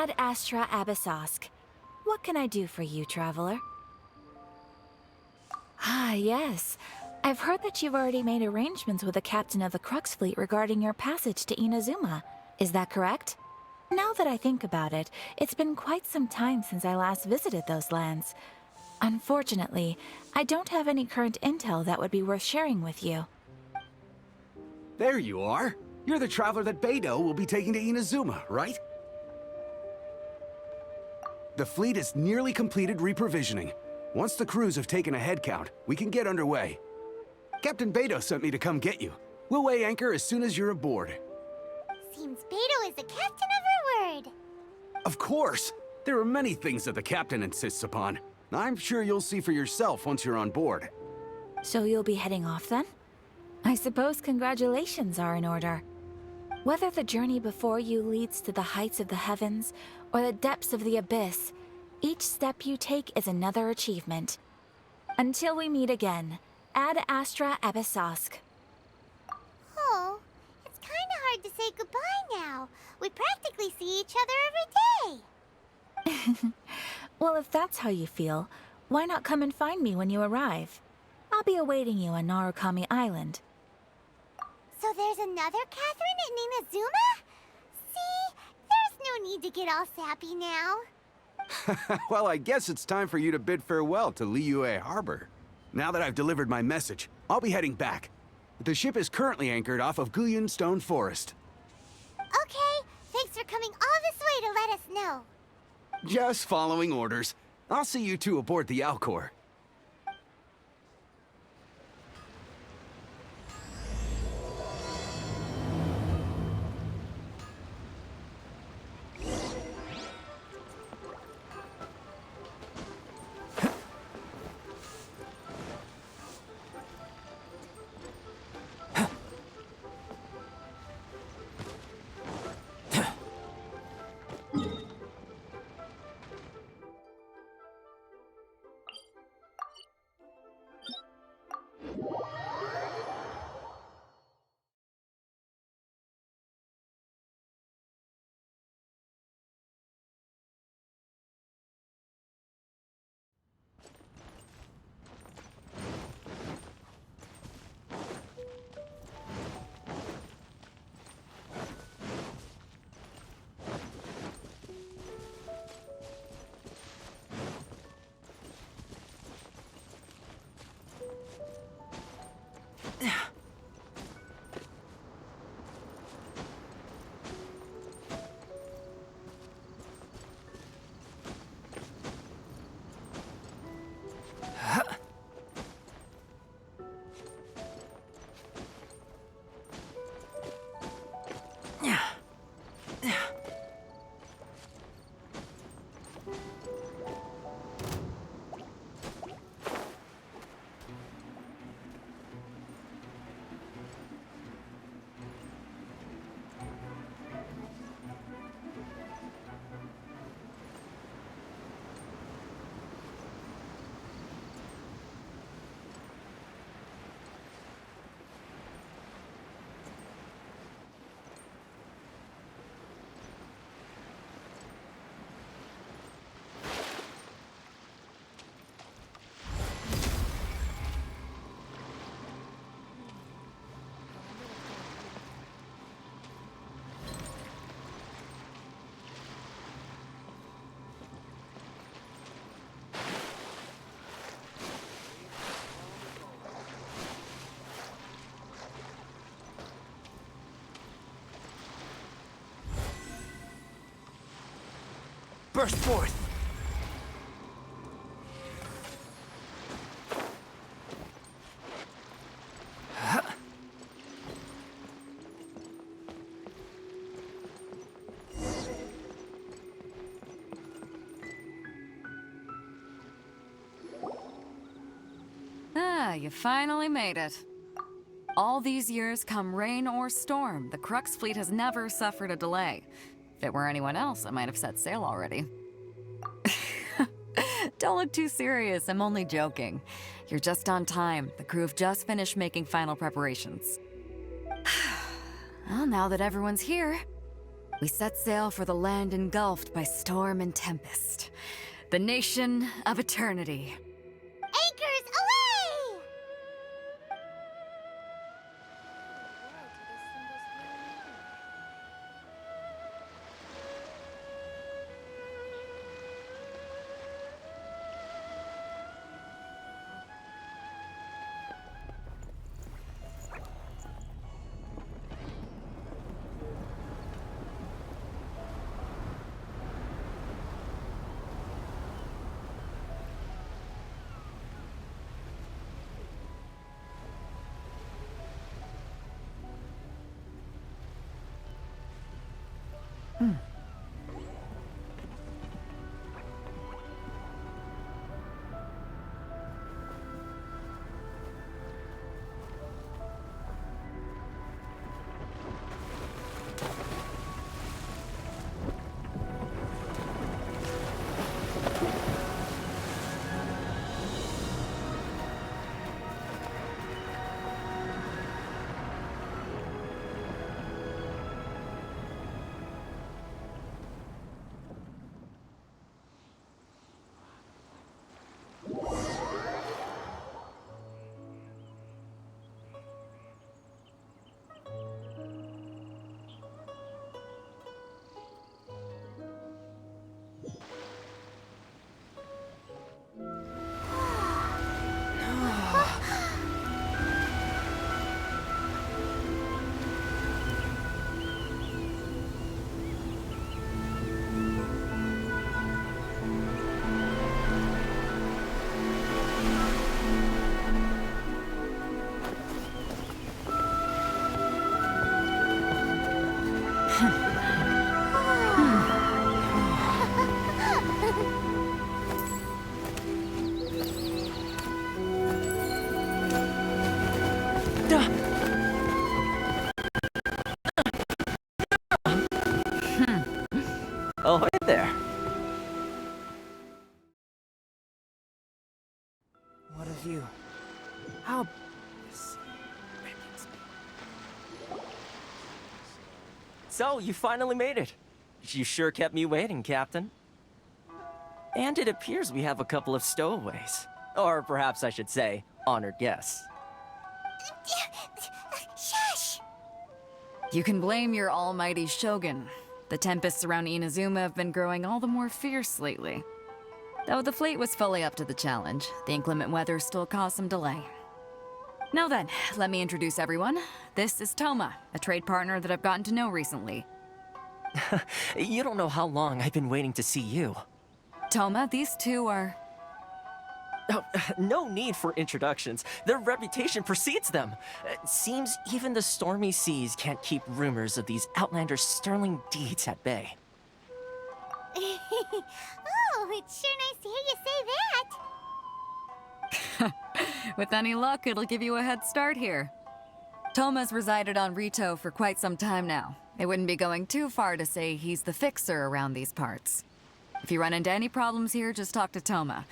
Ad Astra Abyssosk. What can I do for you, traveler? Ah, yes. I've heard that you've already made arrangements with the captain of the Crux Fleet regarding your passage to Inazuma. Is that correct? Now that I think about it, it's been quite some time since I last visited those lands. Unfortunately, I don't have any current intel that would be worth sharing with you. There you are. You're the traveler that Beidou will be taking to Inazuma, right? The fleet is nearly completed reprovisioning. Once the crews have taken a head count, we can get underway. Captain Beidou sent me to come get you. We'll weigh anchor as soon as you're aboard. Seems Beidou is the captain of her word. Of course! There are many things that the captain insists upon. I'm sure you'll see for yourself once you're on board. So you'll be heading off then? I suppose congratulations are in order. Whether the journey before you leads to the heights of the heavens or the depths of the abyss, each step you take is another achievement. Until we meet again, Ad Astra Abyssosk. Oh, it's kinda hard to say goodbye now. We practically see each other every day. Well, if that's how you feel, why not come and find me when you arrive? I'll be awaiting you on Narukami Island. So there's another Catherine in Inazuma? See, there's no need to get all sappy now. Well, I guess it's time for you to bid farewell to Liyue Harbor. Now that I've delivered my message, I'll be heading back. The ship is currently anchored off of Guyun Stone Forest. Okay, thanks for coming all this way to let us know. Just following orders. I'll see you two aboard the Alcor. Burst forth! Ah, you finally made it. All these years, come rain or storm, the Crux fleet has never suffered a delay. If it were anyone else, I might have set sail already. Don't look too serious, I'm only joking. You're just on time. The crew have just finished making final preparations. Well, now that everyone's here, We set sail for the land engulfed by storm and tempest. The nation of eternity. Anchors away! Oh, hey there. What have you? How? So, you finally made it. You sure kept me waiting, Captain. And it appears we have a couple of stowaways. Or perhaps I should say, honored guests. Shush! You can blame your almighty shogun. The tempests around Inazuma have been growing all the more fierce lately. Though the fleet was fully up to the challenge, the inclement weather still caused some delay. Now then, let me introduce everyone. This is Toma, a trade partner that I've gotten to know recently. You don't know how long I've been waiting to see you. Toma, these two are... Oh, no need for introductions. Their reputation precedes them. Seems even the stormy seas can't keep rumors of these Outlander's sterling deeds at bay. Oh, it's sure nice to hear you say that. With any luck, it'll give you a head start here. Toma's resided on Rito for quite some time now. It wouldn't be going too far to say he's the fixer around these parts. If you run into any problems here, just talk to Toma.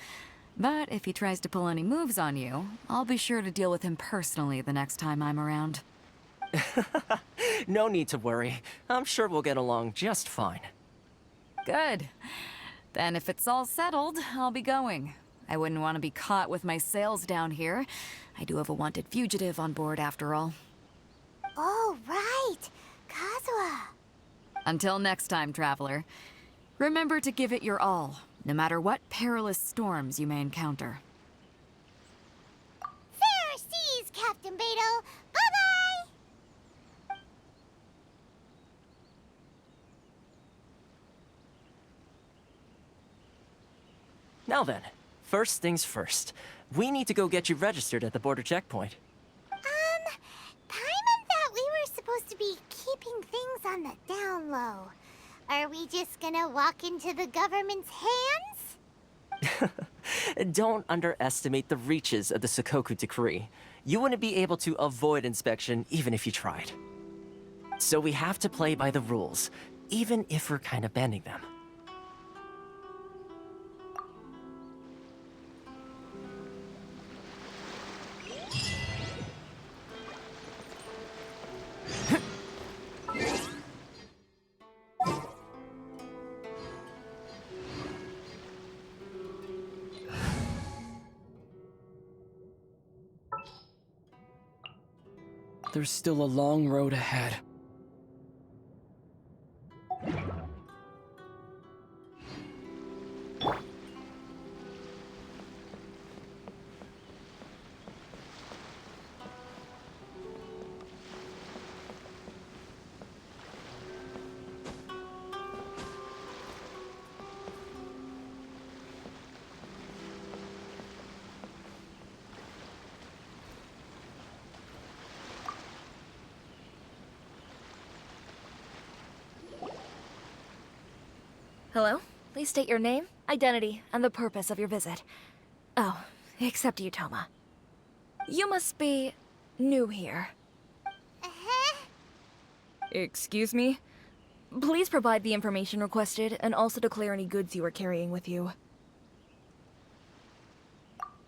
But if he tries to pull any moves on you, I'll be sure to deal with him personally the next time I'm around. No need to worry. I'm sure we'll get along just fine. Good. Then if it's all settled, I'll be going. I wouldn't want to be caught with my sails down here. I do have a wanted fugitive on board after all. Oh, right. Kazuha. Until next time, traveler. Remember to give it your all, no matter what perilous storms you may encounter. Fair seas, Captain Beto. Bye-bye! Now then, first things first. We need to go get you registered at the border checkpoint. Paimon thought we were supposed to be keeping things on the down low. Are we just gonna walk into the government's hands? Don't underestimate the reaches of the Sakoku Decree. You wouldn't be able to avoid inspection even if you tried. So we have to play by the rules, even if we're kind of bending them. there's still a long road ahead. Hello? Please state your name, identity, and the purpose of your visit. Oh, except you, Toma. You must be new here. Uh-huh. Excuse me? Please provide the information requested and also declare any goods you are carrying with you.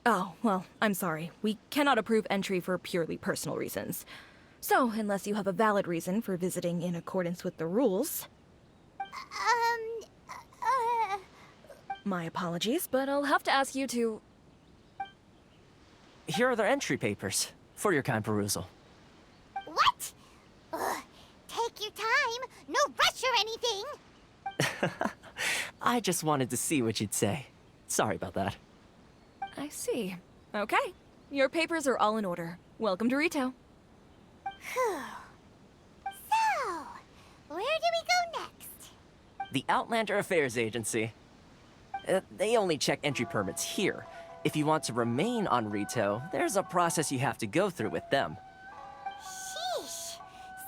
Oh, well, I'm sorry. We cannot approve entry for purely personal reasons. So, unless you have a valid reason for visiting in accordance with the rules... My apologies, but I'll have to ask you to... Here are their entry papers, for your kind perusal. What? Ugh, take your time. No rush or anything. I just wanted to see what you'd say. Sorry about that. I see. Okay. Your papers are all in order. Welcome to Rito. Phew. So, where do we go next? The Outlander Affairs Agency. They only check entry permits here. If you want to remain on Rito, there's a process you have to go through with them. Sheesh.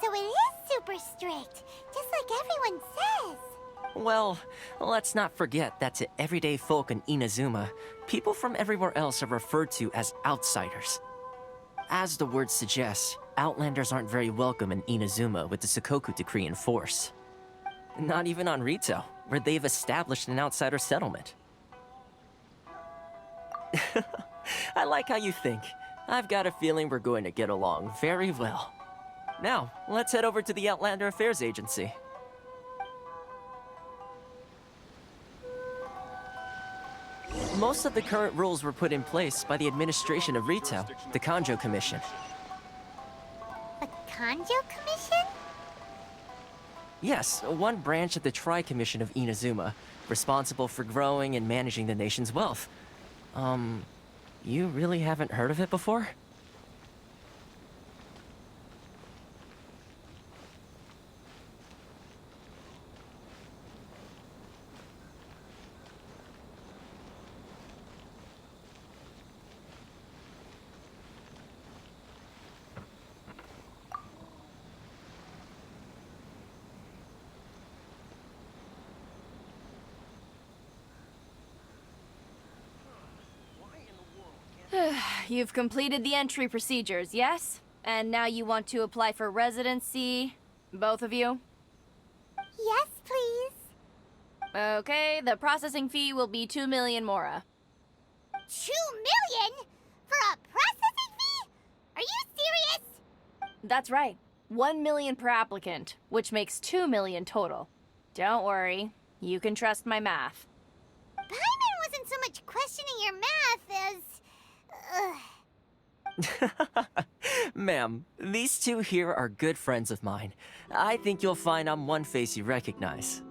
So it is super strict, just like everyone says. Well, let's not forget that to everyday folk in Inazuma, people from everywhere else are referred to as outsiders. As the word suggests, Outlanders aren't very welcome in Inazuma with the Sakoku Decree in force. Not even on Rito, where they've established an outsider settlement. I like how you think. I've got a feeling we're going to get along very well. Now, let's head over to the Outlander Affairs Agency. Most of the current rules were put in place by the administration of Rito, the Kanjo Commission. The Kanjo Commission? Yes, one branch of the Tri-Commission of Inazuma, responsible for growing and managing the nation's wealth. You really haven't heard of it before? You've completed the entry procedures, yes? And now you want to apply for residency? Both of you? Yes, please. Okay, the processing fee will be 2 million mora. 2 million? For a processing fee? Are you serious? That's right. 1 million per applicant, which makes 2 million total. Don't worry, you can trust my math. Paimon wasn't so much questioning your math as... Ma'am, these two here are good friends of mine. I think you'll find I'm one face you recognize.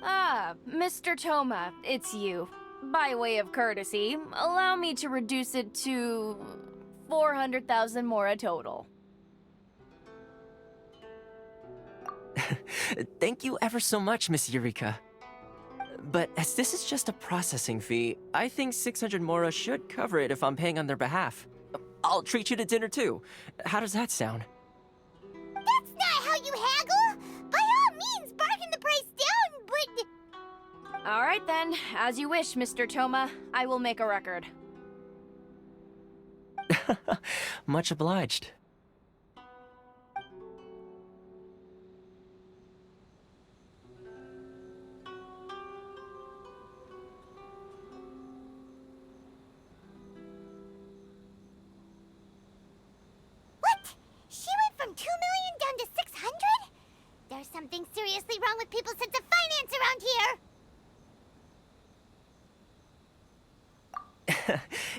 Ah, Mr. Toma, it's you. By way of courtesy, allow me to reduce it to 400,000 mora total. Thank you ever so much, Miss Eureka. But as this is just a processing fee, I think 600 mora should cover it if I'm paying on their behalf. I'll treat you to dinner too. How does that sound? That's not how you haggle! By all means, bargain the price down, but... All right then, as you wish, Mr. Toma. I will make a record. Much obliged. What? She went from 2 million down to 600? There's something seriously wrong with people's sense of finance around here!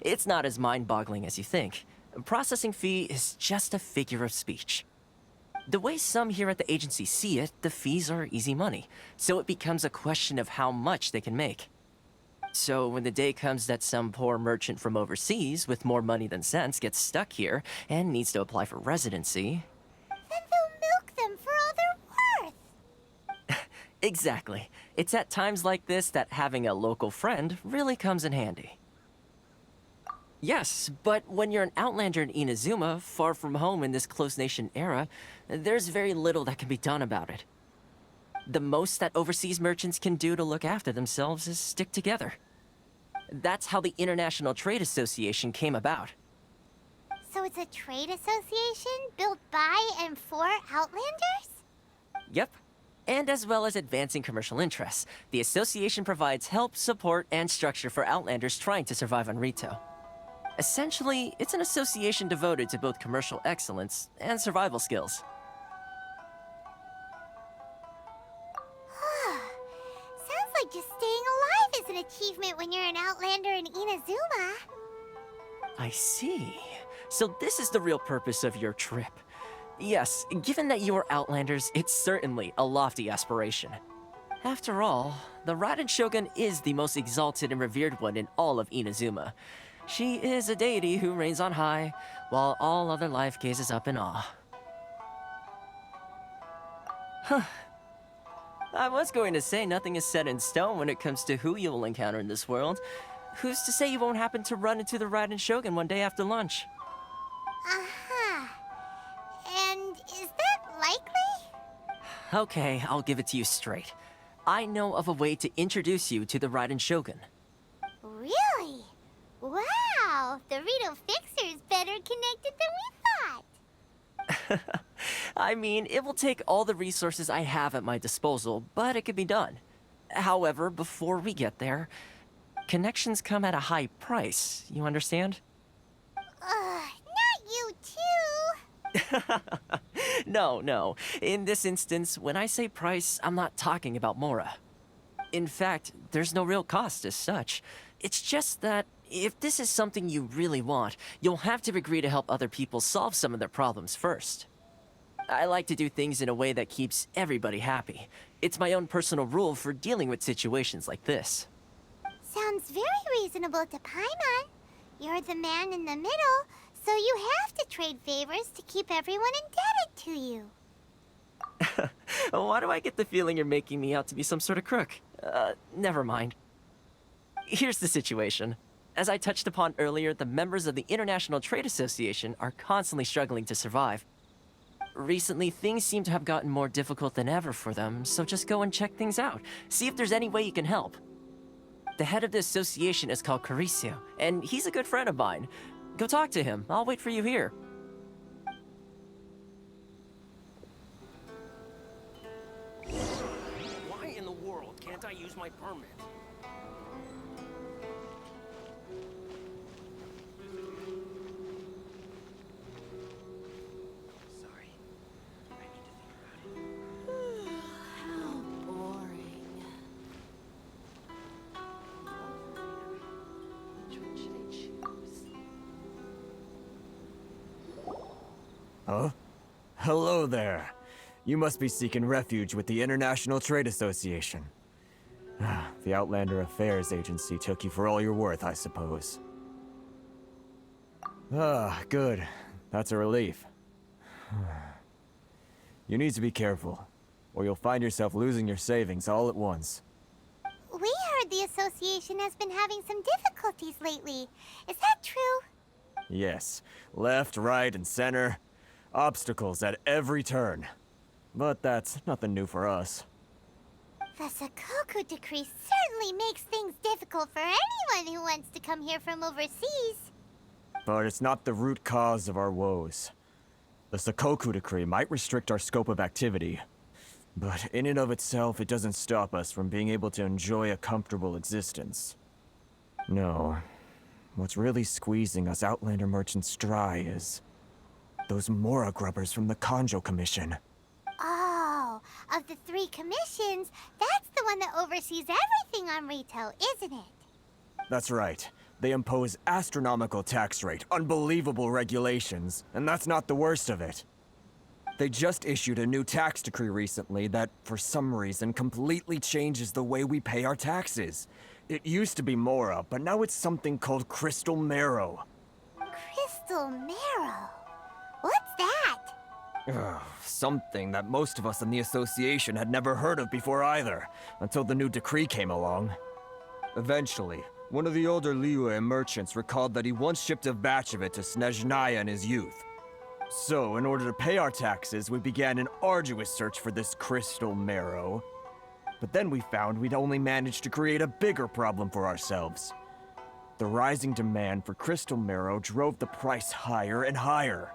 It's not as mind-boggling as you think. Processing fee is just a figure of speech. The way some here at the agency see it, the fees are easy money, so it becomes a question of how much they can make. So when the day comes that some poor merchant from overseas with more money than sense gets stuck here and needs to apply for residency... Then they'll milk them for all they're worth. Exactly. It's at times like this that having a local friend really comes in handy. Yes, but when you're an Outlander in Inazuma, far from home in this closed nation era, there's very little that can be done about it. The most that overseas merchants can do to look after themselves is stick together. That's how the International Trade Association came about. So it's a trade association built by and for Outlanders? Yep. And as well as advancing commercial interests, the association provides help, support, and structure for Outlanders trying to survive on Rito. Essentially, it's an association devoted to both commercial excellence and survival skills. Sounds like just staying alive is an achievement when you're an Outlander in Inazuma. I see. So this is the real purpose of your trip. Yes, given that you are Outlanders, it's certainly a lofty aspiration. After all, the Raiden Shogun is the most exalted and revered one in all of Inazuma. She is a deity who reigns on high, while all other life gazes up in awe. Huh. I was going to say nothing is set in stone when it comes to who you will encounter in this world. Who's to say you won't happen to run into the Raiden Shogun one day after lunch? Uh-huh. And is that likely? Okay, I'll give it to you straight. I know of a way to introduce you to the Raiden Shogun. Really? Wow! The Rito Fixer is better connected than we thought. I mean, it will take all the resources I have at my disposal, but it can be done. However, before we get there, connections come at a high price, you understand? Not you too! No. In this instance, when I say price, I'm not talking about Mora. In fact, there's no real cost as such. It's just that if this is something you really want, you'll have to agree to help other people solve some of their problems first. I like to do things in a way that keeps everybody happy. It's my own personal rule for dealing with situations like this. Sounds very reasonable to Paimon. You're the man in the middle, so you have to trade favors to keep everyone indebted to you. Why do I get the feeling you're making me out to be some sort of crook? Never mind. Here's the situation. As I touched upon earlier, the members of the International Trade Association are constantly struggling to survive. Recently, things seem to have gotten more difficult than ever for them, so just go and check things out. See if there's any way you can help. The head of the association is called Kurosawa, and he's a good friend of mine. Go talk to him. I'll wait for you here. Why in the world can't I use my permit? Sorry. I need to think about it. How boring. Which one should I choose? Huh? Hello there. You must be seeking refuge with the International Trade Association. The Outlander Affairs Agency took you for all you're worth, I suppose. Good. That's a relief. You need to be careful, or you'll find yourself losing your savings all at once. We heard the association has been having some difficulties lately. Is that true? Yes. Left, right, and center. Obstacles at every turn. But that's nothing new for us. The Sakoku Decree certainly makes things difficult for anyone who wants to come here from overseas. But it's not the root cause of our woes. The Sakoku Decree might restrict our scope of activity, but in and of itself, it doesn't stop us from being able to enjoy a comfortable existence. No. What's really squeezing us Outlander merchants dry is those Mora grubbers from the Konjo Commission. Oh, of the 3 commissions, that's the one that oversees everything on Rito, isn't it? That's right. They impose astronomical tax rate, unbelievable regulations, and that's not the worst of it. They just issued a new tax decree recently that, for some reason, completely changes the way we pay our taxes. It used to be Mora, but now it's something called Crystal Marrow. Crystal Marrow? What's that? Something that most of us in the association had never heard of before either, until the new decree came along. Eventually, one of the older Liyue merchants recalled that he once shipped a batch of it to Snezhnaya in his youth. So, in order to pay our taxes, we began an arduous search for this crystal marrow. But then we found we'd only managed to create a bigger problem for ourselves. The rising demand for crystal marrow drove the price higher and higher.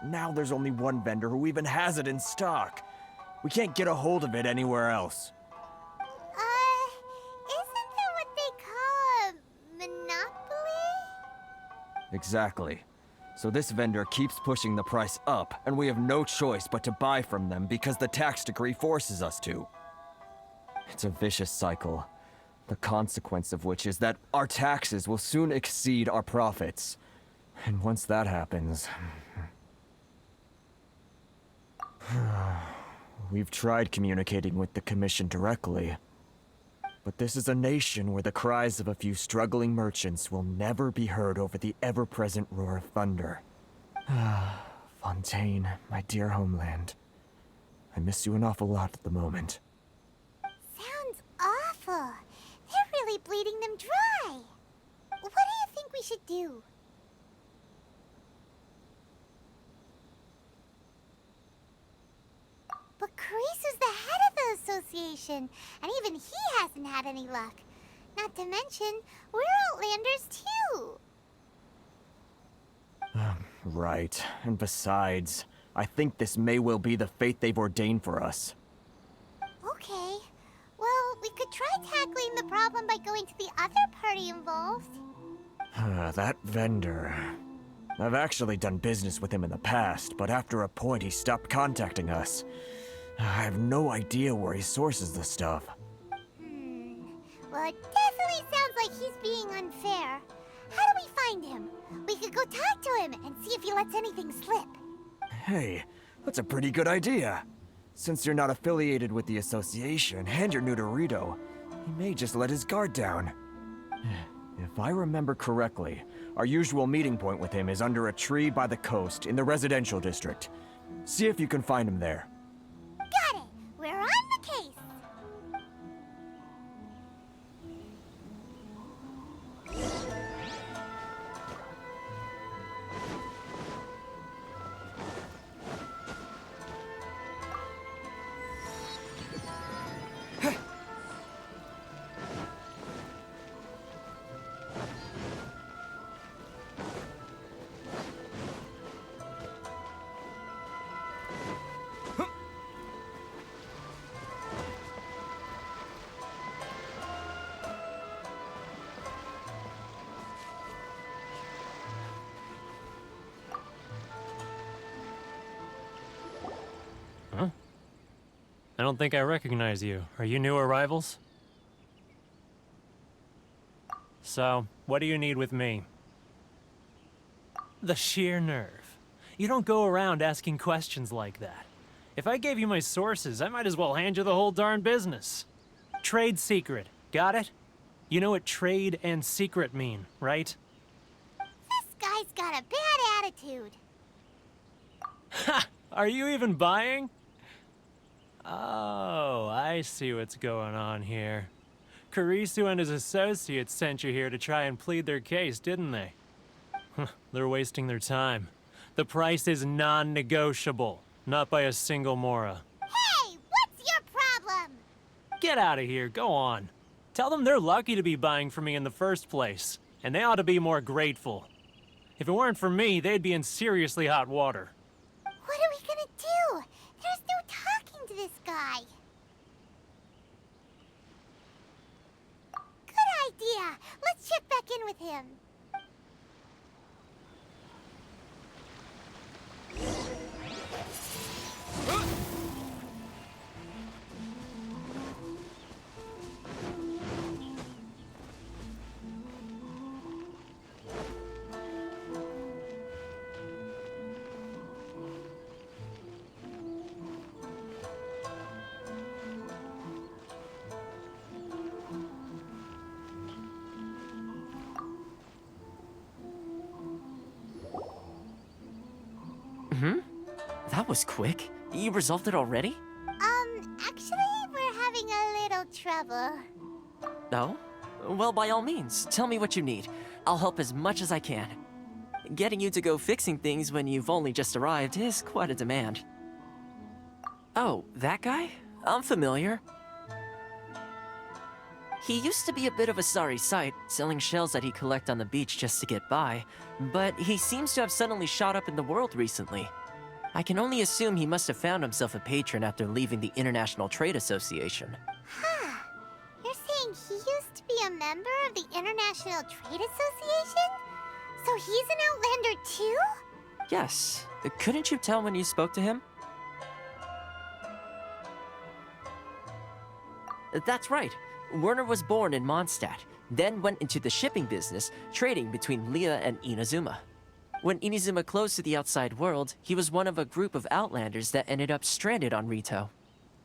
Now there's only one vendor who even has it in stock. We can't get a hold of it anywhere else. Isn't that what they call a monopoly? Exactly. So this vendor keeps pushing the price up, and we have no choice but to buy from them because the tax decree forces us to. It's a vicious cycle, the consequence of which is that our taxes will soon exceed our profits. And once that happens... We've tried communicating with the Commission directly. But this is a nation where the cries of a few struggling merchants will never be heard over the ever-present roar of thunder. Fontaine, my dear homeland. I miss you an awful lot at the moment. Sounds awful. They're really bleeding them dry. What do you think we should do? But Kurisu's the head of the association, and even he hasn't had any luck. Not to mention, we're Outlanders too. Right. And besides, I think this may well be the fate they've ordained for us. Okay. Well, we could try tackling the problem by going to the other party involved. That vendor... I've actually done business with him in the past, but after a point he stopped contacting us. I have no idea where he sources the stuff. Well, it definitely sounds like he's being unfair. How do we find him? We could go talk to him and see if he lets anything slip. Hey, that's a pretty good idea. Since you're not affiliated with the association and you're new to Rito, he may just let his guard down. If I remember correctly, our usual meeting point with him is under a tree by the coast in the residential district. See if you can find him there. Got it! We're on the case! I don't think I recognize you. Are you new arrivals? So, what do you need with me? The sheer nerve. You don't go around asking questions like that. If I gave you my sources, I might as well hand you the whole darn business. Trade secret. Got it? You know what trade and secret mean, right? This guy's got a bad attitude. Ha! Are you even buying? Oh, I see what's going on here. Kurisu and his associates sent you here to try and plead their case, didn't they? They're wasting their time. The price is non-negotiable, not by a single Mora. Hey, what's your problem? Get out of here, go on. Tell them they're lucky to be buying from me in the first place, and they ought to be more grateful. If it weren't for me, they'd be in seriously hot water. What are we gonna do? There's no talking to this guy. Good idea. Let's check back in with him. That was quick. You resolved it already? Actually, we're having a little trouble. No? Well, by all means, tell me what you need. I'll help as much as I can. Getting you to go fixing things when you've only just arrived is quite a demand. Oh, that guy? I'm familiar. He used to be a bit of a sorry sight, selling shells that he'd collect on the beach just to get by, but he seems to have suddenly shot up in the world recently. I can only assume he must have found himself a patron after leaving the International Trade Association. Huh. You're saying he used to be a member of the International Trade Association? So he's an Outlander too? Yes. Couldn't you tell when you spoke to him? That's right. Werner was born in Mondstadt, then went into the shipping business, trading between Leah and Inazuma. When Inazuma closed to the outside world, he was one of a group of Outlanders that ended up stranded on Rito.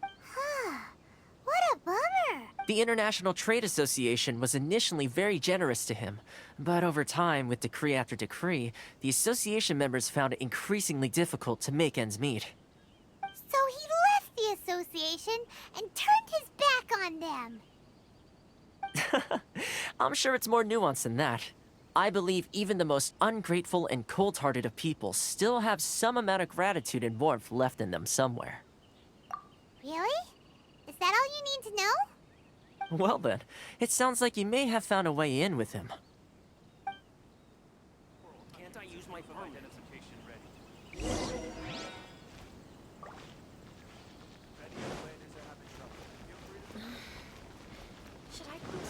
Huh. What a bummer. The International Trade Association was initially very generous to him, but over time, with decree after decree, the association members found it increasingly difficult to make ends meet. So he left the association and turned his back on them. I'm sure it's more nuanced than that. I believe even the most ungrateful and cold-hearted of people still have some amount of gratitude and warmth left in them somewhere. Really? Is that all you need to know? Well then, it sounds like you may have found a way in with him. Can't I use my phone? Identification ready. Should I close early?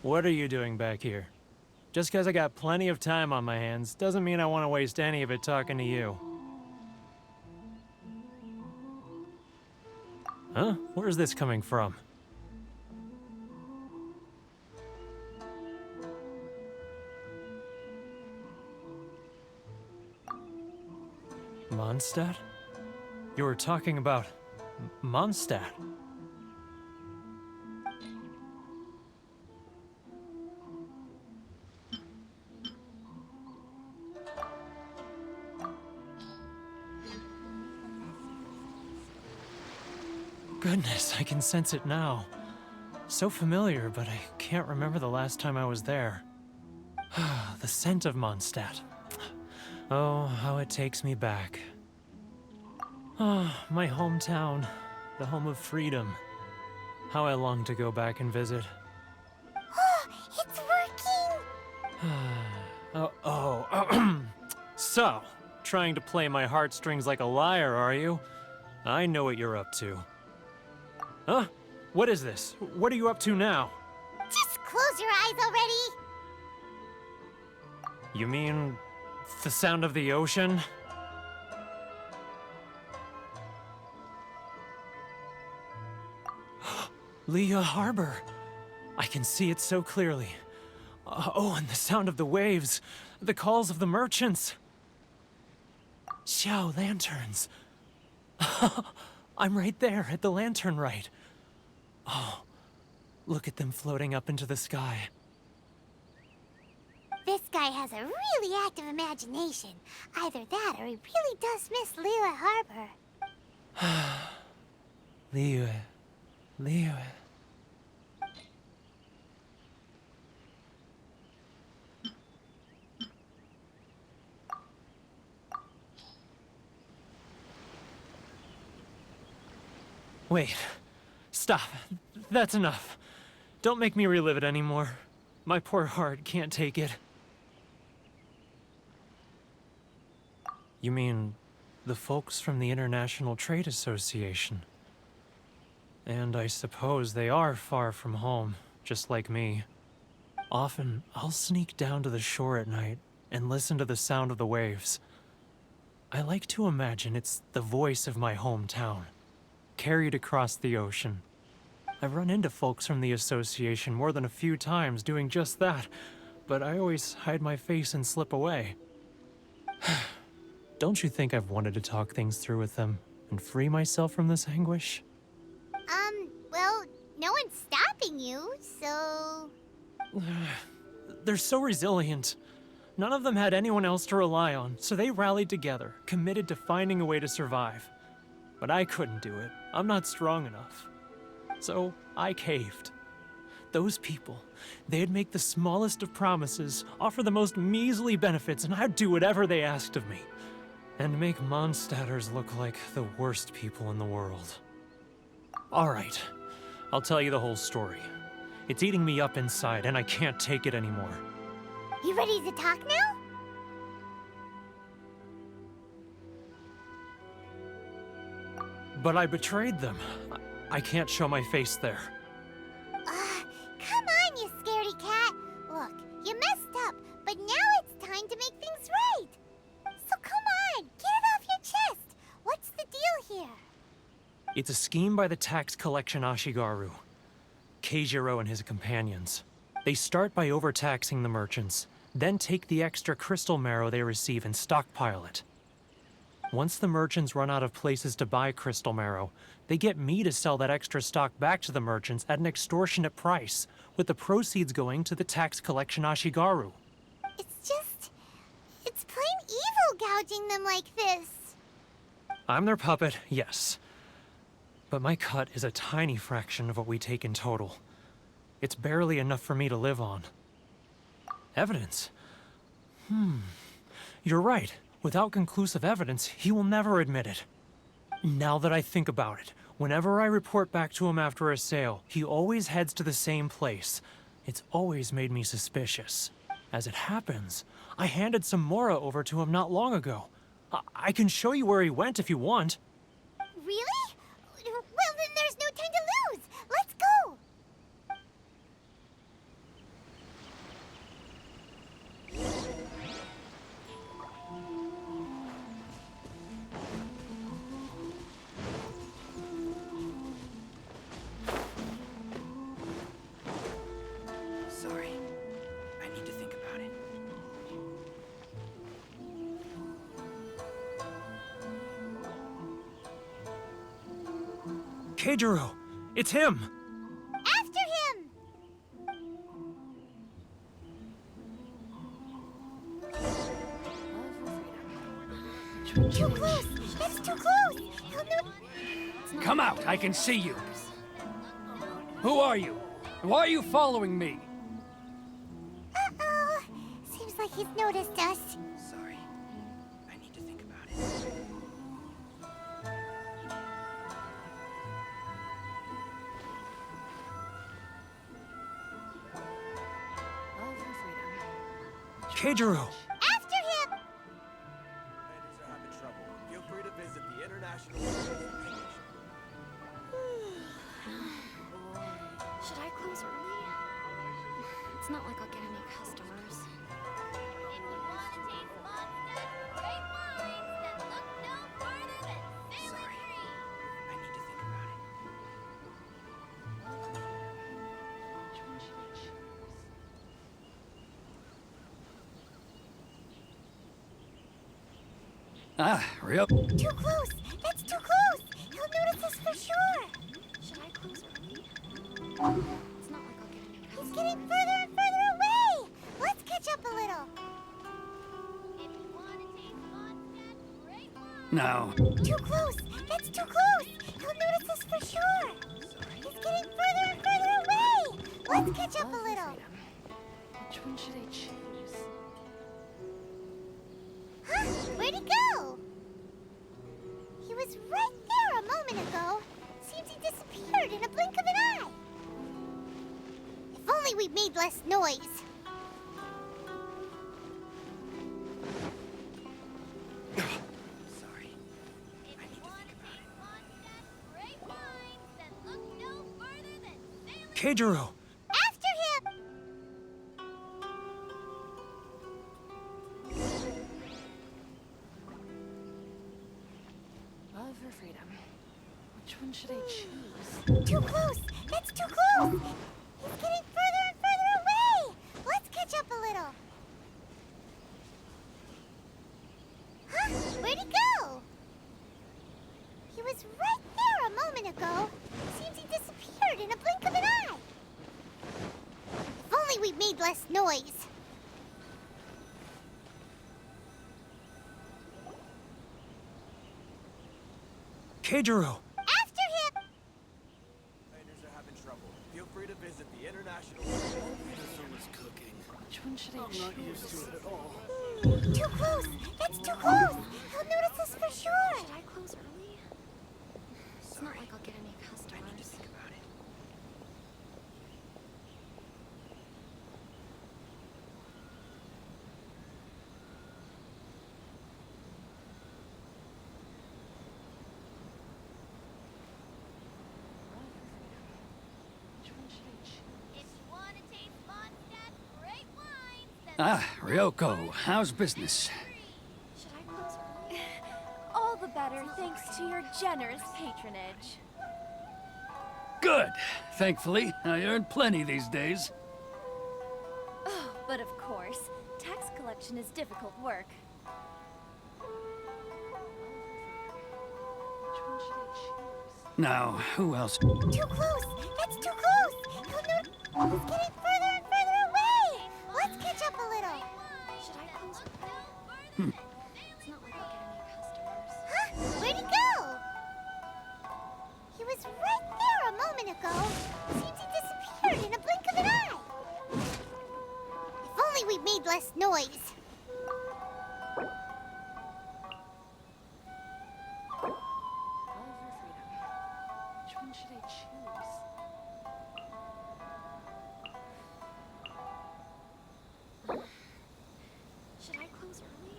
What are you doing back here? Just because I got plenty of time on my hands doesn't mean I want to waste any of it talking to you. Huh? Where's this coming from? Mondstadt? You were talking about Mondstadt. Goodness, I can sense it now. So familiar, but I can't remember the last time I was there. The scent of Mondstadt. Oh, how it takes me back. Oh, my hometown, the home of freedom. How I long to go back and visit. It's working! So, trying to play my heartstrings like a liar, are you? I know what you're up to. Huh? What is this? What are you up to now? Just close your eyes already! You mean the sound of the ocean? Leah Harbor. I can see it so clearly. Oh, and the sound of the waves. The calls of the merchants. Xiao lanterns. I'm right there at the lantern right. Oh, look at them floating up into the sky. This guy has a really active imagination. Either that or he really does miss Liyue Harbor. Liyue. Wait. Stop. That's enough. Don't make me relive it anymore. My poor heart can't take it. You mean the folks from the International Trade Association? And I suppose they are far from home, just like me. Often, I'll sneak down to the shore at night and listen to the sound of the waves. I like to imagine it's the voice of my hometown, carried across the ocean. I've run into folks from the association more than a few times doing just that, but I always hide my face and slip away. Don't you think I've wanted to talk things through with them, and free myself from this anguish? Well, no one's stopping you, so... They're so resilient. None of them had anyone else to rely on, so they rallied together, committed to finding a way to survive. But I couldn't do it. I'm not strong enough. So I caved. Those people, they'd make the smallest of promises, offer the most measly benefits, and I'd do whatever they asked of me. And make Mondstadters look like the worst people in the world. Alright, I'll tell you the whole story. It's eating me up inside, and I can't take it anymore. You ready to talk now? But I betrayed them. I can't show my face there. Come on, you scaredy cat. Look, you messed up, but now it's time to make things right. So come on, get it off your chest. What's the deal here? It's a scheme by the tax collection Ashigaru. Keijiro and his companions. They start by overtaxing the merchants, then take the extra crystal marrow they receive and stockpile it. Once the merchants run out of places to buy crystal marrow, they get me to sell that extra stock back to the merchants at an extortionate price, with the proceeds going to the tax collection Ashigaru. It's plain evil gouging them like this. I'm their puppet, yes. But my cut is a tiny fraction of what we take in total. It's barely enough for me to live on. Evidence? You're right. Without conclusive evidence, he will never admit it. Now that I think about it, whenever I report back to him after a sale, he always heads to the same place. It's always made me suspicious. As it happens, I handed some Mora over to him not long ago. I can show you where he went if you want. Really? Well, then there's no time to lose. Let's go. Sorry. I need to think about it. Keijiro! It's him! After him! Too close! That's too close! He'll know... Come out! I can see you! Who are you? Why are you following me? Uh-oh. Seems like he's noticed us. Sorry. I need to think about it. Keijiro! After him! Bandits are having trouble. Feel free to visit the International Organization. Should I close early? It's not like I'll get any customers. If you want to taste Mondstadt's great wines, then look no farther than Sorry. I need to think about it. Hurry up. Too close! That's too close! He'll notice us for sure! Should I close early? It's not like I'll get any He's customers. getting further and further away! Let's catch up a little! If you want to taste Mondstadt's great wines... No. Too close! That's too close! He'll notice us for sure! He's getting further and further away! Let's catch up a little! Which one should I choose? Huh? Where'd he go? He was right there a moment ago. Seems he disappeared in a blink of an eye. If only we made less noise. Sorry. I need to think about it. Keijiro! After him! Love or freedom? Which one should I choose? Too close! That's too close! He's getting further and further away! Let's catch up a little. Huh? Where'd he go? He was right there a moment ago. Seems he disappeared in a blink of an eye. If only we made less noise. Keijiro! After him! Outlanders are having trouble. Feel free to visit the international... Which one should I choose? Too close! That's too close! He'll notice us for sure! Should I close early? It's not like I'll get any customers. I need to think about it. Which one should I choose? If you want to taste Mondstadt's great wine, then Ah, Ryoko, how's business? Should I close early? All the better thanks to your generous patronage. Good. Thankfully, I earn plenty these days. Oh, but of course, tax collection is difficult work. Which one should I choose? Now, who else? too close! That's too close! He'll notice... He's getting further and further away! Let's catch up a little! Should I close early? It's not like I'll get any customers. Huh? Where'd he go? He was right there a moment ago. Seems he disappeared in a blink of an eye. If only we made less noise. Oliver Freedom. Which one should I choose? Should I close early?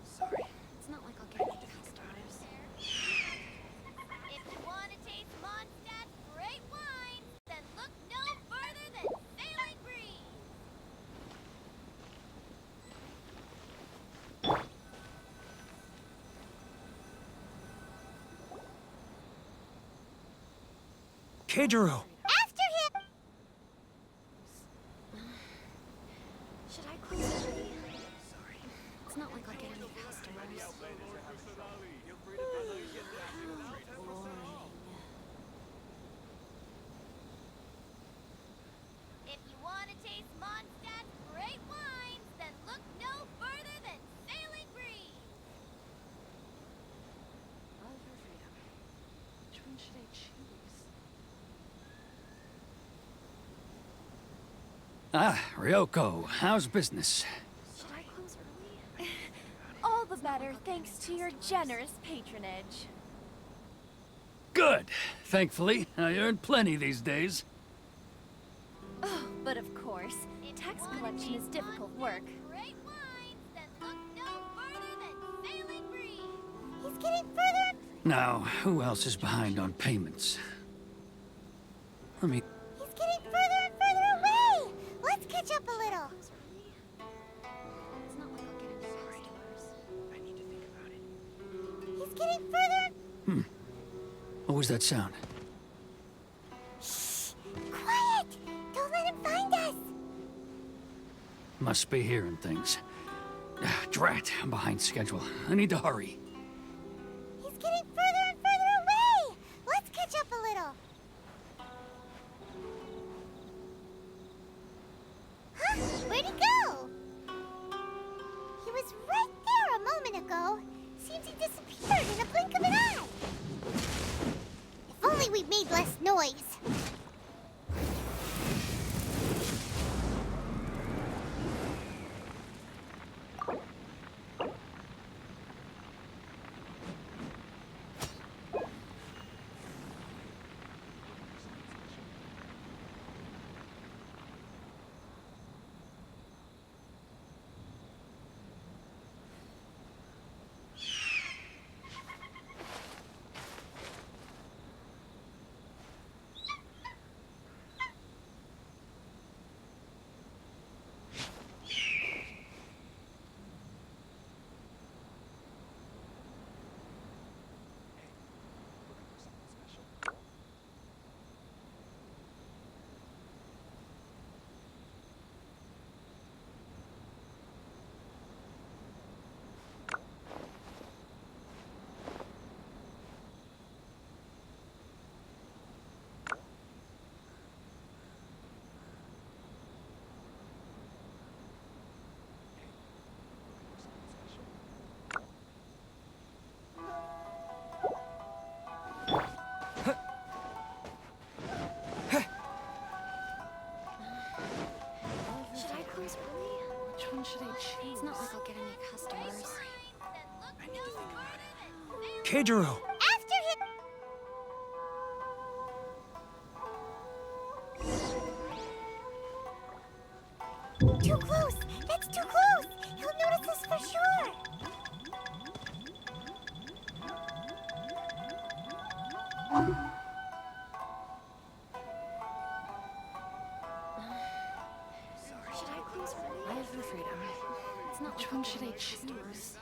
Sorry. It's not like I'll get any customers. If you want to taste Mondstadt's great wine, then look no further than Sailing Breeze. Keijiro! After him! Should I close early? Sorry. It's not like I'll get any customers. If you want to taste Mondstadt's great wine, then look no further than Sailing Breeze. Oliver Freedom. Which one should I choose? Ah, Ryoko, how's business? Should I close early? All the better thanks to your generous patronage. Good. Thankfully, I earn plenty these days. Oh, but of course, tax collection is difficult work. Great wine, then look no further than Sailing Breeze. He's getting further and... Now, who else is behind on payments? Let me... He's getting further and further away! Let's catch up a little. Close early? It's not like I'll get any customers. I need to think about it. He's getting further and... What was that sound? Shh! Quiet! Don't let him find us! Must be hearing things. Ah, drat, I'm behind schedule. I need to hurry. He's getting further and further away! Let's catch up a little. Huh? Where'd he go? He was right there a moment ago. Seems he disappeared in a blink of an eye. If only we made less noise. Keijiro! After him. Too close! That's too close! He'll notice us for sure! Should I close early? I have the freedom. It's not Which like one I'll should get I away choose? with stores.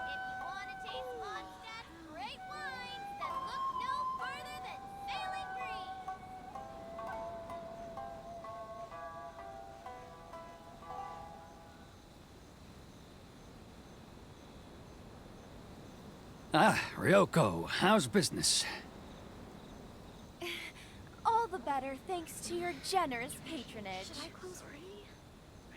If you want to taste Mondstadt's great wines, then look no further than Sailing Breeze! Ah, Ryoko, how's business? All the better thanks to your generous patronage. Should I close early?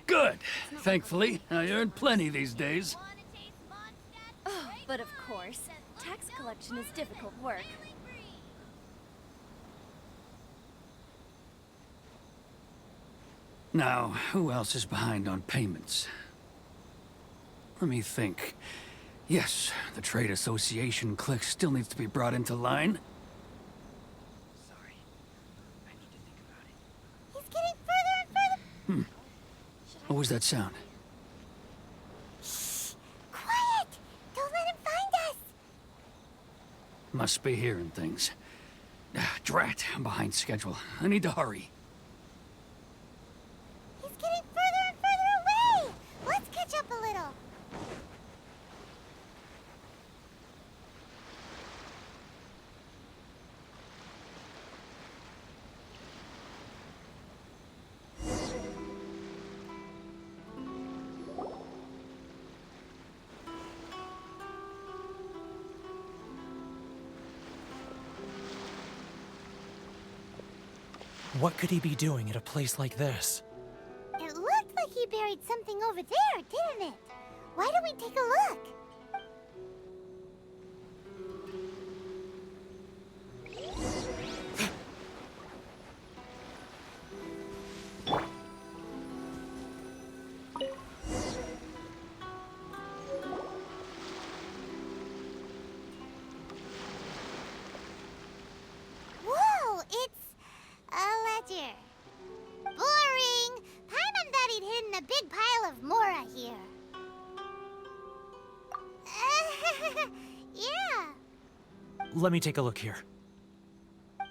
Good. Thankfully, I earn plenty these days. Want to taste Mondstadt's Oh, great but of wines, course, then look tax no collection is further difficult than work. Sailing Breeze! Now, who else is behind on payments? Let me think. Yes, the trade association clique still needs to be brought into line. Sorry. I need to think about it. He's getting further and further. What was that sound? Shh! Quiet! Don't let him find us! Must be hearing things. Drat, I'm behind schedule. I need to hurry. He's getting further and further away! Let's catch up a little. What could he be doing at a place like this? It looked like he buried something over there, didn't it? Why don't we take a look? Whoa, it's a ledger. Boring! Paimon thought he'd hidden a big pile of Mora here. Yeah. Let me take a look here.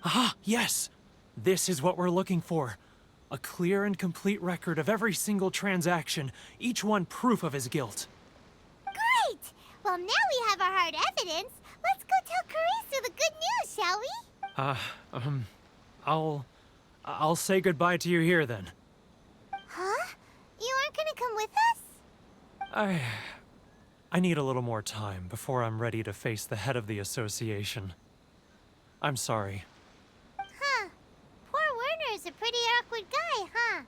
Ah, yes! This is what we're looking for. A clear and complete record of every single transaction, each one proof of his guilt. Great! Well, now we have our hard evidence. Let's go tell Kurisu the good news, shall we? I'll say goodbye to you here then. Huh? You aren't gonna come with us? I need a little more time before I'm ready to face the head of the association. I'm sorry. Huh. Poor Werner's a pretty awkward guy, huh?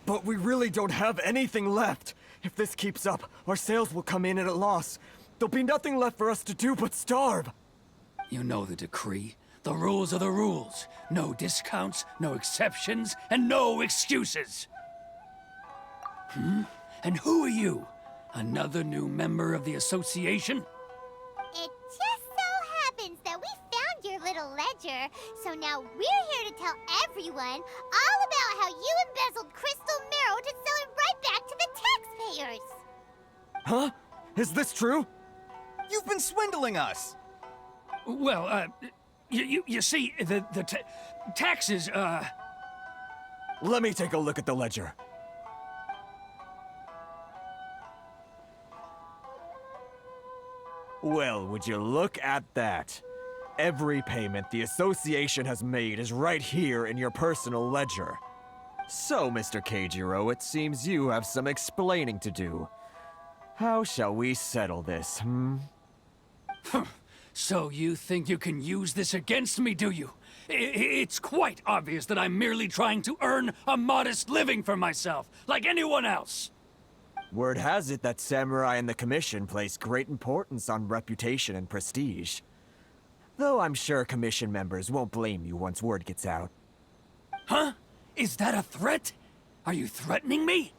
But we really don't have anything left. If this keeps up, our sales will come in at a loss. There'll be nothing left for us to do but starve. You know the decree. The rules are the rules. No discounts, no exceptions, and no excuses. And who are you? Another new member of the association? It just so happens that we found your little ledger, so now we're here to tell everyone all about how you embezzled crystal marrow to sell it right back to the taxpayers. Huh? Is this true? You've been swindling us! Well, you see, the taxes, Let me take a look at the ledger. Well, would you look at that? Every payment the association has made is right here in your personal ledger. So, Mr. Keijiro, it seems you have some explaining to do. How shall we settle this, So you think you can use this against me, do you? It's quite obvious that I'm merely trying to earn a modest living for myself, like anyone else. Word has it that samurai and the commission place great importance on reputation and prestige. Though I'm sure commission members won't blame you once word gets out. Huh? Is that a threat? Are you threatening me?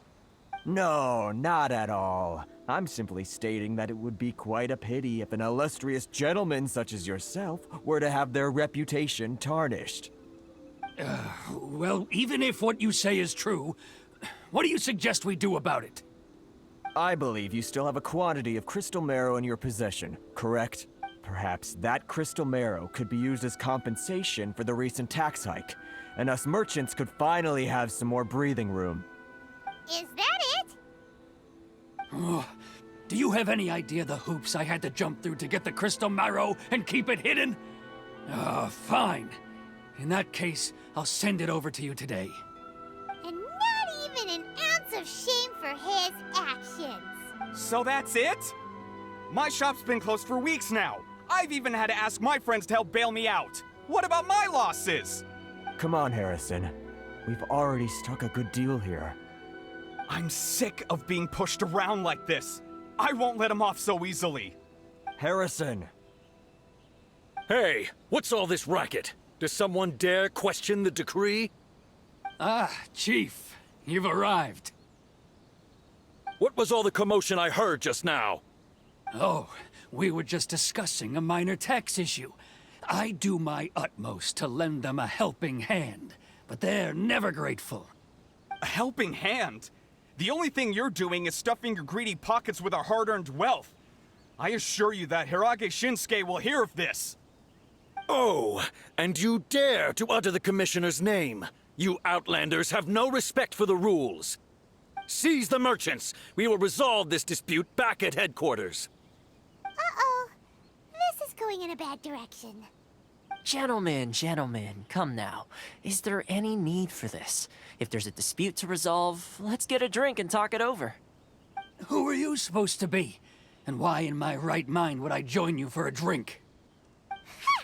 No, not at all. I'm simply stating that it would be quite a pity if an illustrious gentleman such as yourself were to have their reputation tarnished. Well, even if what you say is true, what do you suggest we do about it? I believe you still have a quantity of crystal marrow in your possession, correct? Perhaps that crystal marrow could be used as compensation for the recent tax hike, and us merchants could finally have some more breathing room. Is that it? Oh, do you have any idea the hoops I had to jump through to get the crystal marrow and keep it hidden? Fine. In that case, I'll send it over to you today. And not even an ounce of shame for his actions. So that's it? My shop's been closed for weeks now. I've even had to ask my friends to help bail me out. What about my losses? Come on, Harrison. We've already struck a good deal here. I'm sick of being pushed around like this. I won't let him off so easily. Harrison! Hey, what's all this racket? Does someone dare question the decree? Ah, Chief, you've arrived. What was all the commotion I heard just now? Oh, we were just discussing a minor tax issue. I do my utmost to lend them a helping hand, but they're never grateful. A helping hand? The only thing you're doing is stuffing your greedy pockets with our hard-earned wealth. I assure you that Hiragi Shinsuke will hear of this. Oh, and you dare to utter the Commissioner's name. You Outlanders have no respect for the rules. Seize the merchants. We will resolve this dispute back at headquarters. Uh-oh. This is going in a bad direction. Gentlemen, come now. Is there any need for this? If there's a dispute to resolve, let's get a drink and talk it over. Who are you supposed to be? And why in my right mind would I join you for a drink? Ha!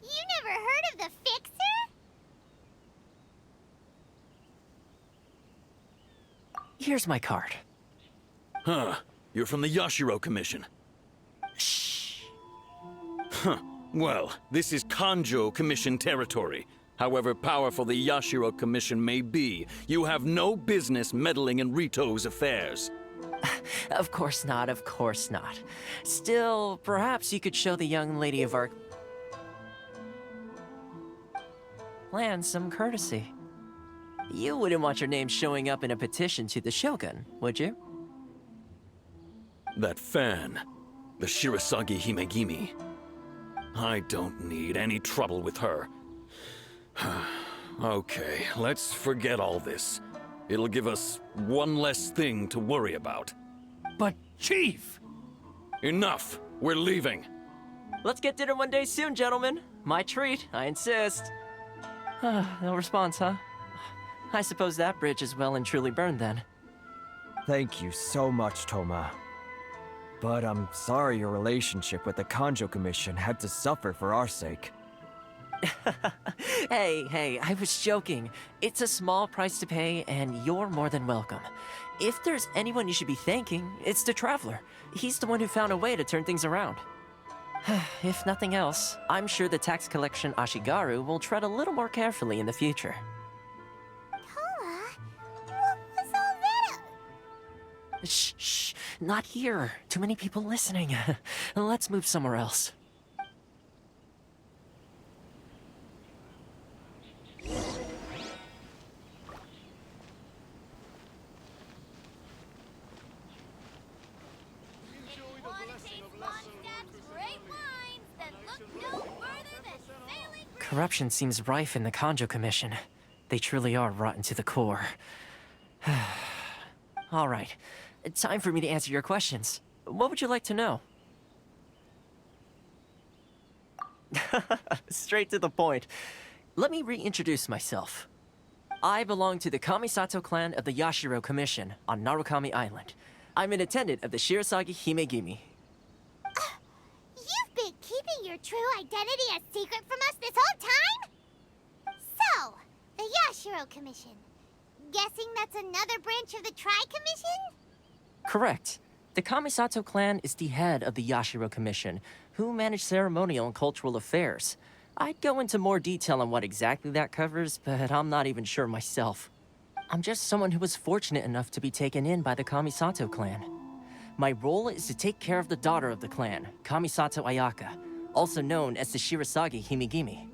You never heard of the Fixer? Here's my card. Huh. You're from the Yashiro Commission. Shh. Huh. Well, this is Kanjo Commission territory. However powerful the Yashiro Commission may be, you have no business meddling in Rito's affairs. Of course not, of course not. Still, perhaps you could show the young lady of our clan some courtesy. You wouldn't want your name showing up in a petition to the Shogun, would you? That fan, the Shirasagi Himegimi. I don't need any trouble with her. Okay, let's forget all this. It'll give us one less thing to worry about. But, Chief! Enough! We're leaving. Let's get dinner one day soon, gentlemen. My treat, I insist. No response, huh? I suppose that bridge is well and truly burned then. Thank you so much, Toma. But I'm sorry your relationship with the Kanjo Commission had to suffer for our sake. Hey, I was joking. It's a small price to pay, and you're more than welcome. If there's anyone you should be thanking, it's the Traveler. He's the one who found a way to turn things around. If nothing else, I'm sure the tax collection Ashigaru will tread a little more carefully in the future. Toma, what was all that? Shh, not here. Too many people listening. Let's move somewhere else. Corruption seems rife in the Kanjo Commission. They truly are rotten to the core. All right, time for me to answer your questions. What would you like to know? Straight to the point. Let me reintroduce myself. I belong to the Kamisato clan of the Yashiro Commission on Narukami Island. I'm an attendant of the Shirasagi Himegimi. You've been keeping your true identity a secret from us this whole time? So, the Yashiro Commission. Guessing that's another branch of the Tri-Commission? Correct. The Kamisato clan is the head of the Yashiro Commission, who manage ceremonial and cultural affairs. I'd go into more detail on what exactly that covers, but I'm not even sure myself. I'm just someone who was fortunate enough to be taken in by the Kamisato clan. My role is to take care of the daughter of the clan, Kamisato Ayaka, also known as the Shirasagi Himigimi.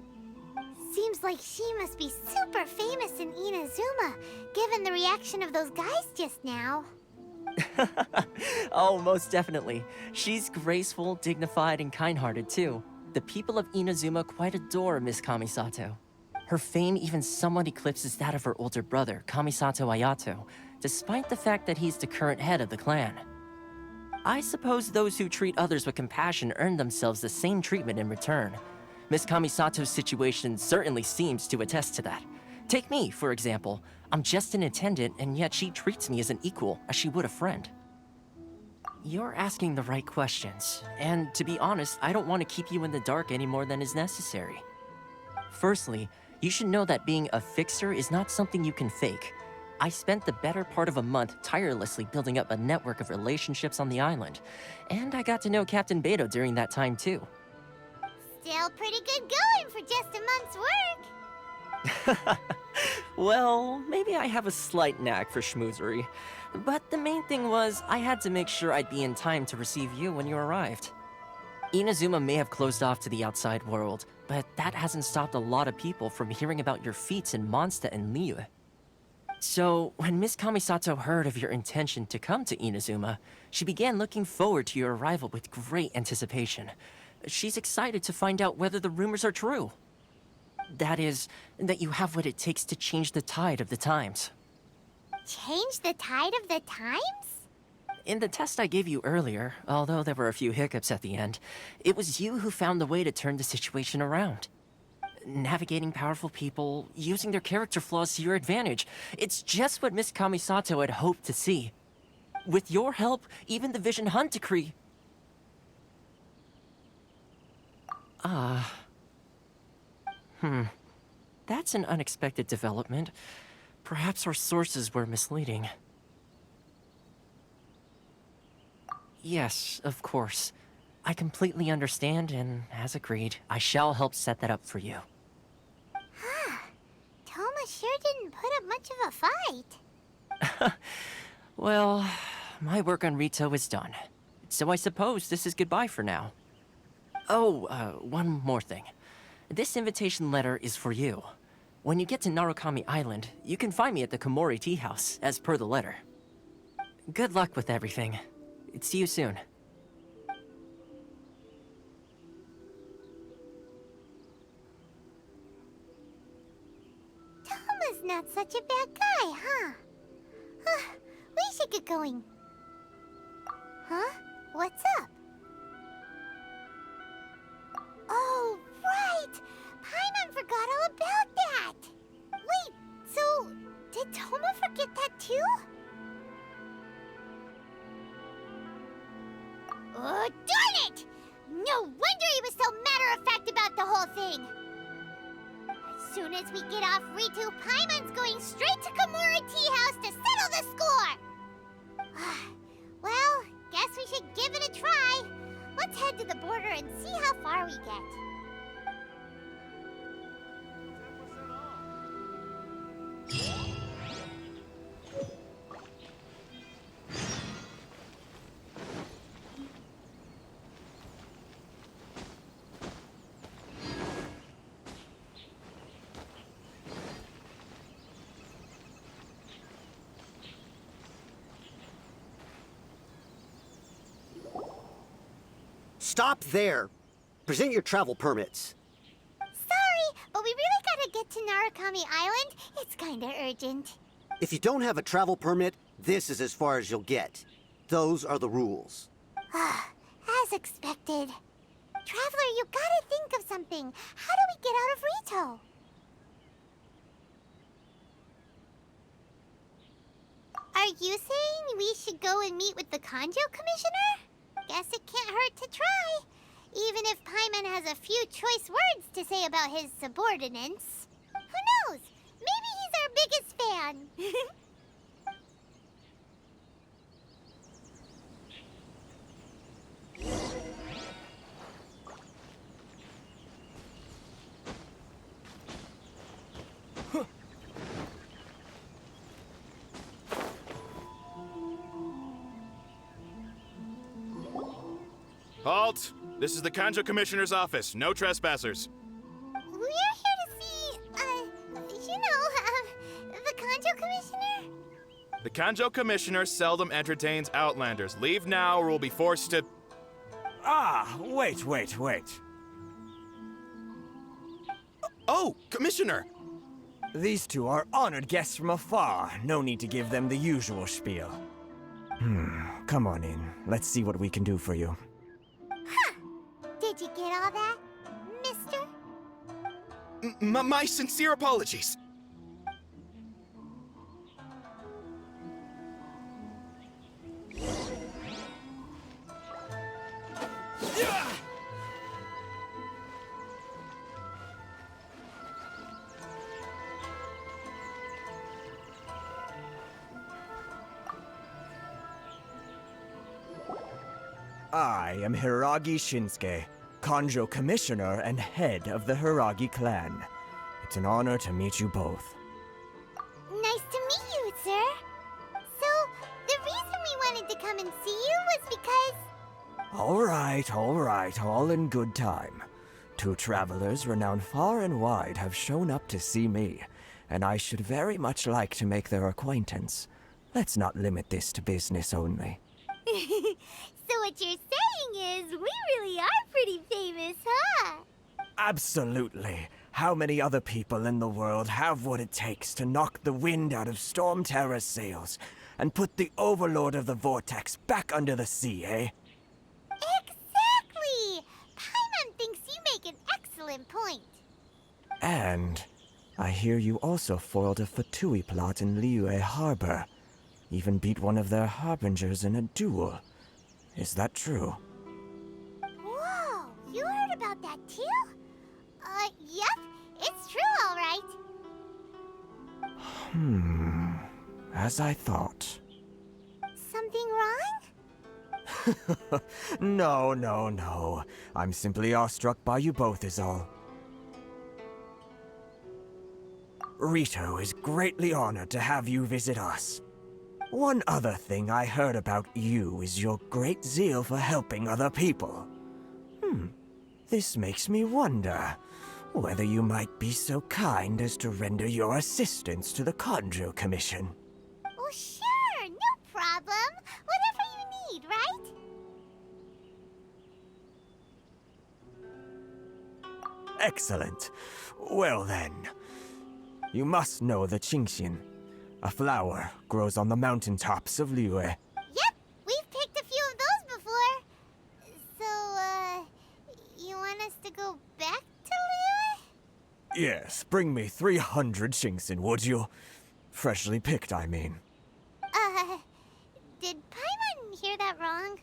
Seems like she must be super famous in Inazuma, given the reaction of those guys just now. Oh, most definitely. She's graceful, dignified, and kind-hearted too. The people of Inazuma quite adore Miss Kamisato. Her fame even somewhat eclipses that of her older brother, Kamisato Ayato, despite the fact that he's the current head of the clan. I suppose those who treat others with compassion earn themselves the same treatment in return. Miss Kamisato's situation certainly seems to attest to that. Take me, for example. I'm just an attendant, and yet she treats me as an equal, as she would a friend. You're asking the right questions, and to be honest, I don't want to keep you in the dark any more than is necessary. Firstly, you should know that being a fixer is not something you can fake. I spent the better part of a month tirelessly building up a network of relationships on the island, and I got to know Captain Beto during that time too. Still pretty good going for just a month's work. Well, maybe I have a slight knack for schmoozery, but the main thing was I had to make sure I'd be in time to receive you when you arrived. Inazuma may have closed off to the outside world, but that hasn't stopped a lot of people from hearing about your feats in Mondstadt and Liyue. So, when Miss Kamisato heard of your intention to come to Inazuma, she began looking forward to your arrival with great anticipation. She's excited to find out whether the rumors are true. That is, that you have what it takes to change the tide of the times. Change the tide of the times? In the test I gave you earlier, although there were a few hiccups at the end, it was you who found the way to turn the situation around. Navigating powerful people, using their character flaws to your advantage. It's just what Miss Kamisato had hoped to see. With your help, even the Vision Hunt Decree... That's an unexpected development. Perhaps our sources were misleading. Yes, of course. I completely understand, and as agreed, I shall help set that up for you. Toma sure didn't put up much of a fight. Well, my work on Rito is done. So I suppose this is goodbye for now. Oh, one more thing. This invitation letter is for you. When you get to Narukami Island, you can find me at the Komori Tea House, as per the letter. Good luck with everything. See you soon. Toma's not such a bad guy, huh? We should get going. Huh? What's up? Oh, right! Paimon forgot all about that! Wait, so did Toma forget that too? Oh, darn it! No wonder he was so matter-of-fact about the whole thing! As soon as we get off Ritu, Paimon's going straight to Komori Tea House to settle the score! Well, guess we should give it a try. Let's head to the border and see how far we get. Stop there! Present your travel permits. Sorry, but we really gotta get to Narukami Island. It's kinda urgent. If you don't have a travel permit, this is as far as you'll get. Those are the rules. As expected. Traveler, you gotta think of something. How do we get out of Rito? Are you saying we should go and meet with the Kanjo Commissioner? Guess it can't hurt to try. Even if Paimon has a few choice words to say about his subordinates. Who knows? Maybe he's our biggest fan. Halt! This is the Kanjo Commissioner's office. No trespassers. We're here to see, the Kanjo Commissioner? The Kanjo Commissioner seldom entertains Outlanders. Leave now or we'll be forced to... Ah, wait. Oh, Commissioner! These two are honored guests from afar. No need to give them the usual spiel. Come on in. Let's see what we can do for you. Did you get all that, mister? My sincere apologies. I am Hiragi Shinsuke, Kanjo Commissioner and head of the Hiragi clan. It's an honor to meet you both. Nice to meet you, sir. So, the reason we wanted to come and see you was because... All right, all in good time. Two travelers renowned far and wide have shown up to see me, and I should very much like to make their acquaintance. Let's not limit this to business only. So what you're saying is, we really are pretty famous, huh? Absolutely. How many other people in the world have what it takes to knock the wind out of Storm Terror's sails and put the Overlord of the Vortex back under the sea, eh? Exactly! Paimon thinks you make an excellent point. And I hear you also foiled a Fatui plot in Liyue Harbor. Even beat one of their harbingers in a duel. Is that true? Whoa, you heard about that too? Yep, it's true, all right. As I thought. Something wrong? No. I'm simply awestruck by you both is all. Rito is greatly honored to have you visit us. One other thing I heard about you is your great zeal for helping other people. This makes me wonder whether you might be so kind as to render your assistance to the Kanjo Commission. Oh, sure, no problem. Whatever you need, right? Excellent. Well then, you must know the Qingshin. A flower grows on the mountaintops of Liyue. Yep, we've picked a few of those before. So, you want us to go back to Liyue? Yes, bring me 300 Qingshin, would you? Freshly picked, I mean. Did Paimon hear that wrong?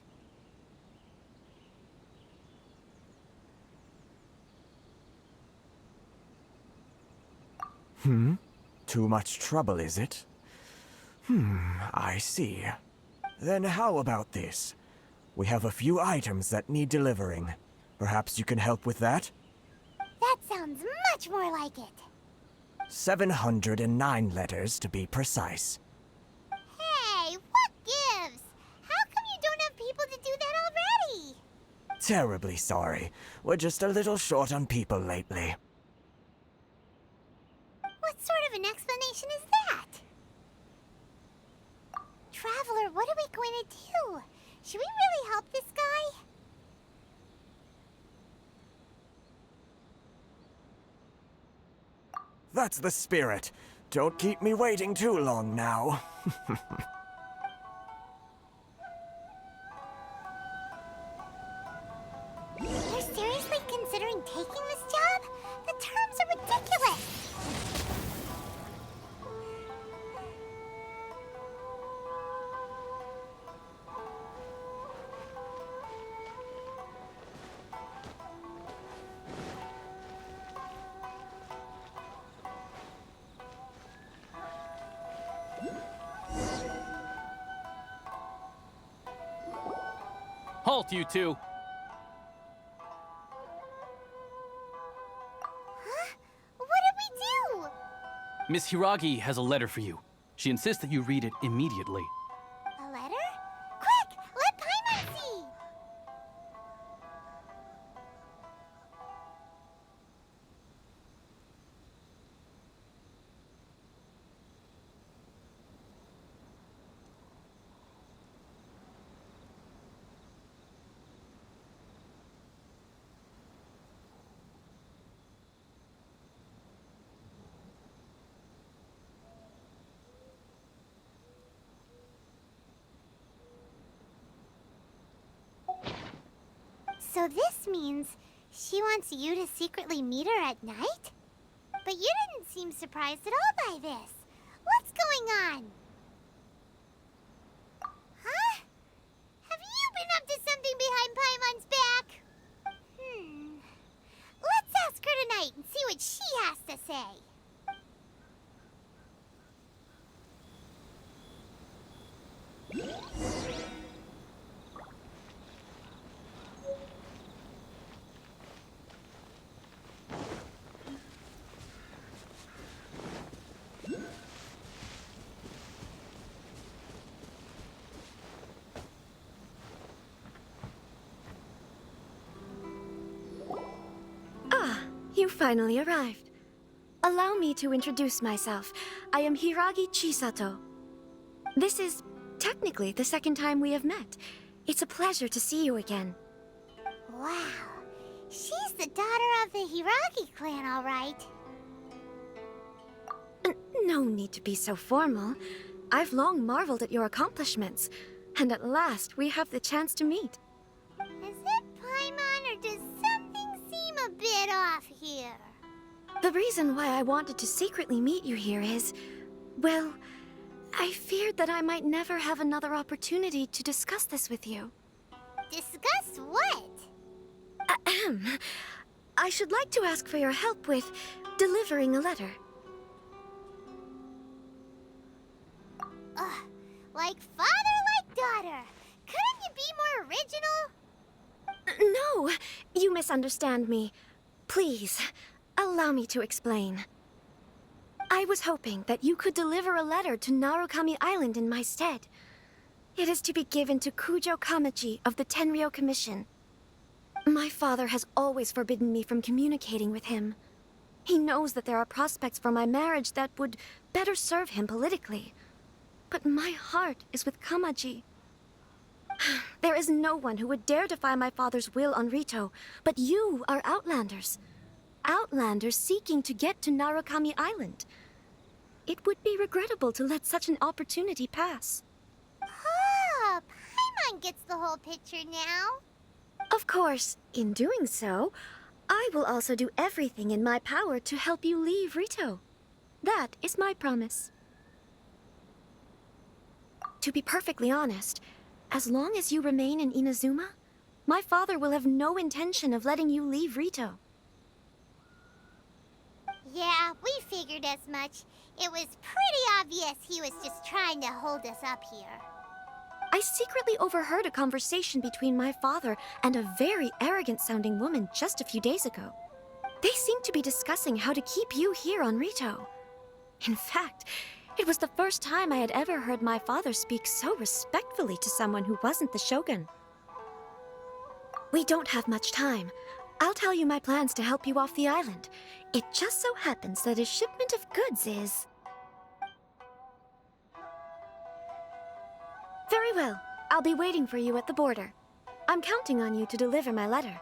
Too much trouble, is it? I see. Then how about this? We have a few items that need delivering. Perhaps you can help with that? That sounds much more like it. 709 letters to be precise. Hey, what gives? How come you don't have people to do that already? Terribly sorry. We're just a little short on people lately. What sort of an explanation is that? Traveler, what are we going to do? Should we really help this guy? That's the spirit. Don't keep me waiting too long now. You're seriously considering taking this job? The terms are ridiculous! Halt, you two! Huh? What did we do? Miss Hiragi has a letter for you. She insists that you read it immediately. A letter? Quick! Let Paimon see! So this means she wants you to secretly meet her at night? But you didn't seem surprised at all by this. What's going on? Huh? Have you been up to something behind Paimon's back? Let's ask her tonight and see what she has to say. You finally arrived. Allow me to introduce myself. I am Hiragi Chisato. This is technically the second time we have met. It's a pleasure to see you again. Wow. She's the daughter of the Hiragi clan, all right. No need to be so formal. I've long marveled at your accomplishments, and at last we have the chance to meet. Is it Paimon, or does something seem a bit off here? The reason why I wanted to secretly meet you here is, well, I feared that I might never have another opportunity to discuss this with you. Discuss what? Ahem. I should like to ask for your help with delivering a letter. Like father, like daughter. Couldn't you be more original? No, you misunderstand me. Please, allow me to explain. I was hoping that you could deliver a letter to Narukami Island in my stead. It is to be given to Kujo Kamachi of the Tenryou Commission. My father has always forbidden me from communicating with him. He knows that there are prospects for my marriage that would better serve him politically. But my heart is with Kamaji. There is no one who would dare defy my father's will on Rito, but you are Outlanders. Outlanders seeking to get to Narukami Island. It would be regrettable to let such an opportunity pass. Oh, Paimon gets the whole picture now. Of course, in doing so, I will also do everything in my power to help you leave Rito. That is my promise. To be perfectly honest, as long as you remain in Inazuma, my father will have no intention of letting you leave Rito. Yeah, we figured as much. It was pretty obvious he was just trying to hold us up here. I secretly overheard a conversation between my father and a very arrogant-sounding woman just a few days ago. They seemed to be discussing how to keep you here on Rito. In fact, it was the first time I had ever heard my father speak so respectfully to someone who wasn't the Shogun. We don't have much time. I'll tell you my plans to help you off the island. It just so happens that a shipment of goods is... Very well. I'll be waiting for you at the border. I'm counting on you to deliver my letter.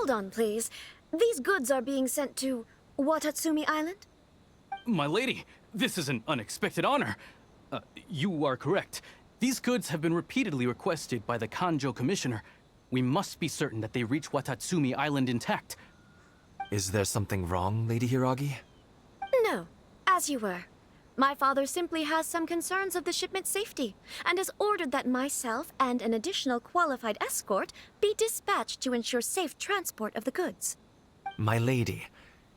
Hold on, please. These goods are being sent to Watatsumi Island? My lady, this is an unexpected honor. You are correct. These goods have been repeatedly requested by the Kanjo Commissioner. We must be certain that they reach Watatsumi Island intact. Is there something wrong, Lady Hiragi? No, as you were. My father simply has some concerns of the shipment's safety, and has ordered that myself and an additional qualified escort be dispatched to ensure safe transport of the goods. My lady,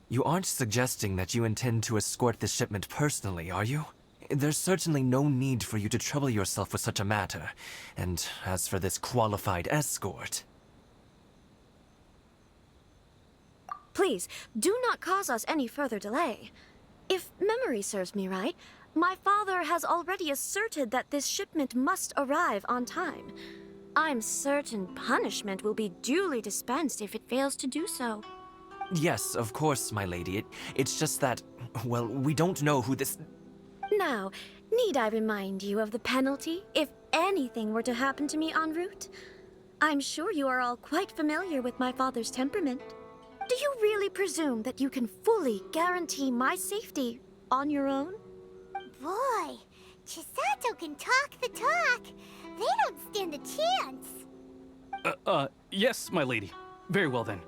you aren't suggesting that you intend to escort the shipment personally, are you? There's certainly no need for you to trouble yourself with such a matter. And as for this qualified escort... Please, do not cause us any further delay. If memory serves me right, my father has already asserted that this shipment must arrive on time. I'm certain punishment will be duly dispensed if it fails to do so. Yes, of course, my lady. It's just that, well, we don't know who this... Now, need I remind you of the penalty if anything were to happen to me en route? I'm sure you are all quite familiar with my father's temperament. Do you really presume that you can fully guarantee my safety on your own? Boy, Chisato can talk the talk. They don't stand a chance. Yes, my lady. Very well then.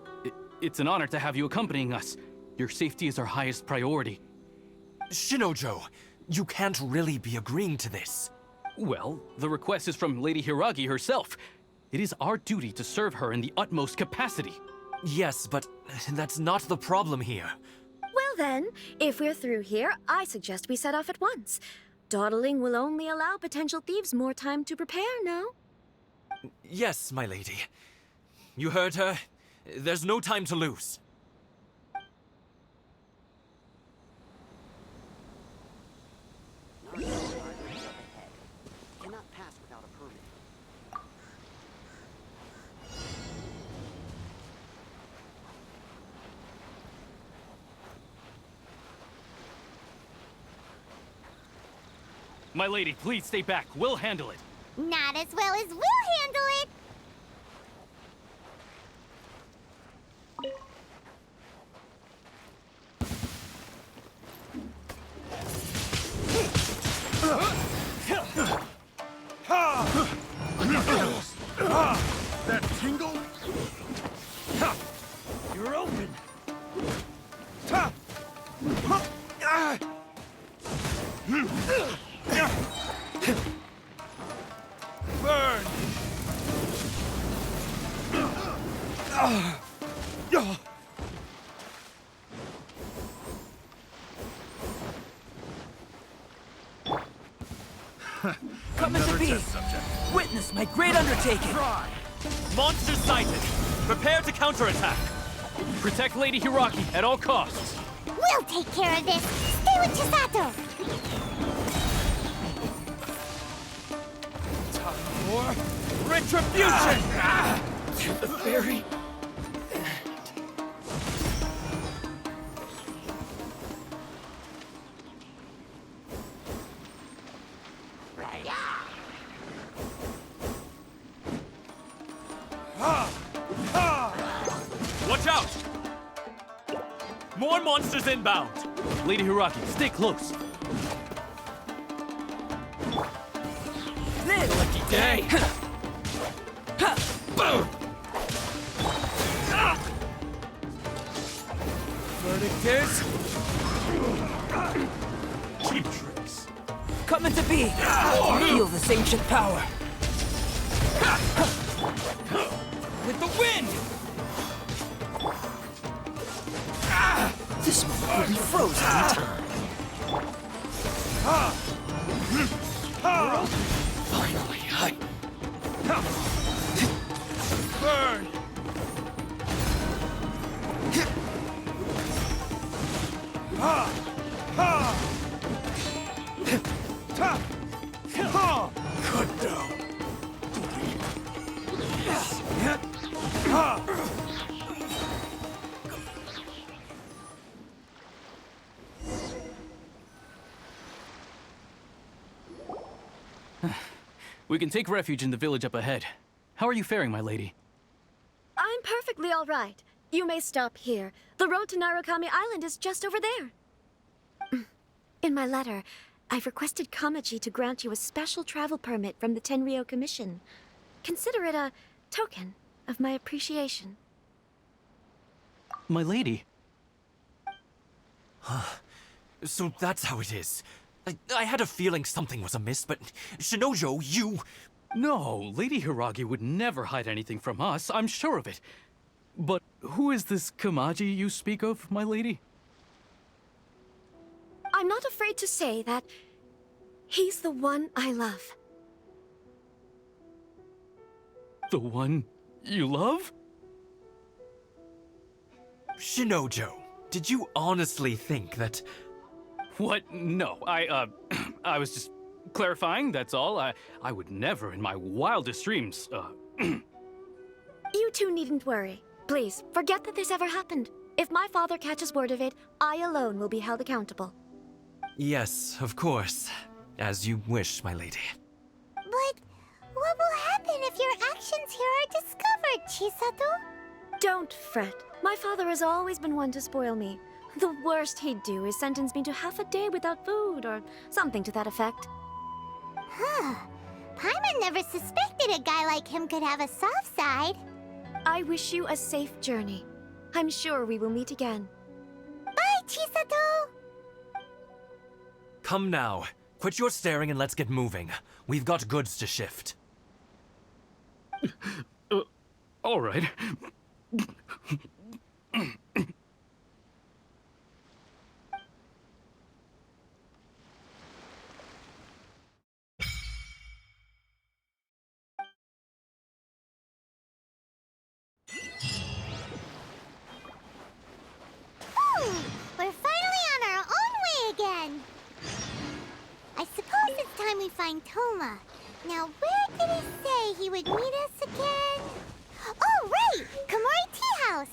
It's an honor to have you accompanying us. Your safety is our highest priority. Shinojo, you can't really be agreeing to this. Well, the request is from Lady Hiragi herself. It is our duty to serve her in the utmost capacity. Yes, but that's not the problem here. Well then, if we're through here, I suggest we set off at once. Dawdling will only allow potential thieves more time to prepare, no? Yes, my lady. You heard her. There's no time to lose. Cannot pass without a permit. My lady, please stay back. We'll handle it. Not as well as we'll handle it. That tingle? You're open. Burn! Come to be! Witness my great undertaking! Monsters sighted! Prepare to counterattack! Protect Lady Hiragi at all costs! We'll take care of this. Stay with Chisato. Time for retribution! To the fairy. Watch out! More monsters inbound! Lady Hiragi, stay close. Lucky day! Boom! Verdict is... cheap tricks. Coming to be! Feel this ancient power! With the wind! This moment will be frozen in time. Finally, I... Burn! Good dough. We can take refuge in the village up ahead. How are you faring, my lady? I'm perfectly all right. You may stop here. The road to Narukami Island is just over there. In my letter, I've requested Kamaji to grant you a special travel permit from the Tenryou Commission. Consider it a token of my appreciation. My lady. So that's how it is. I had a feeling something was amiss, but Shinojo, you... No, Lady Hiragi would never hide anything from us, I'm sure of it. But who is this Kamaji you speak of, my lady? I'm not afraid to say that he's the one I love. The one you love? Shinojo, did you honestly think that... What? No, I was just clarifying, that's all. I would never in my wildest dreams, You two needn't worry. Please, forget that this ever happened. If my father catches word of it, I alone will be held accountable. Yes, of course. As you wish, my lady. But what will happen if your actions here are discovered, Chisato? Don't fret. My father has always been one to spoil me. The worst he'd do is sentence me to half a day without food, or something to that effect. Huh. Paimon never suspected a guy like him could have a soft side. I wish you a safe journey. I'm sure we will meet again. Bye, Chisato! Come now. Quit your staring and let's get moving. We've got goods to shift. All right. We're finally on our own way again. I suppose it's time we find Toma. Now, where did he say he would meet us again? Oh, right! Komori Tea House!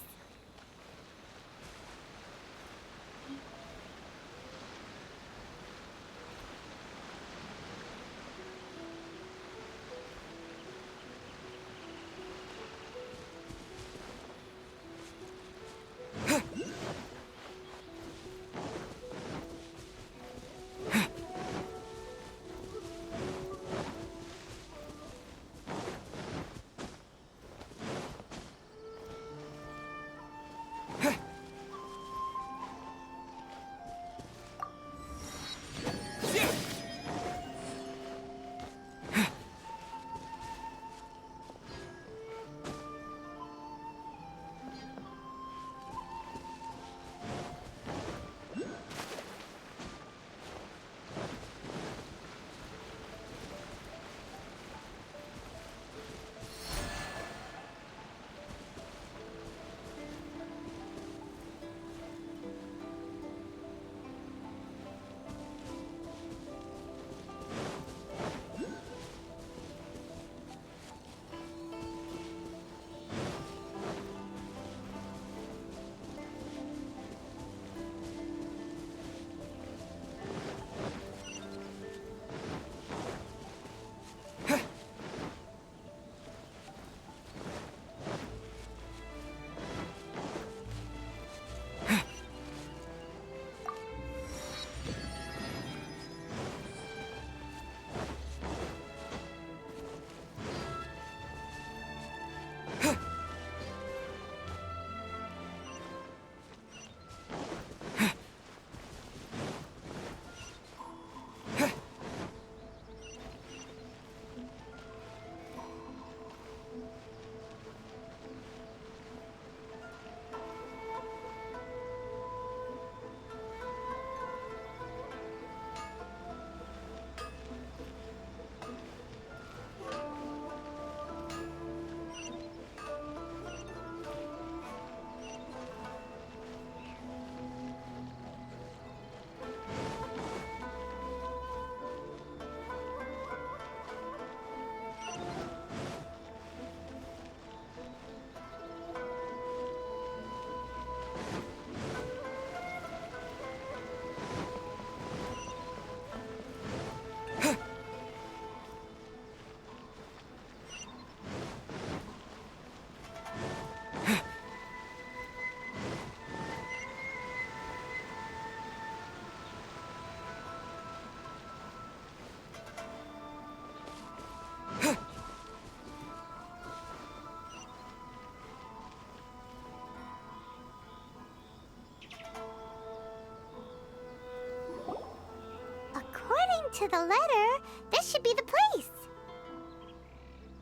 to the letter, this should be the place.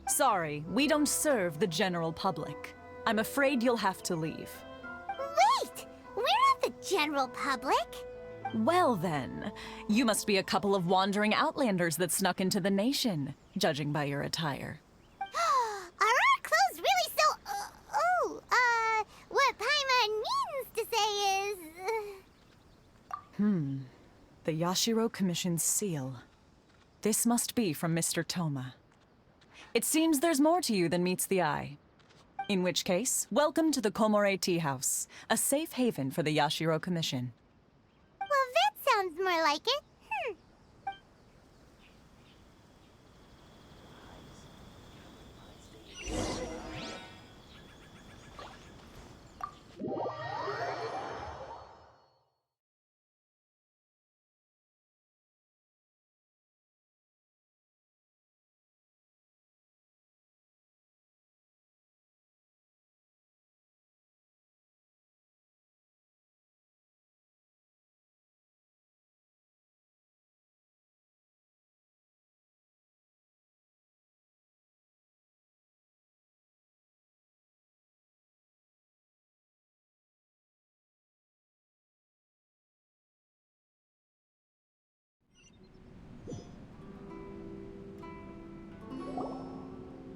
Sorry, we don't serve the general public. I'm afraid you'll have to leave. Wait! We're not the general public. Well then, you must be a couple of wandering Outlanders that snuck into the nation, judging by your attire. Are our clothes really so... what Paimon means to say is... The Yashiro Commission's seal. This must be from Mr. Toma. It seems there's more to you than meets the eye. In which case, welcome to the Komore Tea House, a safe haven for the Yashiro Commission. Well, that sounds more like it.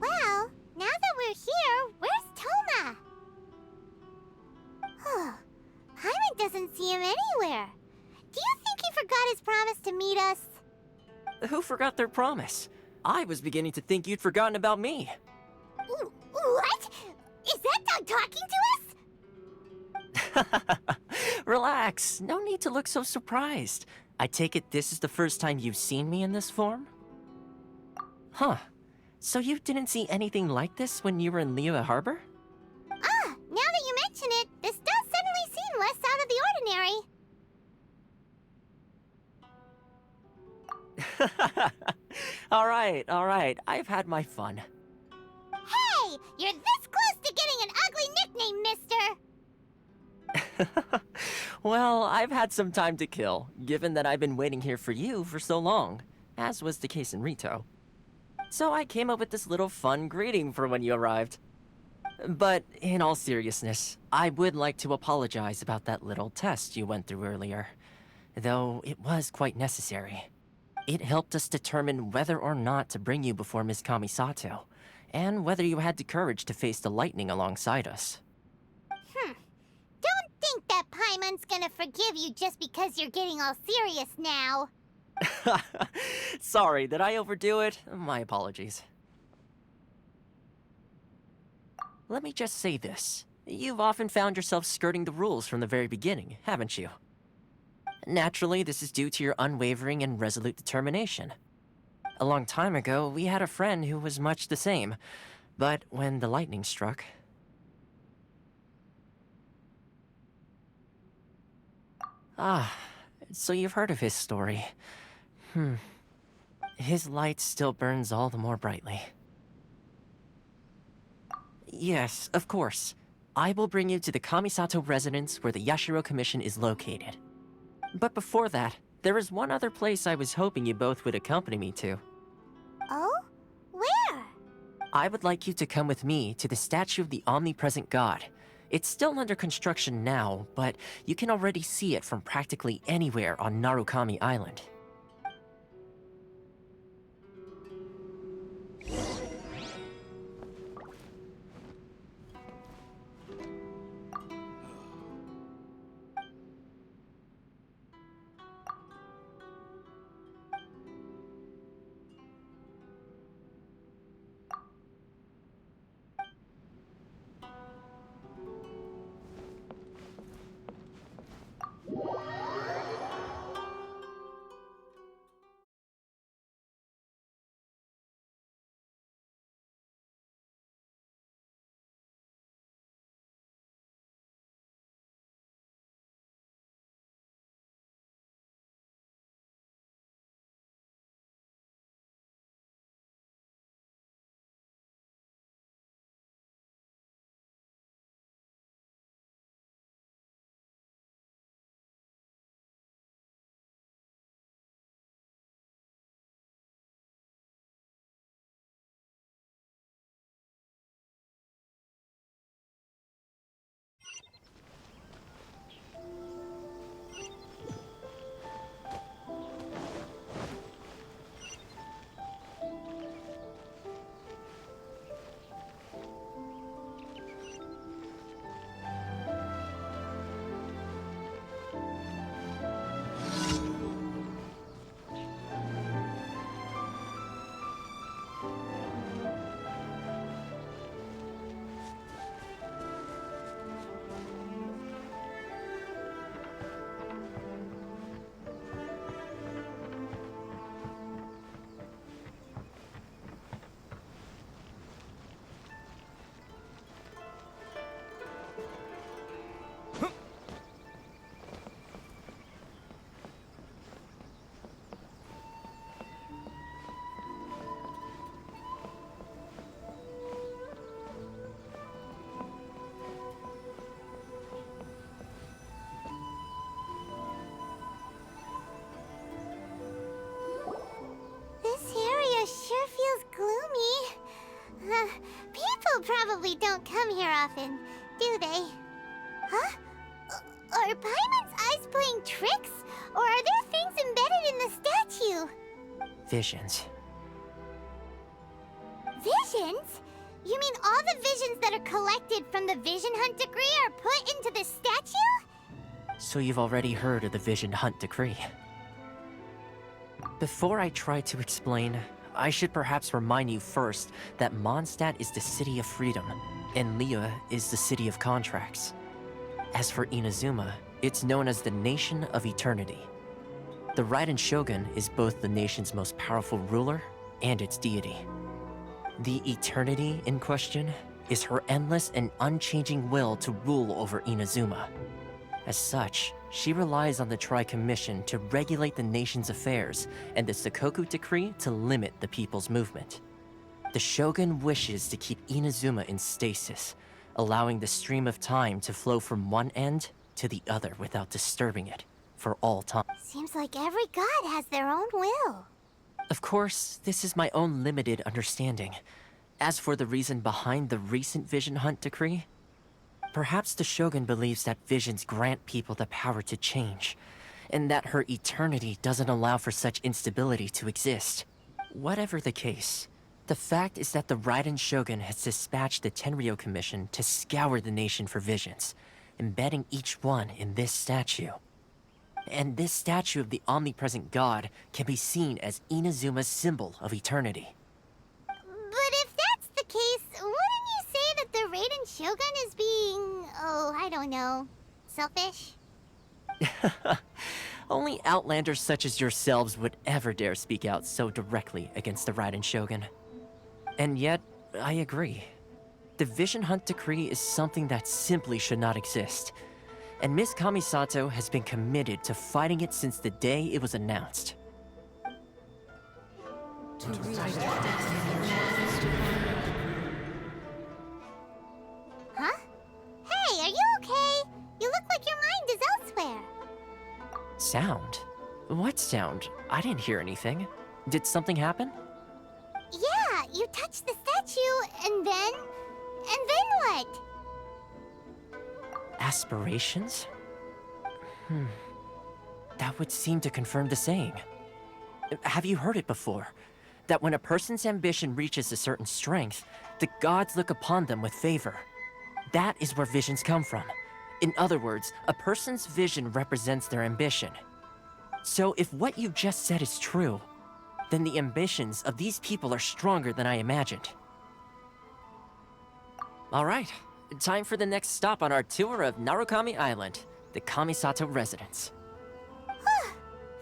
Well, now that we're here, where's Toma? Paimon doesn't see him anywhere. Do you think he forgot his promise to meet us? Who forgot their promise? I was beginning to think you'd forgotten about me. What? Is that dog talking to us? Relax, no need to look so surprised. I take it this is the first time you've seen me in this form? Huh. So you didn't see anything like this when you were in Liyue Harbor? Now that you mention it, this does suddenly seem less out of the ordinary. Alright, I've had my fun. Hey! You're this close to getting an ugly nickname, mister! Well, I've had some time to kill, given that I've been waiting here for you for so long, as was the case in Rito. So I came up with this little fun greeting for when you arrived. But in all seriousness, I would like to apologize about that little test you went through earlier, though it was quite necessary. It helped us determine whether or not to bring you before Miss Kamisato, and whether you had the courage to face the lightning alongside us. Don't think that Paimon's gonna forgive you just because you're getting all serious now. Sorry, did I overdo it? My apologies. Let me just say this. You've often found yourself skirting the rules from the very beginning, haven't you? Naturally, this is due to your unwavering and resolute determination. A long time ago, we had a friend who was much the same, but when the lightning struck... so you've heard of his story. His light still burns all the more brightly. Yes, of course. I will bring you to the Kamisato residence where the Yashiro Commission is located. But before that, there is one other place I was hoping you both would accompany me to. Oh? Where? I would like you to come with me to the statue of the omnipresent god. It's still under construction now, but you can already see it from practically anywhere on Narukami Island. don't come here often, do they? Huh? Are Paimon's eyes playing tricks? Or are there things embedded in the statue? Visions. Visions? You mean all the visions that are collected from the Vision Hunt Decree are put into the statue? So you've already heard of the Vision Hunt Decree. Before I try to explain, I should perhaps remind you first that Mondstadt is the city of freedom, and Liyue is the city of contracts. As for Inazuma, it's known as the Nation of Eternity. The Raiden Shogun is both the nation's most powerful ruler and its deity. The Eternity in question is her endless and unchanging will to rule over Inazuma. As such, she relies on the Tri-Commission to regulate the nation's affairs and the Sakoku Decree to limit the people's movement. The Shogun wishes to keep Inazuma in stasis, allowing the stream of time to flow from one end to the other without disturbing it for all time. Seems like every god has their own will. Of course, this is my own limited understanding. As for the reason behind the recent Vision Hunt Decree, perhaps the Shogun believes that visions grant people the power to change, and that her eternity doesn't allow for such instability to exist. Whatever the case, the fact is that the Raiden Shogun has dispatched the Tenryou Commission to scour the nation for visions, embedding each one in this statue. And this statue of the omnipresent god can be seen as Inazuma's symbol of eternity. But if that's the case, wouldn't you say that the Raiden Shogun is being, I don't know, selfish? Only Outlanders such as yourselves would ever dare speak out so directly against the Raiden Shogun. And yet, I agree. The Vision Hunt Decree is something that simply should not exist. And Miss Kamisato has been committed to fighting it since the day it was announced. Huh? Hey, are you okay? You look like your mind is elsewhere. Sound? What sound? I didn't hear anything. Did something happen? Yeah, you touched the statue, and then what? Aspirations? That would seem to confirm the saying. Have you heard it before? That when a person's ambition reaches a certain strength, the gods look upon them with favor. That is where visions come from. In other words, a person's vision represents their ambition. So if what you just said is true, then the ambitions of these people are stronger than I imagined. All right, time for the next stop on our tour of Narukami Island, the Kamisato residence.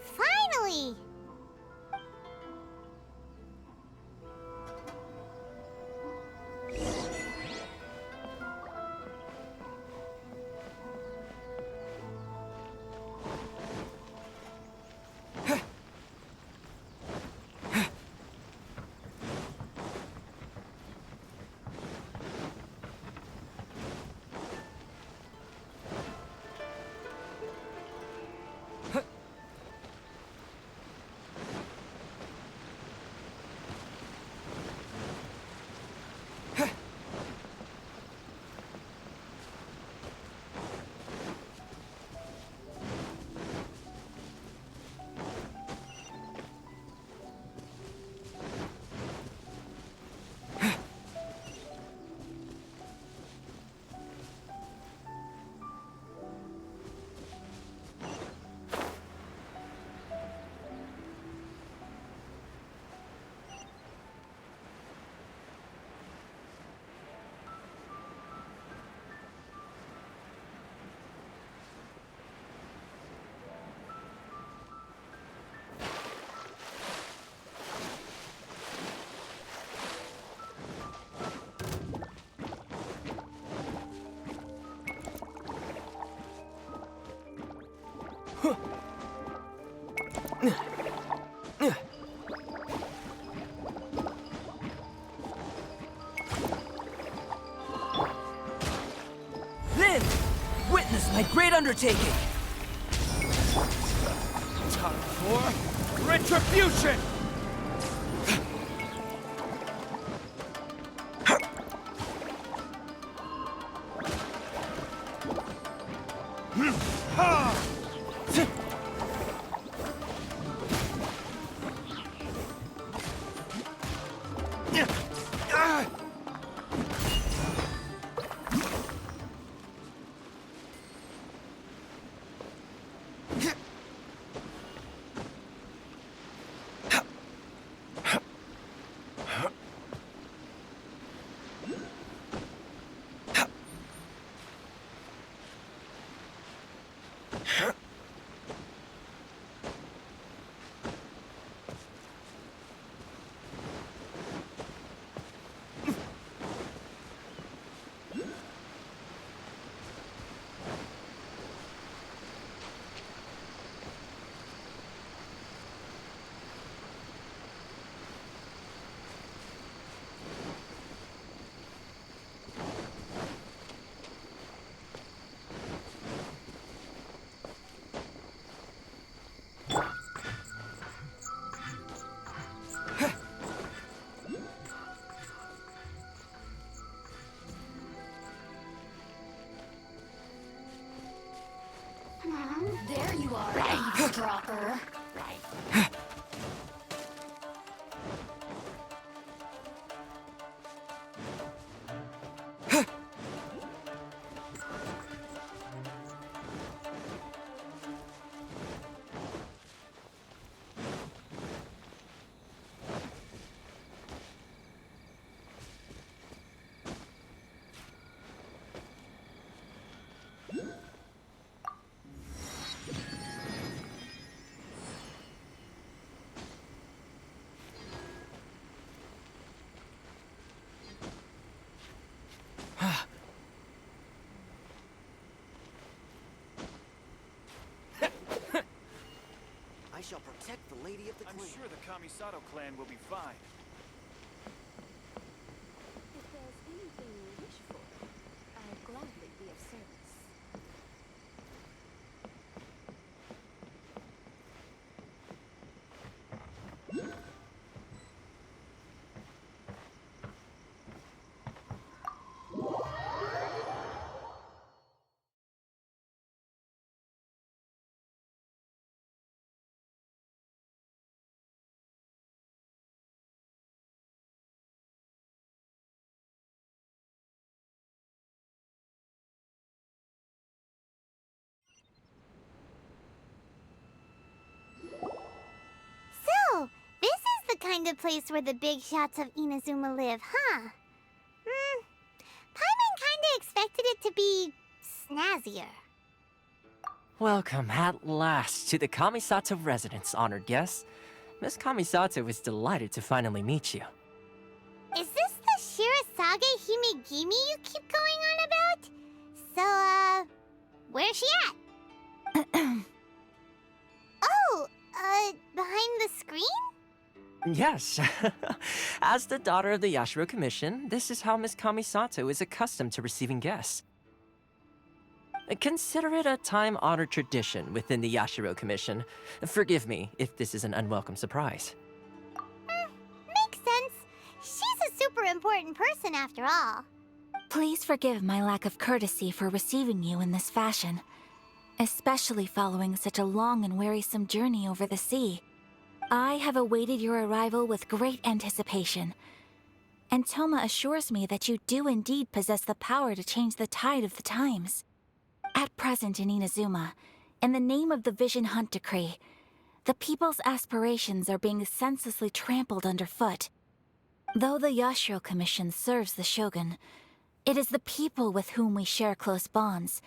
Finally! Live! Witness my great undertaking! Time for retribution! There you are, eavesdropper. I shall protect the lady of the clan. I'm sure the Kamisato clan will be fine. If there's anything you wish for, I'd gladly be of service. So, this is the kind of place where the big shots of Inazuma live, huh? Paimon kinda expected it to be snazzier. Welcome at last to the Kamisato residence, honored guests. Miss Kamisato is delighted to finally meet you. Is this the Shirasage Himegimi you keep going on about? So, where's she at? Oh, behind the screen? Yes. As the daughter of the Yashiro Commission, this is how Miss Kamisato is accustomed to receiving guests. Consider it a time-honored tradition within the Yashiro Commission. Forgive me if this is an unwelcome surprise. Makes sense. She's a super important person after all. Please forgive my lack of courtesy for receiving you in this fashion, especially following such a long and wearisome journey over the sea. I have awaited your arrival with great anticipation, and Toma assures me that you do indeed possess the power to change the tide of the times. At present in Inazuma, in the name of the Vision Hunt Decree, the people's aspirations are being senselessly trampled underfoot. Though the Yashiro Commission serves the Shogun, it is the people with whom we share close bonds,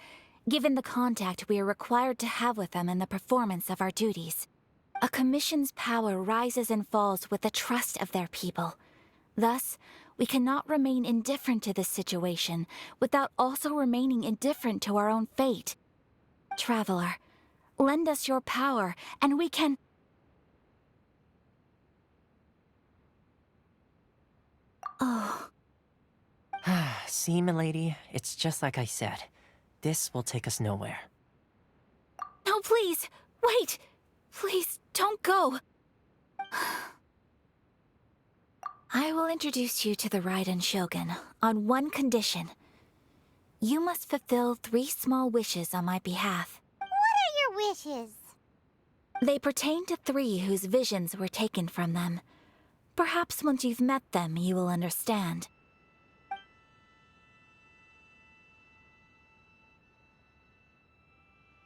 given the contact we are required to have with them in the performance of our duties. A commission's power rises and falls with the trust of their people. Thus, we cannot remain indifferent to this situation without also remaining indifferent to our own fate. Traveler, lend us your power, and we can... Oh. See, milady, it's just like I said. This will take us nowhere. No, please! Wait! Please, don't go! I will introduce you to the Raiden Shogun on one condition. You must fulfill 3 small wishes on my behalf. What are your wishes? They pertain to 3 whose visions were taken from them. Perhaps once you've met them, you will understand.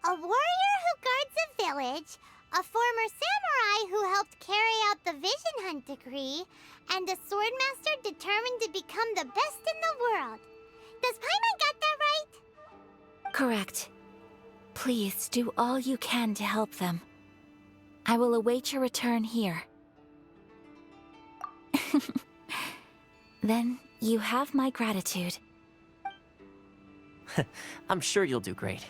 A warrior who guards a village, a former samurai who helped carry out the Vision Hunt decree, and a swordmaster determined to become the best in the world. Does Paimon got that right? Correct. Please do all you can to help them. I will await your return here. Then you have my gratitude. I'm sure you'll do great.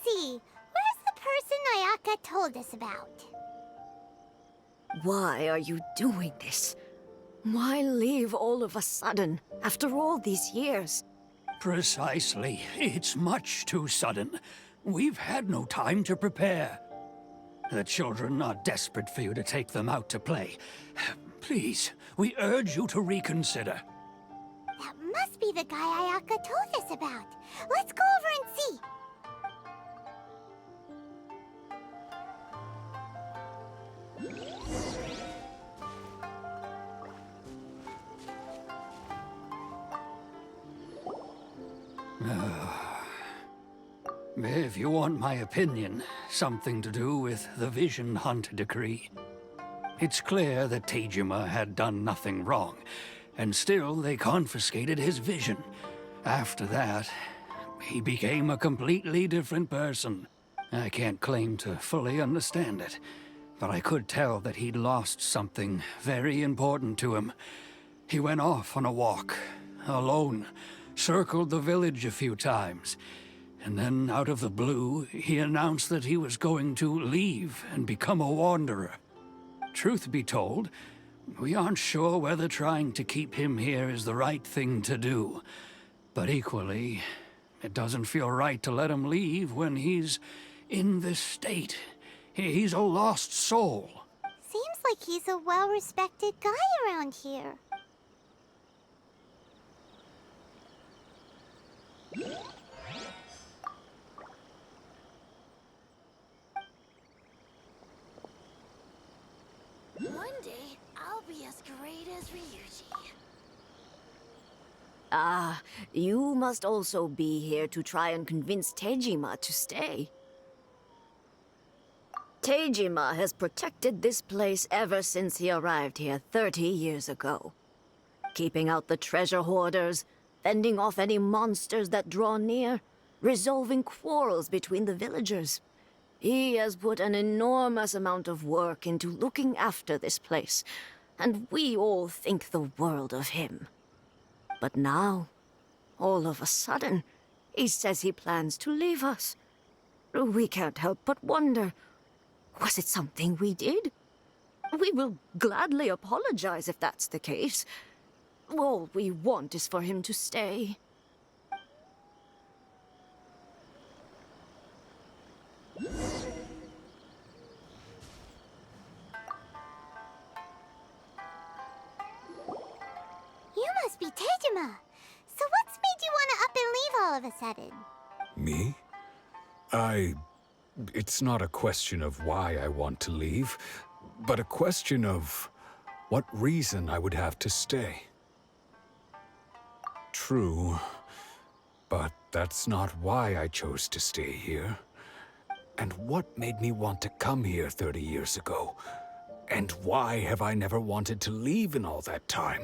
See, where's the person Ayaka told us about? Why are you doing this? Why leave all of a sudden, after all these years? Precisely. It's much too sudden. We've had no time to prepare. The children are desperate for you to take them out to play. Please, we urge you to reconsider. That must be the guy Ayaka told us about. Let's go over and see. If you want my opinion, something to do with the Vision Hunt decree. It's clear that Tejima had done nothing wrong, and still they confiscated his vision. After that, he became a completely different person. I can't claim to fully understand it, but I could tell that he'd lost something very important to him. He went off on a walk, alone, circled the village a few times, and then out of the blue, he announced that he was going to leave and become a wanderer. Truth be told, we aren't sure whether trying to keep him here is the right thing to do. But equally, it doesn't feel right to let him leave when he's in this state. He's a lost soul. Seems like he's a well-respected guy around here. One day, I'll be as great as Ryuji. Ah, you must also be here to try and convince Tejima to stay. Tejima has protected this place ever since he arrived here 30 years ago. Keeping out the treasure hoarders, fending off any monsters that draw near, resolving quarrels between the villagers. He has put an enormous amount of work into looking after this place, and we all think the world of him. But now, all of a sudden, he says he plans to leave us. We can't help but wonder, was it something we did? We will gladly apologize if that's the case. All we want is for him to stay. You must be Tejima. So what's made you want to up and leave all of a sudden? Me? It's not a question of why I want to leave, but a question of what reason I would have to stay. True, but that's not why I chose to stay here. And what made me want to come here 30 years ago? And why have I never wanted to leave in all that time?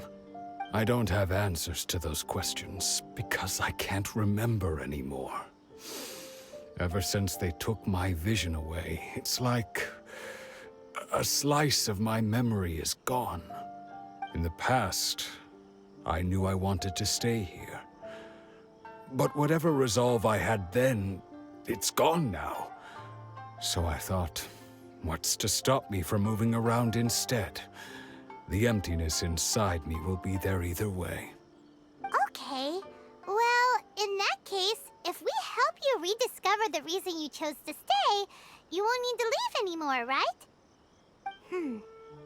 I don't have answers to those questions because I can't remember anymore. Ever since they took my vision away, it's like a slice of my memory is gone. In the past, I knew I wanted to stay here. But whatever resolve I had then, it's gone now. So I thought, what's to stop me from moving around instead? The emptiness inside me will be there either way. Okay. Well, in that case, if we help you rediscover the reason you chose to stay, you won't need to leave anymore, right?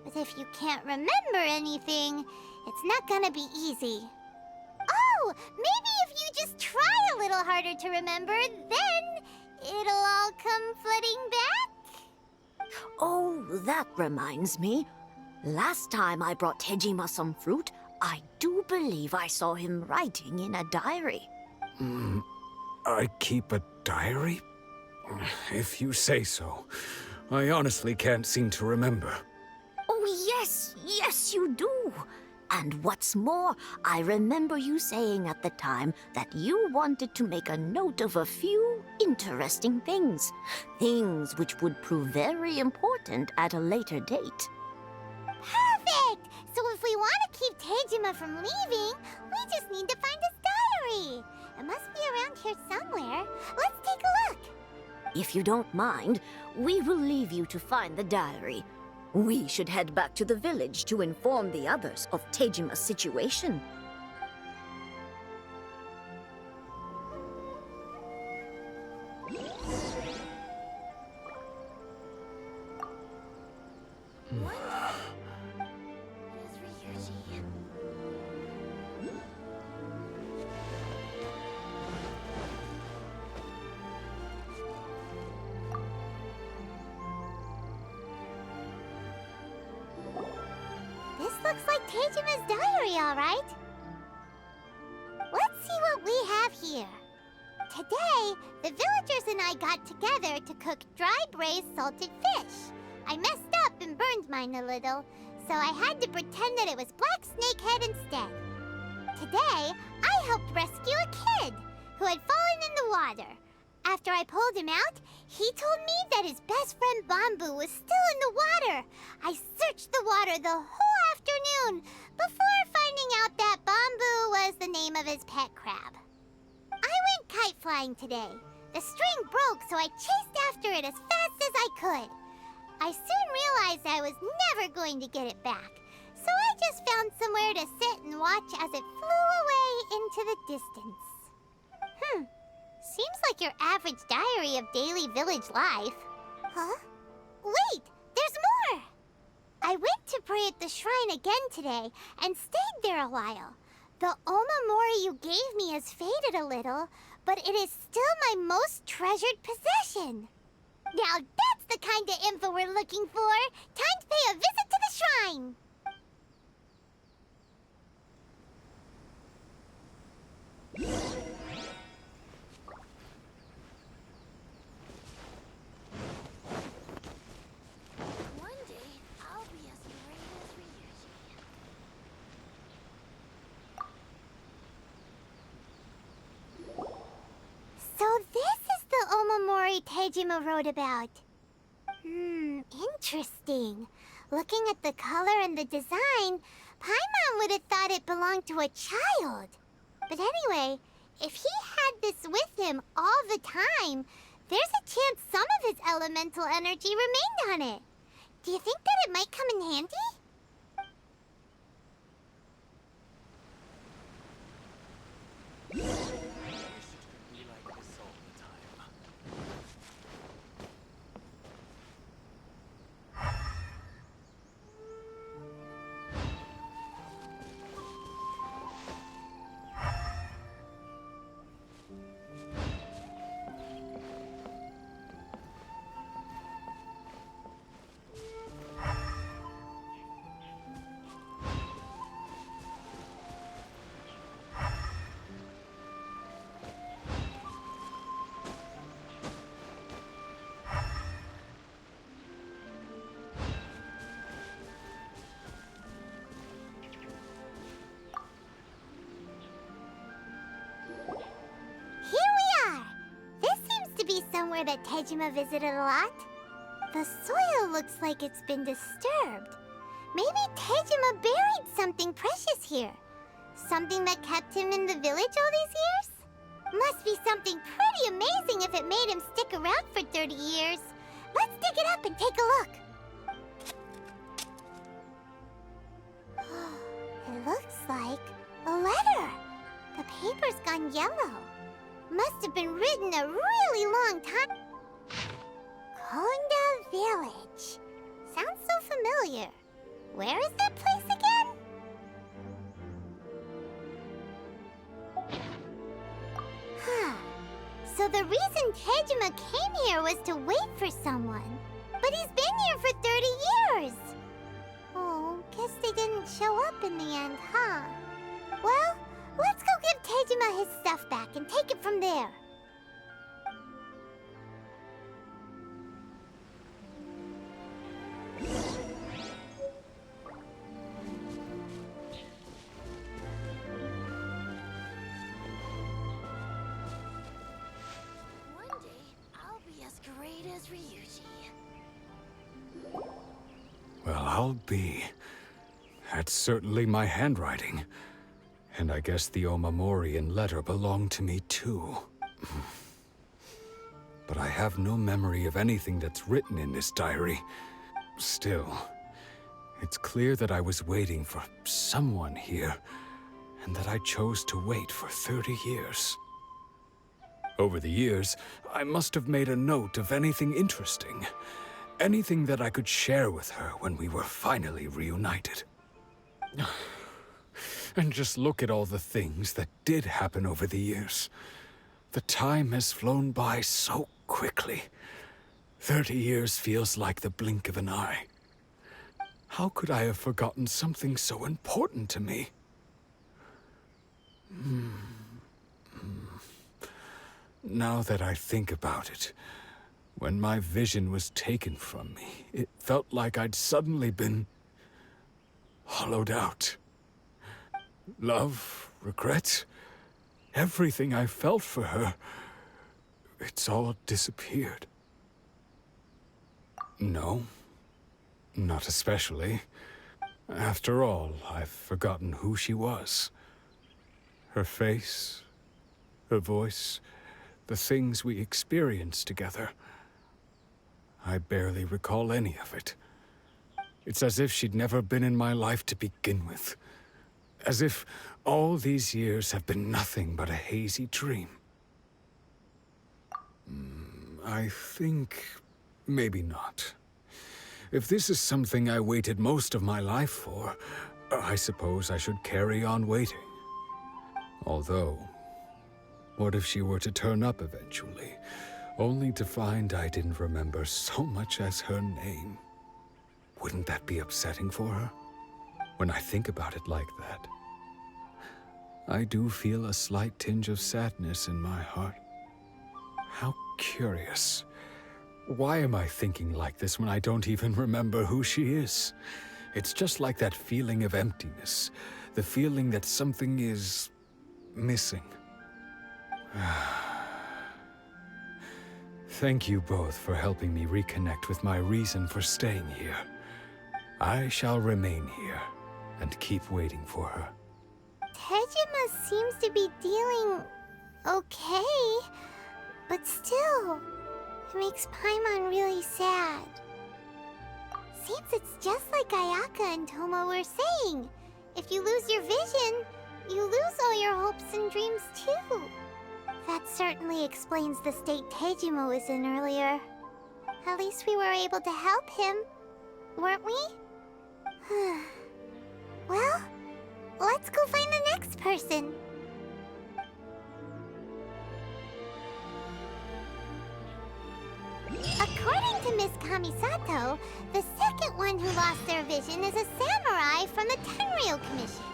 But if you can't remember anything, it's not gonna be easy. Oh, maybe if you just try a little harder to remember, then it'll all come flooding back? Oh, that reminds me. Last time I brought Tejima some fruit, I do believe I saw him writing in a diary. I keep a diary? If you say so. I honestly can't seem to remember. Oh, yes, you do. And what's more, I remember you saying at the time that you wanted to make a note of a few interesting things. Things which would prove very important at a later date. Perfect! So if we want to keep Tejima from leaving, we just need to find his diary. It must be around here somewhere. Let's take a look. If you don't mind, we will leave you to find the diary. We should head back to the village to inform the others of Tejima's situation. This looks like Tejima's diary, all right. Let's see what we have here. Today, the villagers and I got together to cook dry braised salted fish. I messed up and burned mine a little, so I had to pretend that it was black snakehead instead. Today, I helped rescue a kid who had fallen in the water. After I pulled him out, he told me that his best friend Bamboo was still in the water. I searched the water the whole afternoon before finding out that Bamboo was the name of his pet crab. I went kite flying today. The string broke, so I chased after it as fast as I could. I soon realized I was never going to get it back, so I just found somewhere to sit and watch as it flew away into the distance. Seems like your average diary of daily village life. Huh? Wait, there's more! I went to pray at the shrine again today and stayed there a while. The omamori you gave me has faded a little, but it is still my most treasured possession. Now that's the kind of info we're looking for. Time to pay a visit to the shrine. One day, I'll be as great as Ryuji. So this is the omamori Tejima wrote about. Interesting. Looking at the color and the design, Paimon would have thought it belonged to a child. But anyway, if he had this with him all the time, there's a chance some of his elemental energy remained on it. Do you think that it might come in handy? somewhere that Tejima visited a lot? The soil looks like it's been disturbed. Maybe Tejima buried something precious here. Something that kept him in the village all these years? Must be something pretty amazing if it made him stick around for 30 years. Let's dig it up and take a look. It looks like a letter. The paper's gone yellow. Must have been written a really long time. Konda Village. Sounds so familiar. Where is that place again? So the reason Tejima came here was to wait for someone. But he's been here for 30 years. Oh, guess they didn't show up in the end, huh? Well, let's go give Tejima his stuff back and take it from there. One day, I'll be as great as Ryuji. Well, I'll be. That's certainly my handwriting. And I guess the Omamorian letter belonged to me too. But I have no memory of anything that's written in this diary. Still, it's clear that I was waiting for someone here, and that I chose to wait for 30 years. Over the years, I must have made a note of anything interesting. Anything that I could share with her when we were finally reunited. And just look at all the things that did happen over the years. The time has flown by so quickly. 30 years feels like the blink of an eye. How could I have forgotten something so important to me? Now that I think about it, when my vision was taken from me, it felt like I'd suddenly been hollowed out. Love, regret, everything I felt for her, it's all disappeared. No, not especially. After all, I've forgotten who she was. Her face, her voice, the things we experienced together. I barely recall any of it. It's as if she'd never been in my life to begin with. As if all these years have been nothing but a hazy dream. I think maybe not. If this is something I waited most of my life for, I suppose I should carry on waiting. Although, what if she were to turn up eventually, only to find I didn't remember so much as her name? Wouldn't that be upsetting for her? When I think about it like that, I do feel a slight tinge of sadness in my heart. How curious. Why am I thinking like this when I don't even remember who she is? It's just like that feeling of emptiness, the feeling that something is missing. Thank you both for helping me reconnect with my reason for staying here. I shall remain here and keep waiting for her. Tejima seems to be dealing okay, but still, it makes Paimon really sad. Seems it's just like Ayaka and Toma were saying. If you lose your vision, you lose all your hopes and dreams too. That certainly explains the state Tejima was in earlier. At least we were able to help him, weren't we? Well, let's go find the next person. According to Miss Kamisato, the second one who lost their vision is a samurai from the Tenryou Commission.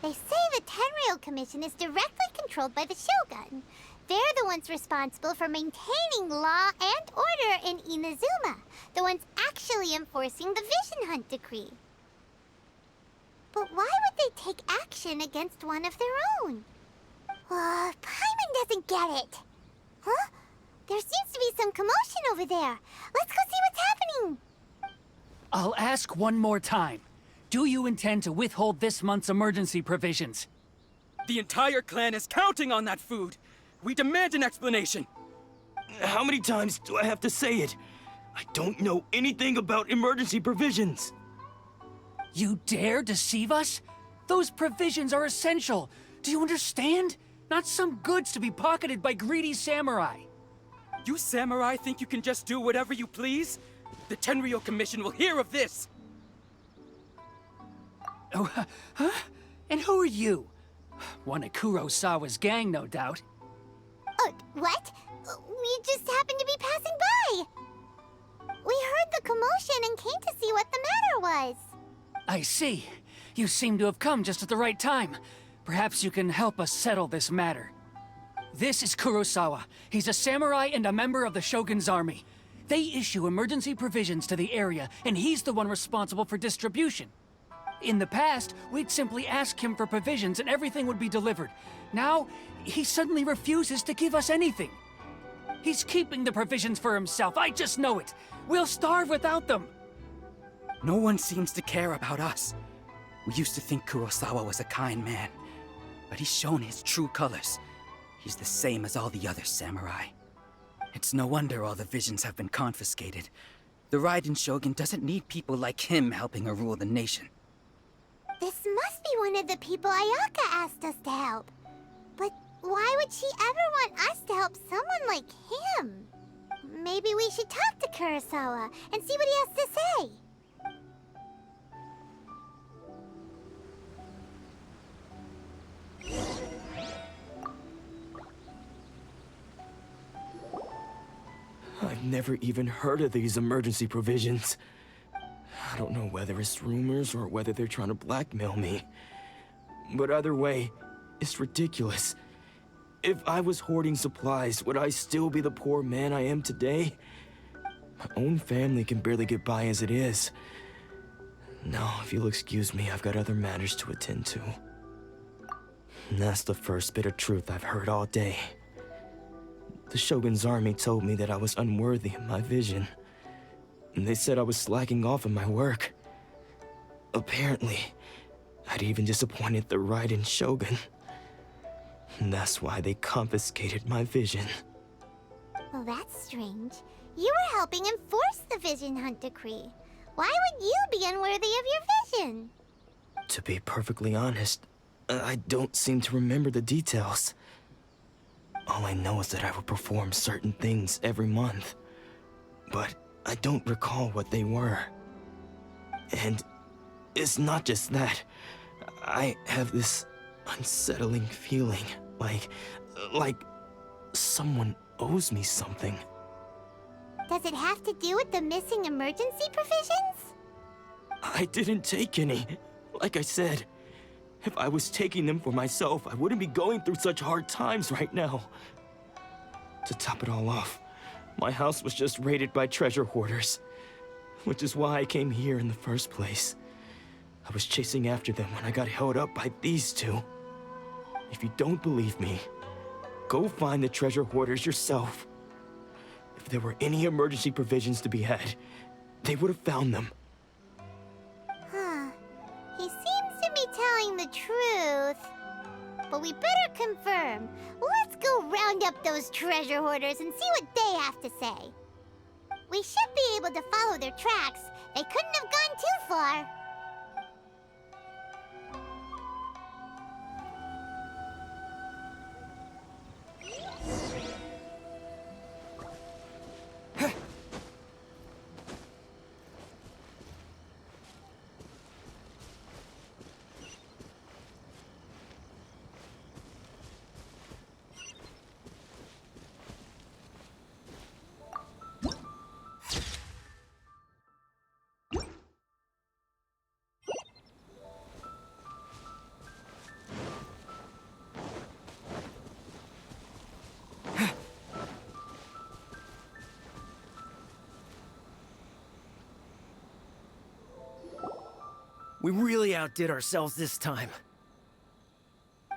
They say the Tenryou Commission is directly controlled by the Shogun. They're the ones responsible for maintaining law and order in Inazuma, the ones actually enforcing the Vision Hunt Decree. But why would they take action against one of their own? Paimon doesn't get it. Huh? There seems to be some commotion over there. Let's go see what's happening. I'll ask one more time. Do you intend to withhold this month's emergency provisions? The entire clan is counting on that food. We demand an explanation. How many times do I have to say it? I don't know anything about emergency provisions. You dare deceive us? Those provisions are essential. Do you understand? Not some goods to be pocketed by greedy samurai. You samurai think you can just do whatever you please? The Tenryou Commission will hear of this! Oh, huh? And who are you? One of Kurosawa's gang, no doubt. What? We just happened to be passing by. We heard the commotion and came to see what the matter was. I see. You seem to have come just at the right time. Perhaps you can help us settle this matter. This is Kurosawa. He's a samurai and a member of the Shogun's army. They issue emergency provisions to the area, and he's the one responsible for distribution. In the past, we'd simply ask him for provisions and everything would be delivered. Now, he suddenly refuses to give us anything. He's keeping the provisions for himself, I just know it. We'll starve without them. No one seems to care about us. We used to think Kurosawa was a kind man, but he's shown his true colors. He's the same as all the other samurai. It's no wonder all the visions have been confiscated. The Raiden Shogun doesn't need people like him helping her rule the nation. This must be one of the people Ayaka asked us to help. But why would she ever want us to help someone like him? Maybe we should talk to Kurosawa and see what he has to say. I've never even heard of these emergency provisions. I don't know whether it's rumors or whether they're trying to blackmail me. But either way, it's ridiculous. If I was hoarding supplies, would I still be the poor man I am today? My own family can barely get by as it is. Now, if you'll excuse me, I've got other matters to attend to. And that's the first bit of truth I've heard all day. The Shogun's army told me that I was unworthy of my vision. And they said I was slacking off in my work. Apparently, I'd even disappointed the Raiden Shogun. And that's why they confiscated my vision. Well, that's strange. You were helping enforce the Vision Hunt Decree. Why would you be unworthy of your vision? To be perfectly honest, I don't seem to remember the details. All I know is that I would perform certain things every month. But I don't recall what they were. And it's not just that. I have this unsettling feeling, like someone owes me something. Does it have to do with the missing emergency provisions? I didn't take any. Like I said, if I was taking them for myself, I wouldn't be going through such hard times right now. To top it all off, my house was just raided by treasure hoarders, which is why I came here in the first place. I was chasing after them when I got held up by these two. If you don't believe me, go find the treasure hoarders yourself. If there were any emergency provisions to be had, they would have found them. Huh. He seems to be telling the truth. But we better confirm. Let's go round up those treasure hoarders and see what they have to say. We should be able to follow their tracks. They couldn't have gone too far. We really outdid ourselves this time.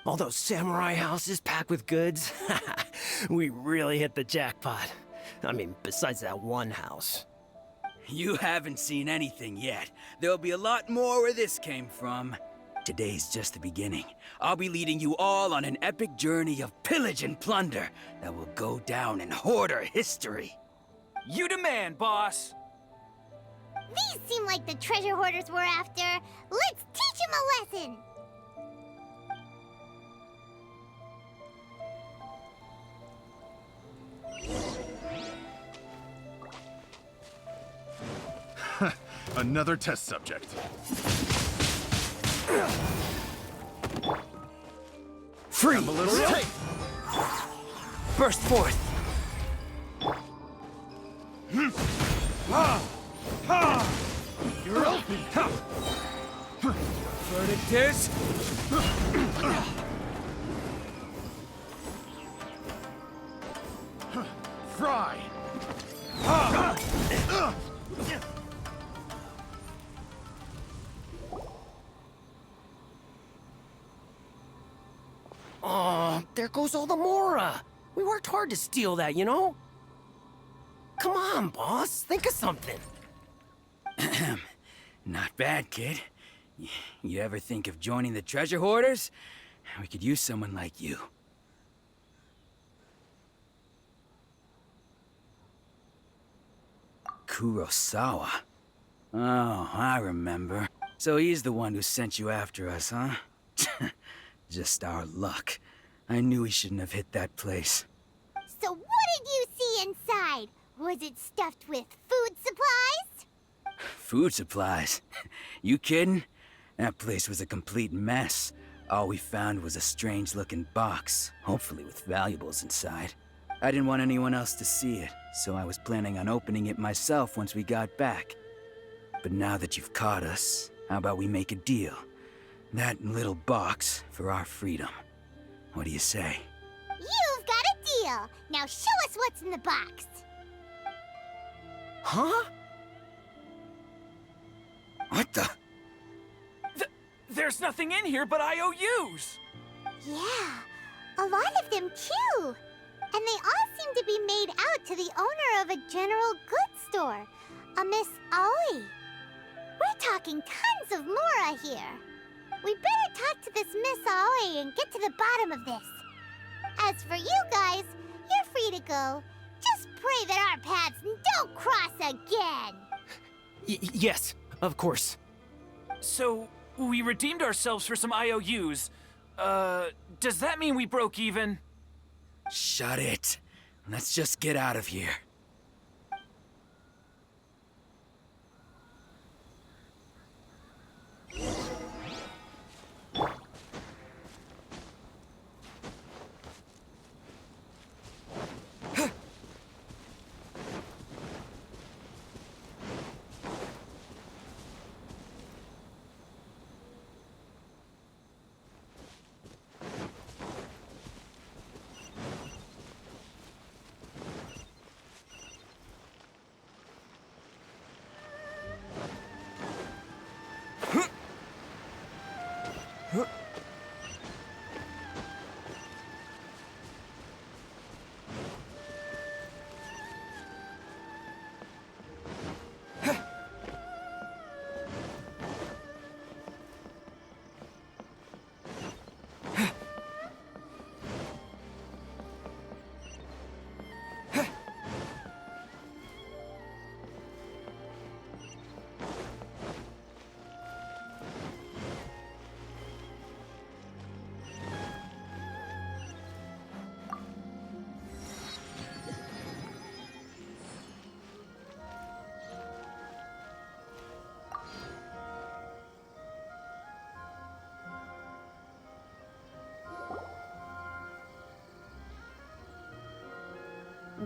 All those samurai houses packed with goods. We really hit the jackpot. I mean, besides that one house. You haven't seen anything yet. There'll be a lot more where this came from. Today's just the beginning. I'll be leading you all on an epic journey of pillage and plunder that will go down in hoarder history. You demand, boss! These seem like the treasure hoarders we're after. Let's teach them a lesson! Another test subject. Free! Have a little tape. Burst forth! You're open! Verdict is... Fry! Oh, there goes all the Mora. We worked hard to steal that, you know? Come on, boss. Think of something. Not bad, kid. You ever think of joining the treasure hoarders? We could use someone like you. Kurosawa. Oh, I remember. So he's the one who sent you after us, huh? Just our luck. I knew he shouldn't have hit that place. So what did you see inside? Was it stuffed with food supplies? Food supplies? You kidding? That place was a complete mess. All we found was a strange-looking box, hopefully with valuables inside. I didn't want anyone else to see it, so I was planning on opening it myself once we got back. But now that you've caught us, how about we make a deal? That little box for our freedom. What do you say? You've got a deal. Now show us what's in the box. Huh? What the? There's nothing in here but IOUs! Yeah, a lot of them too. And they all seem to be made out to the owner of a general goods store, a Miss Aoi. We're talking tons of Mora here. We better talk to this Miss Aoi and get to the bottom of this. As for you guys, you're free to go. Just pray that our paths don't cross again. Yes, of course. So, we redeemed ourselves for some IOUs. Does that mean we broke even? Shut it. Let's just get out of here.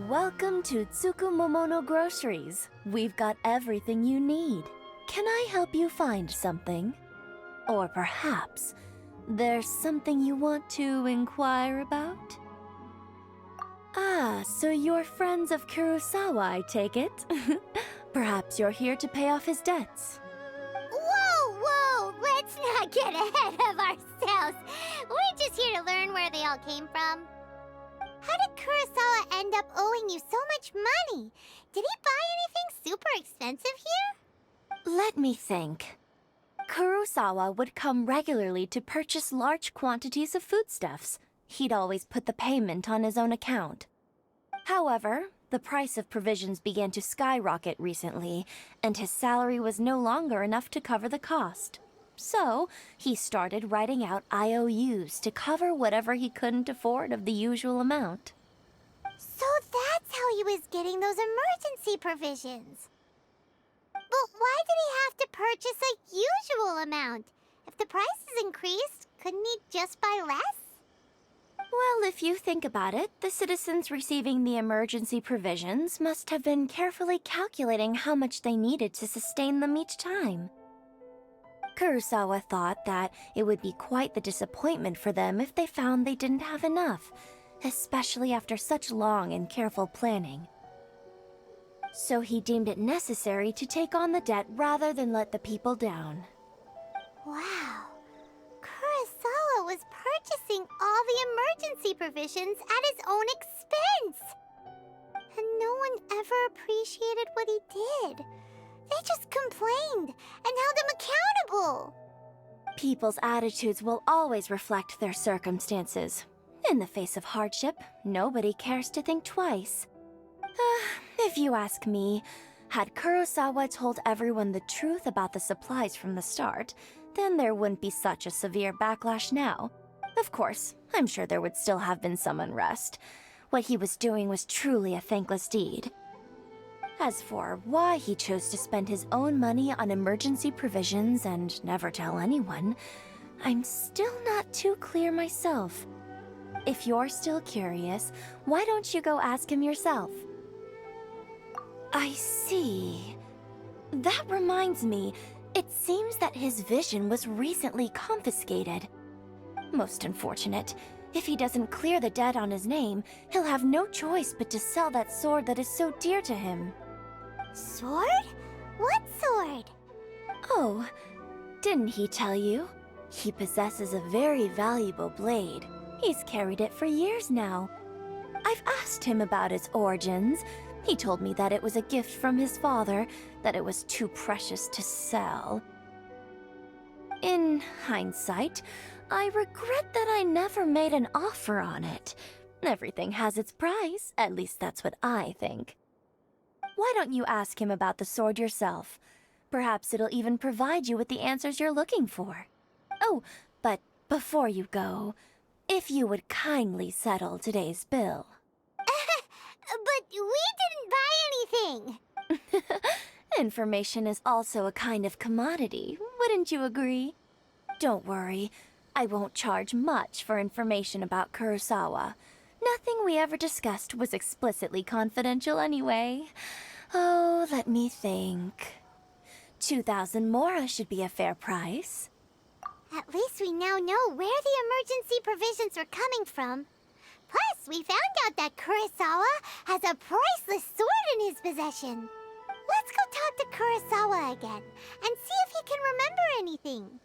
Welcome to Tsukumomono Groceries. We've got everything you need. Can I help you find something? Or perhaps there's something you want to inquire about? Ah, so you're friends of Kurosawa, I take it? Perhaps you're here to pay off his debts. Whoa, whoa! not get ahead of ourselves. We're just here to learn where they all came from. How did Kurosawa end up owing you so much money? Did he buy anything super expensive here? Let me think. Kurosawa would come regularly to purchase large quantities of foodstuffs. He'd always put the payment on his own account. However, the price of provisions began to skyrocket recently, and his salary was no longer enough to cover the cost. So, he started writing out IOUs to cover whatever he couldn't afford of the usual amount. So that's how he was getting those emergency provisions. But why did he have to purchase a usual amount? If the prices increased, couldn't he just buy less? Well, if you think about it, the citizens receiving the emergency provisions must have been carefully calculating how much they needed to sustain them each time. Kurosawa thought that it would be quite the disappointment for them if they found they didn't have enough, especially after such long and careful planning. So he deemed it necessary to take on the debt rather than let the people down. Wow. Kurosawa was purchasing all the emergency provisions at his own expense. And no one ever appreciated what he did. They just complained and held him accountable. People's attitudes will always reflect their circumstances. In the face of hardship, nobody cares to think twice. If you ask me, had Kurosawa told everyone the truth about the supplies from the start, then there wouldn't be such a severe backlash now. Of course, I'm sure there would still have been some unrest. What he was doing was truly a thankless deed. As for why he chose to spend his own money on emergency provisions and never tell anyone, I'm still not too clear myself. If you're still curious, why don't you go ask him yourself? I see. That reminds me, it seems that his vision was recently confiscated. Most unfortunate. If he doesn't clear the debt on his name, he'll have no choice but to sell that sword that is so dear to him. Sword? What sword? Oh, didn't he tell you? He possesses a very valuable blade. He's carried it for years now. I've asked him about its origins. He told me that it was a gift from his father, that it was too precious to sell. In hindsight, I regret that I never made an offer on it. Everything has its price, at least that's what I think. Why don't you ask him about the sword yourself? Perhaps it'll even provide you with the answers you're looking for. Oh, but before you go, if you would kindly settle today's bill. But we didn't buy anything! Information is also a kind of commodity, wouldn't you agree? Don't worry, I won't charge much for information about Kurosawa. Nothing we ever discussed was explicitly confidential anyway. Oh, let me think. 2,000 mora should be a fair price. At least we now know where the emergency provisions are coming from. Plus, we found out that Kurosawa has a priceless sword in his possession. Let's go talk to Kurosawa again and see if he can remember anything.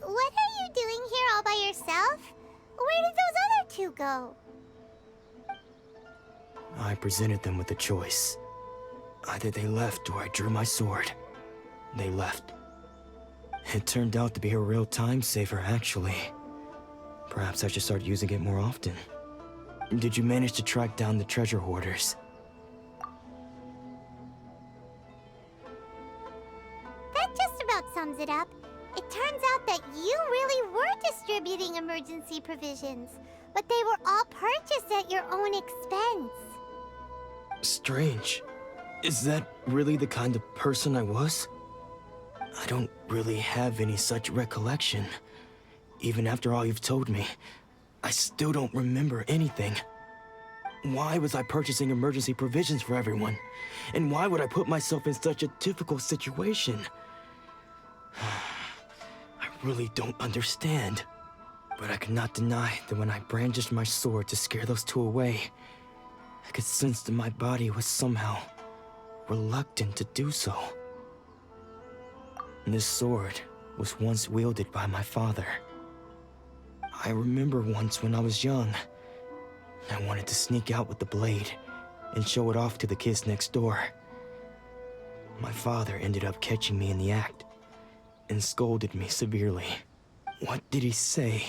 What are you doing here all by yourself? Where did those other two go? I presented them with a choice. Either they left or I drew my sword. They left. It turned out to be a real time saver, actually. Perhaps I should start using it more often. Did you manage to track down the treasure hoarders? That just about sums it up. It turns out that you really were distributing emergency provisions, but they were all purchased at your own expense. Strange. Is that really the kind of person I was? I don't really have any such recollection. Even after all you've told me, I still don't remember anything. Why was I purchasing emergency provisions for everyone? And why would I put myself in such a difficult situation? I really don't understand. But I could not deny that when I brandished my sword to scare those two away, I could sense that my body was somehow reluctant to do so. This sword was once wielded by my father. I remember once when I was young, I wanted to sneak out with the blade and show it off to the kids next door. My father ended up catching me in the act and scolded me severely. What did he say?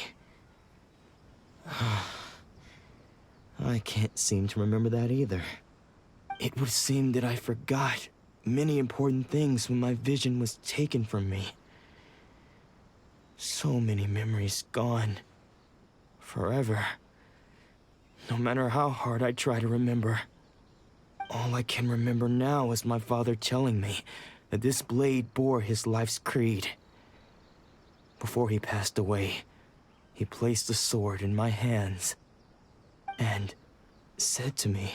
I can't seem to remember that either. It would seem that I forgot many important things when my vision was taken from me. So many memories gone. Forever. No matter how hard I try to remember. All I can remember now is my father telling me that this blade bore his life's creed. Before he passed away, he placed the sword in my hands and said to me,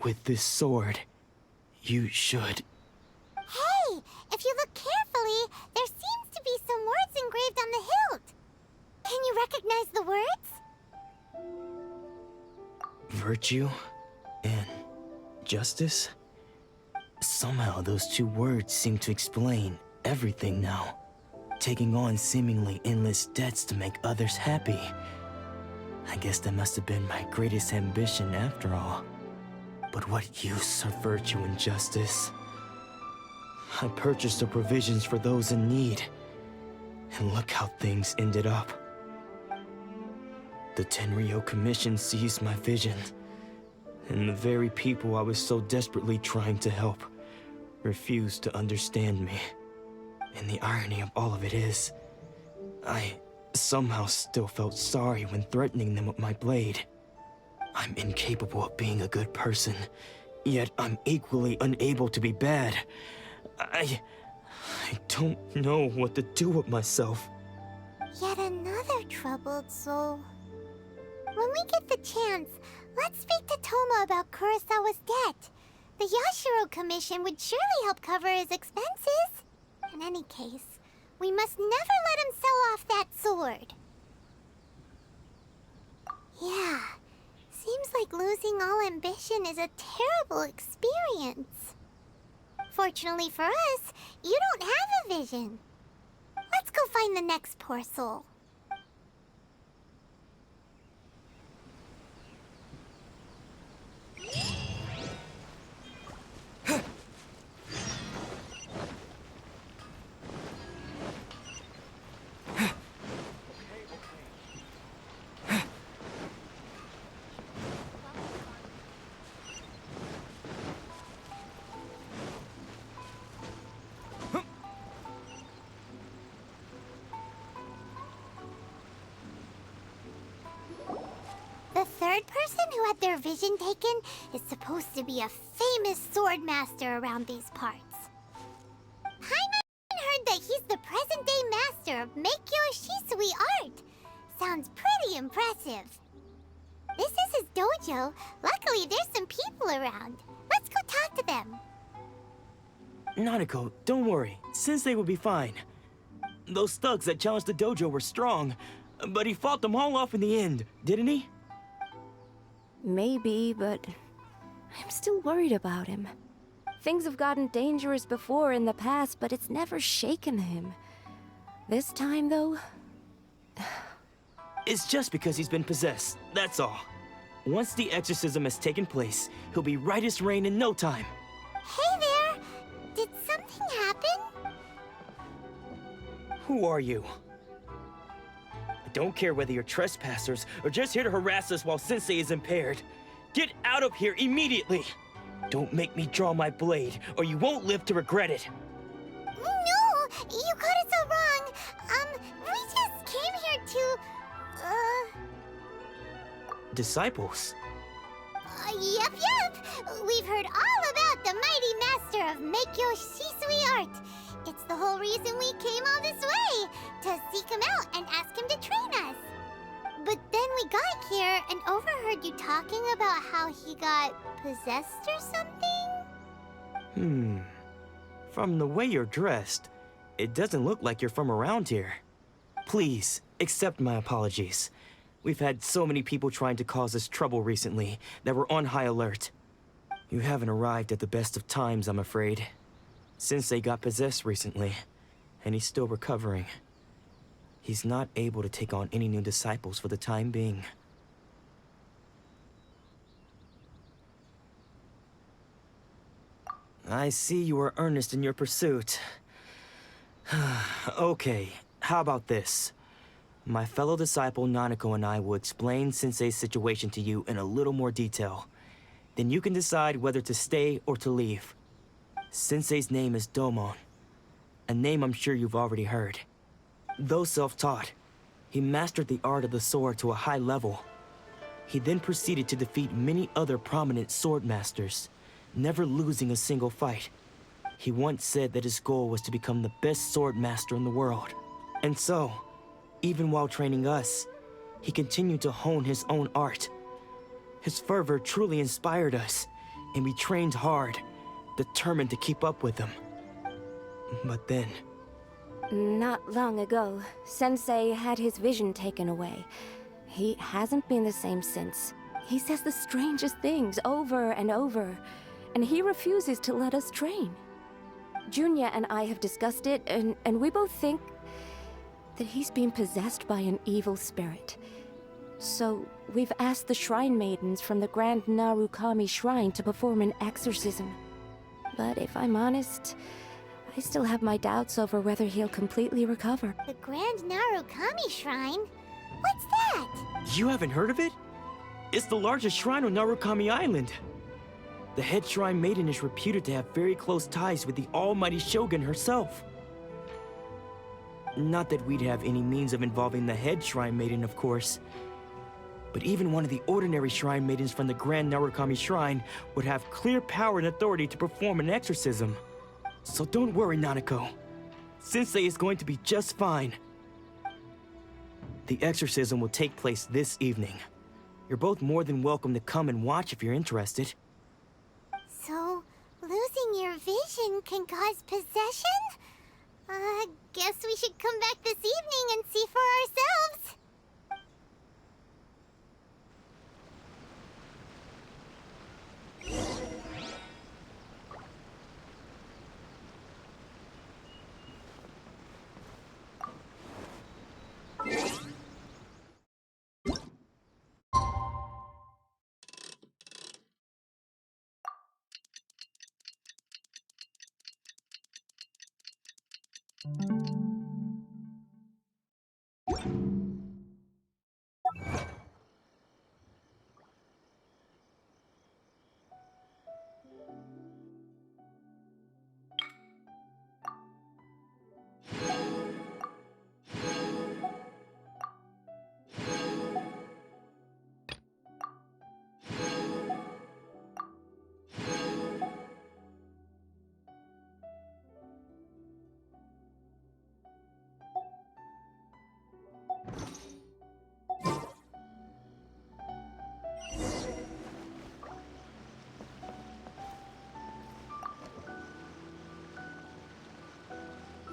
"With this sword, you should..." Hey, if you look carefully, there seems to be some words engraved on the hilt. Can you recognize the words? Virtue and justice? Somehow those two words seem to explain everything now. Taking on seemingly endless debts to make others happy. I guess that must have been my greatest ambition after all. But what use are virtue and justice? I purchased the provisions for those in need. And look how things ended up. The Tenryo Commission seized my vision. And the very people I was so desperately trying to help refused to understand me. And the irony of all of it is, I somehow still felt sorry when threatening them with my blade. I'm incapable of being a good person, yet I'm equally unable to be bad. I don't know what to do with myself. Yet another troubled soul. When we get the chance, let's speak to Toma about Kurosawa's debt. The Yashiro Commission would surely help cover his expenses. In any case, we must never let him sell off that sword. Yeah, seems like losing all ambition is a terrible experience. Fortunately for us, you don't have a vision. Let's go find the next poor soul. The third person who had their vision taken is supposed to be a famous sword master around these parts. Paimon heard that he's the present-day master of Meikyo Shisui art. Sounds pretty impressive. This is his dojo. Luckily, there's some people around. Let's go talk to them. Nanako, don't worry. Sensei will be fine. Those thugs that challenged the dojo were strong, but he fought them all off in the end, didn't he? Maybe, but I'm still worried about him. Things have gotten dangerous before in the past, but it's never shaken him. This time, though... It's just because he's been possessed, that's all. Once the exorcism has taken place, he'll be right as rain in no time. Hey there! Did something happen? Who are you? I don't care whether you're trespassers or just here to harass us while Sensei is impaired. Get out of here immediately! Don't make me draw my blade, or you won't live to regret it. No! You got it so wrong. We just came here to, Disciples? Yep. We've heard all about the mighty master of Meikyo Shisui art. It's the whole reason we came all this way, to seek him out and ask him to train us. But then we got here and overheard you talking about how he got possessed or something? From the way you're dressed, it doesn't look like you're from around here. Please, accept my apologies. We've had so many people trying to cause us trouble recently that we're on high alert. You haven't arrived at the best of times, I'm afraid. Sensei got possessed recently, and he's still recovering. He's not able to take on any new disciples for the time being. I see you are earnest in your pursuit. Okay, how about this? My fellow disciple Nanako and I will explain Sensei's situation to you in a little more detail. Then you can decide whether to stay or to leave. Sensei's name is Domon, a name I'm sure you've already heard. Though self-taught, he mastered the art of the sword to a high level. He then proceeded to defeat many other prominent sword masters, never losing a single fight. He once said that his goal was to become the best sword master in the world. And so, even while training us, he continued to hone his own art. His fervor truly inspired us, and we trained hard, determined to keep up with him. But then... Not long ago, Sensei had his vision taken away. He hasn't been the same since. He says the strangest things over and over, and he refuses to let us train. Junya and I have discussed it, and we both think that he's been possessed by an evil spirit. So we've asked the shrine maidens from the Grand Narukami Shrine to perform an exorcism. But if I'm honest, I still have my doubts over whether he'll completely recover. The Grand Narukami Shrine? What's that? You haven't heard of it? It's the largest shrine on Narukami Island. The head shrine maiden is reputed to have very close ties with the almighty Shogun herself. Not that we'd have any means of involving the head shrine maiden, of course. But even one of the ordinary shrine maidens from the Grand Narukami Shrine would have clear power and authority to perform an exorcism. So don't worry, Nanako. Sensei is going to be just fine. The exorcism will take place this evening. You're both more than welcome to come and watch if you're interested. So, losing your vision can cause possession? Guess we should come back this evening and see for ourselves.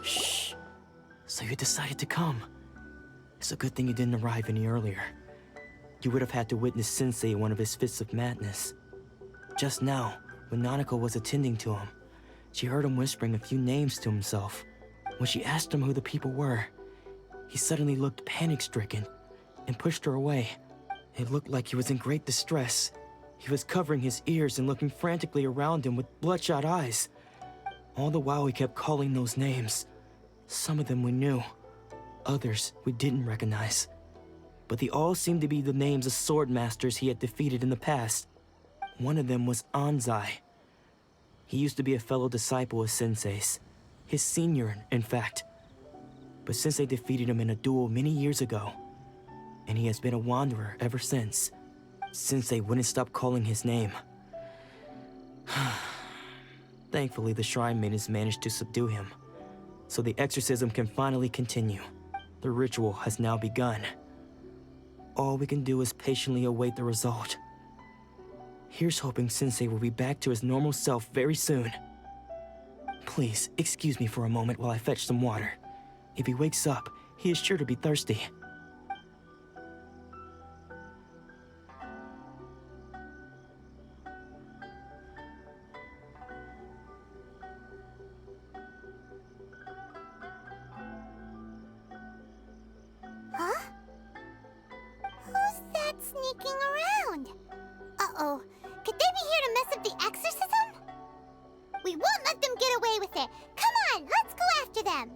Shh. So you decided to come. It's a good thing you didn't arrive any earlier. You would have had to witness Sensei in one of his fits of madness. Just now, when Nanako was attending to him, she heard him whispering a few names to himself. When she asked him who the people were, he suddenly looked panic-stricken and pushed her away. It looked like he was in great distress. He was covering his ears and looking frantically around him with bloodshot eyes. All the while he kept calling those names. Some of them we knew, others we didn't recognize. but they all seemed to be the names of sword masters he had defeated in the past. One of them was Anzai. He used to be a fellow disciple of Sensei's, his senior, in fact. But Sensei defeated him in a duel many years ago, and he has been a wanderer ever since. Sensei wouldn't stop calling his name. Thankfully, the shrine maidens managed to subdue him, so the exorcism can finally continue. The ritual has now begun. All we can do is patiently await the result. Here's hoping Sensei will be back to his normal self very soon. Please, excuse me for a moment while I fetch some water. If he wakes up, he is sure to be thirsty. Huh? Who's that sneaking around? Uh-oh. Could they be here to mess up the exorcism? We won't let them get away with it. Come on, let's go after them.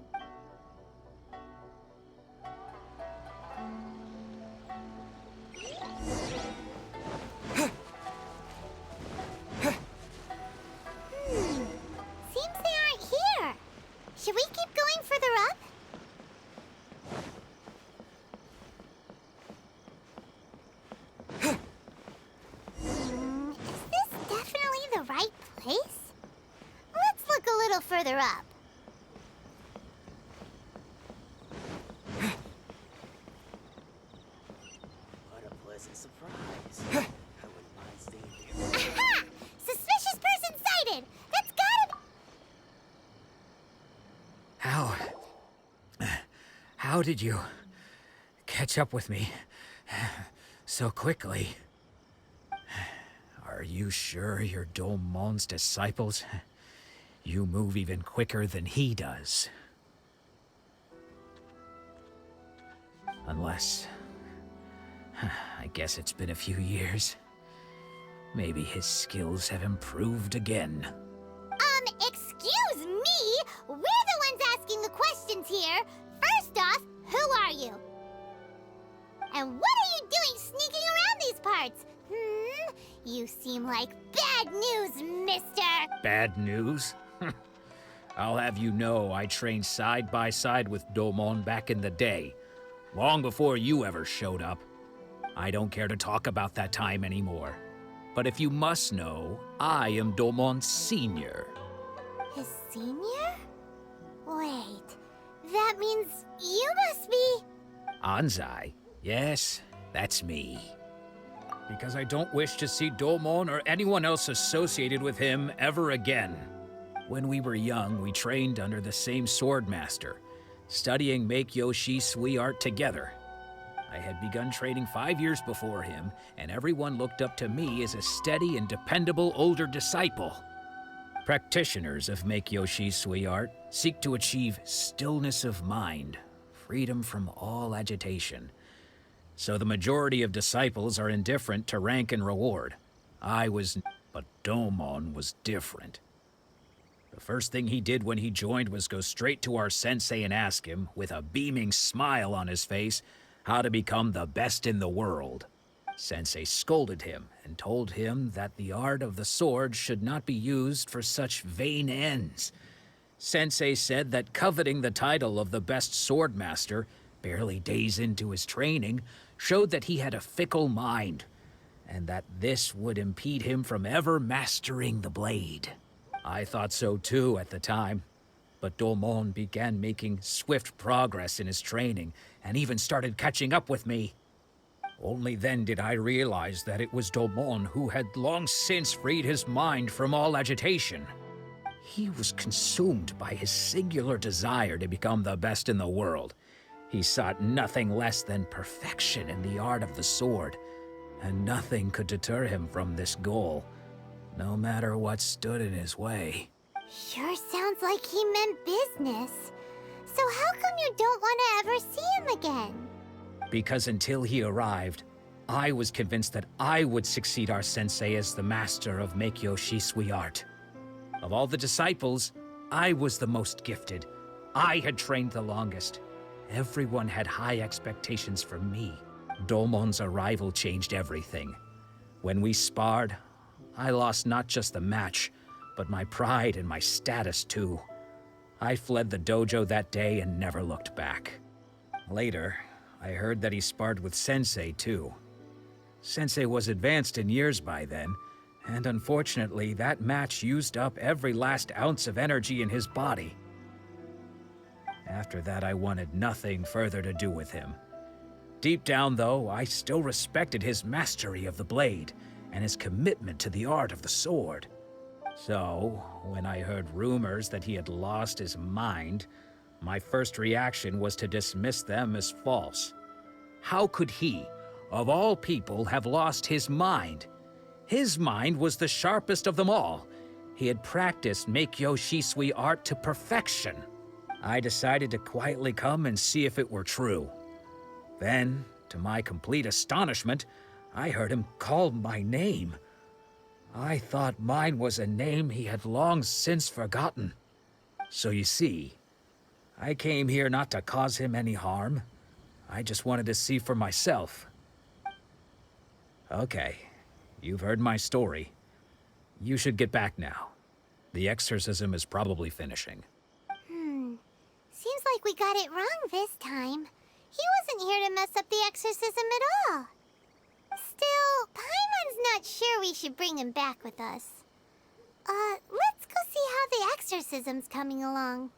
Seems they aren't here. Should we keep going further up? Is this definitely the right place? Let's look a little further up. What a pleasant surprise. I wouldn't mind staying here. Aha! Suspicious person sighted! That's gotta be... How did you catch up with me so quickly? Are you sure you're Domon's disciples? You move even quicker than he does. Unless... I guess it's been a few years. Maybe his skills have improved again. Excuse me? We're the ones asking the questions here. First off, who are you? And what are you doing sneaking around these parts? You seem like bad news, mister. Bad news? I'll have you know I trained side by side with Domon back in the day, long before you ever showed up. I don't care to talk about that time anymore. But if you must know, I am Domon's senior. His senior? Wait, that means you must be... Anzai? Yes, that's me. Because I don't wish to see Domon or anyone else associated with him ever again. When we were young, we trained under the same sword master, studying Make-Yoshi Sui art together. I had begun training 5 years before him, and everyone looked up to me as a steady and dependable older disciple. Practitioners of Make-Yoshi Sui art seek to achieve stillness of mind, freedom from all agitation. So the majority of disciples are indifferent to rank and reward. But Domon was different. The first thing he did when he joined was go straight to our sensei and ask him, with a beaming smile on his face, how to become the best in the world. Sensei scolded him and told him that the art of the sword should not be used for such vain ends. Sensei said that coveting the title of the best sword master, barely days into his training, showed that he had a fickle mind, and that this would impede him from ever mastering the blade. I thought so too at the time, but Domon began making swift progress in his training, and even started catching up with me. Only then did I realize that it was Domon who had long since freed his mind from all agitation. He was consumed by his singular desire to become the best in the world. He sought nothing less than perfection in the art of the sword, and nothing could deter him from this goal, no matter what stood in his way. Sure sounds like he meant business. So how come you don't want to ever see him again? Because until he arrived, I was convinced that I would succeed our sensei as the master of Make-Yoshi Sui art. Of all the disciples, I was the most gifted. I had trained the longest. Everyone had high expectations from me. Domon's arrival changed everything. When we sparred, I lost not just the match, but my pride and my status too. I fled the dojo that day and never looked back. Later, I heard that he sparred with Sensei too. Sensei was advanced in years by then, and unfortunately that match used up every last ounce of energy in his body. After that, I wanted nothing further to do with him. Deep down, though, I still respected his mastery of the blade and his commitment to the art of the sword. So, when I heard rumors that he had lost his mind, my first reaction was to dismiss them as false. How could he, of all people, have lost his mind? His mind was the sharpest of them all. He had practiced Meikyo Shisui art to perfection. I decided to quietly come and see if it were true. Then, to my complete astonishment, I heard him call my name. I thought mine was a name he had long since forgotten. So you see, I came here not to cause him any harm. I just wanted to see for myself. Okay, you've heard my story. You should get back now. The exorcism is probably finishing. Seems like we got it wrong this time. He wasn't here to mess up the exorcism at all. Still, Paimon's not sure we should bring him back with us. Let's go see how the exorcism's coming along.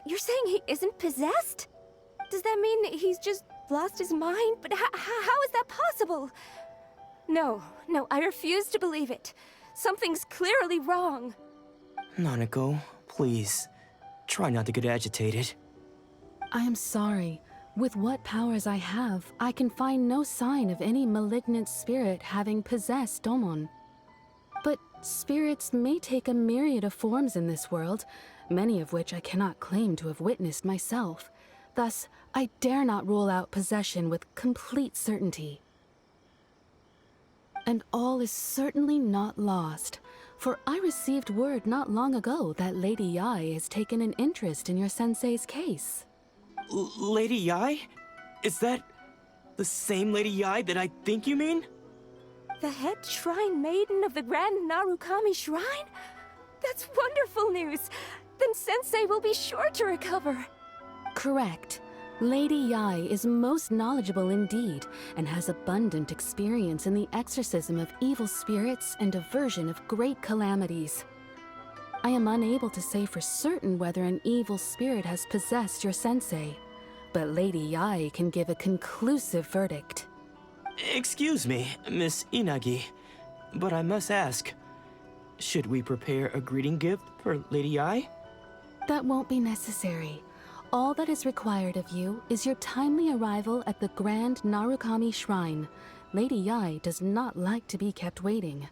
You're saying he isn't possessed? Does that mean he's just lost his mind? But how is that possible? No, I refuse to believe it. Something's clearly wrong. Nanako, please, try not to get agitated. I am sorry. With what powers I have, I can find no sign of any malignant spirit having possessed Domon. But spirits may take a myriad of forms in this world, many of which I cannot claim to have witnessed myself. Thus, I dare not rule out possession with complete certainty. And all is certainly not lost, for I received word not long ago that Lady Yae has taken an interest in your sensei's case. Lady Yae? Is that the same Lady Yae that I think you mean? The head shrine maiden of the Grand Narukami Shrine? That's wonderful news! Then Sensei will be sure to recover. Correct. Lady Yae is most knowledgeable indeed, and has abundant experience in the exorcism of evil spirits and aversion of great calamities. I am unable to say for certain whether an evil spirit has possessed your sensei, but Lady Yae can give a conclusive verdict. Excuse me, Miss Inagi, but I must ask, should we prepare a greeting gift for Lady Yae? That won't be necessary. All that is required of you is your timely arrival at the Grand Narukami Shrine. Lady Yae does not like to be kept waiting.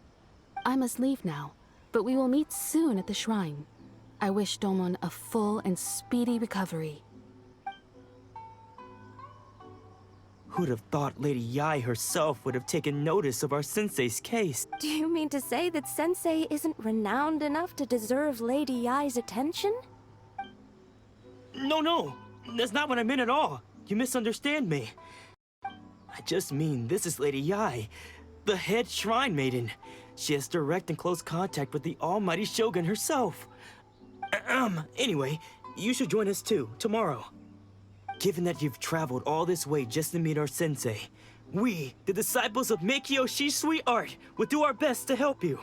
I must leave now, but we will meet soon at the shrine. I wish Domon a full and speedy recovery. Who'd have thought Lady Yae herself would have taken notice of our sensei's case? Do you mean to say that Sensei isn't renowned enough to deserve Lady Yae's attention? No, that's not what I meant at all. You misunderstand me. I just mean this is Lady Yae, the head shrine maiden. She has direct and close contact with the almighty Shogun herself. Anyway, you should join us too, tomorrow. Given that you've traveled all this way just to meet our sensei, we, the disciples of Meikyo Shisui art, will do our best to help you.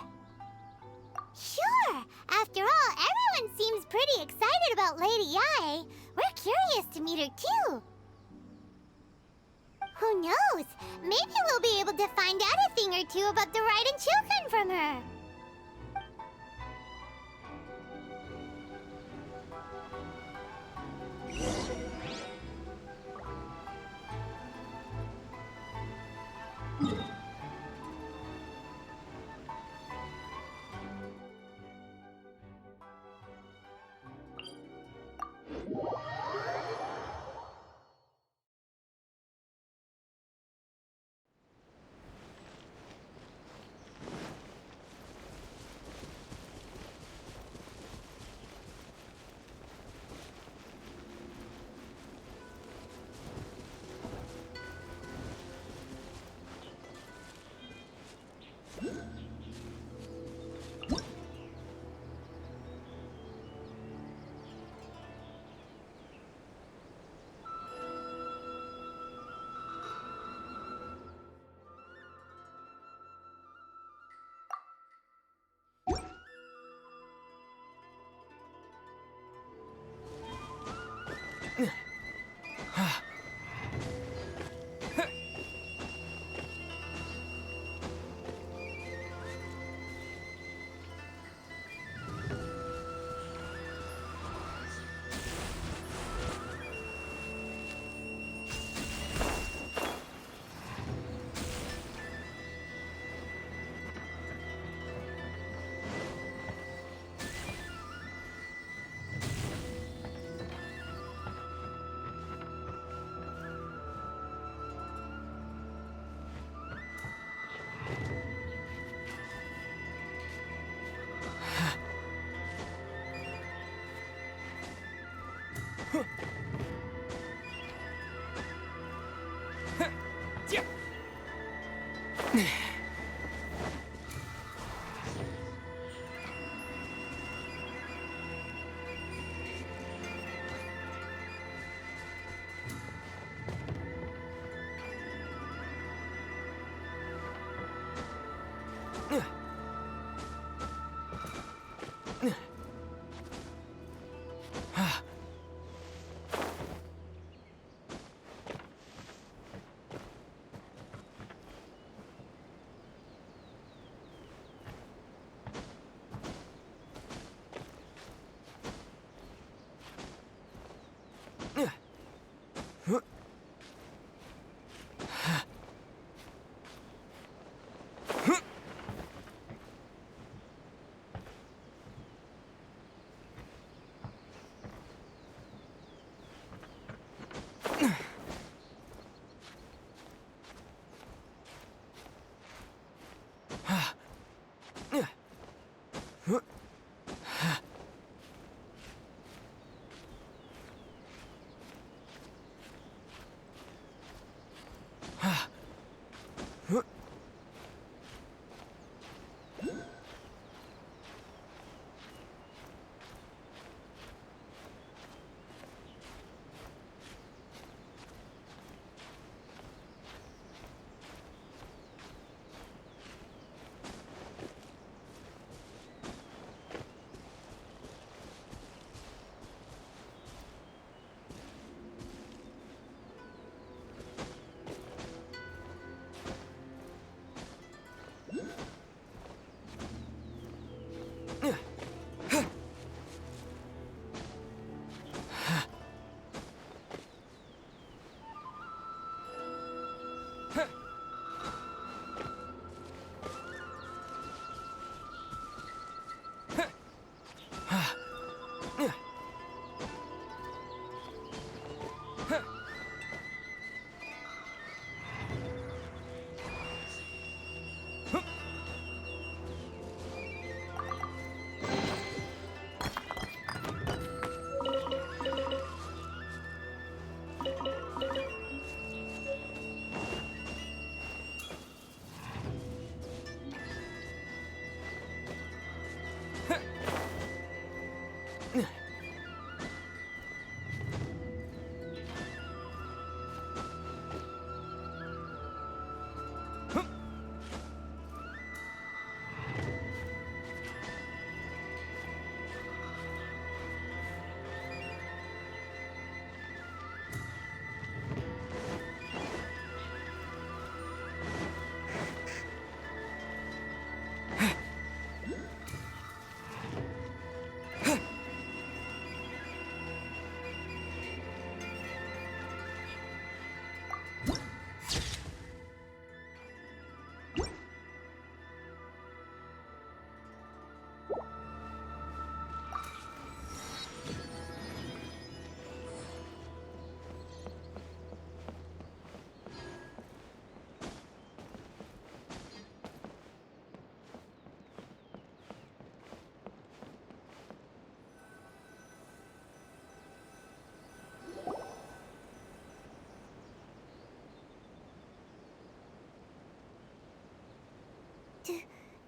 Sure! After all, everyone seems pretty excited about Lady Yae. We're curious to meet her too. Who knows? Maybe we'll be able to find out a thing or two about the Raiden children from her.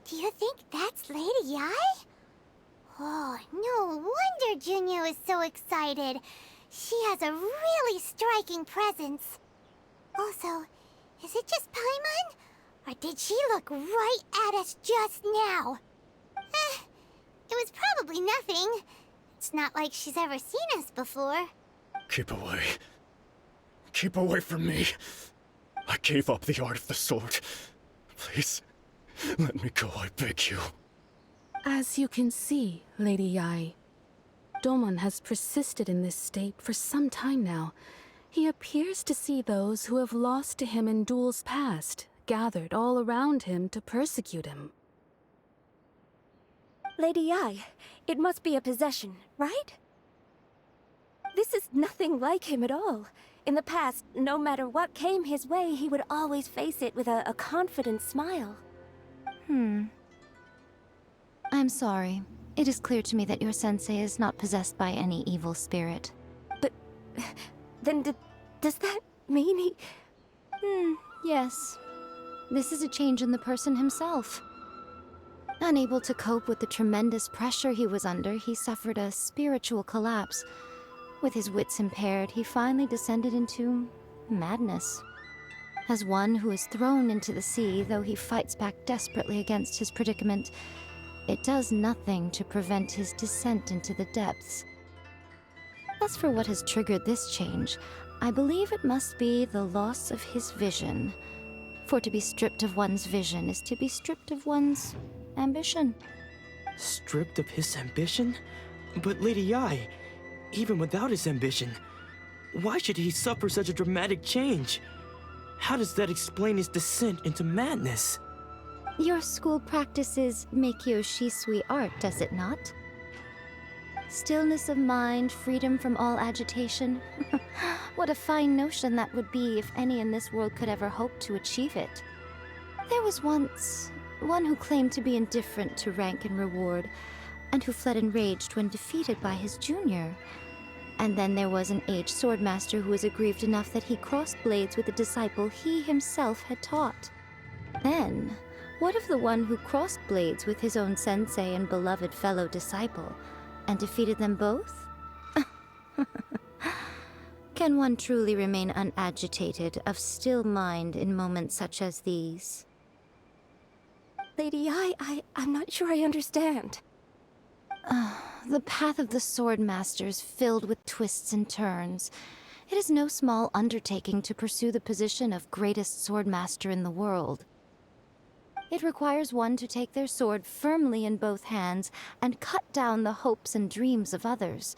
Do you think that's Lady Yae? Oh, no wonder Junyo is so excited. She has a really striking presence. Also, is it just Paimon? Or did she look right at us just now? It was probably nothing. It's not like she's ever seen us before. Keep away. Keep away from me. I gave up the art of the sword. Please, let me go, I beg you. As you can see, Lady Yai, Domon has persisted in this state for some time now. He appears to see those who have lost to him in duels past, gathered all around him to persecute him. Lady Yai, it must be a possession, right? This is nothing like him at all. In the past, no matter what came his way, he would always face it with a confident smile. I'm sorry. It is clear to me that your sensei is not possessed by any evil spirit. But then does that mean he... Yes. This is a change in the person himself. Unable to cope with the tremendous pressure he was under, he suffered a spiritual collapse. With his wits impaired, he finally descended into madness. As one who is thrown into the sea, though he fights back desperately against his predicament, it does nothing to prevent his descent into the depths. As for what has triggered this change, I believe it must be the loss of his vision. For to be stripped of one's vision is to be stripped of one's ambition. Stripped of his ambition? But Lady Yai, even without his ambition, why should he suffer such a dramatic change? How does that explain his descent into madness? Your school practices Meikyo Shisui art, does it not? Stillness of mind, freedom from all agitation. What a fine notion that would be if any in this world could ever hope to achieve it. There was once one who claimed to be indifferent to rank and reward, and who fled enraged when defeated by his junior. And then there was an aged swordmaster who was aggrieved enough that he crossed blades with a disciple he himself had taught. Then, what of the one who crossed blades with his own sensei and beloved fellow disciple, and defeated them both? Can one truly remain unagitated, of still mind in moments such as these? Lady Yai, I'm not sure I understand. The path of the swordmaster is filled with twists and turns. It is no small undertaking to pursue the position of greatest swordmaster in the world. It requires one to take their sword firmly in both hands and cut down the hopes and dreams of others,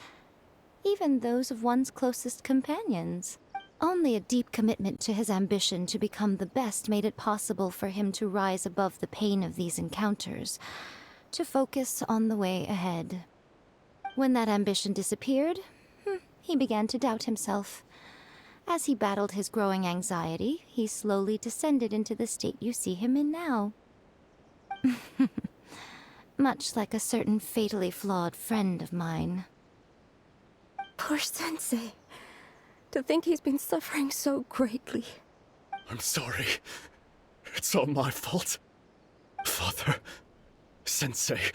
even those of one's closest companions. Only a deep commitment to his ambition to become the best made it possible for him to rise above the pain of these encounters, to focus on the way ahead. When that ambition disappeared, he began to doubt himself. As he battled his growing anxiety, he slowly descended into the state you see him in now. Much like a certain fatally flawed friend of mine. Poor sensei. To think he's been suffering so greatly. I'm sorry. It's all my fault. Father, Sensei,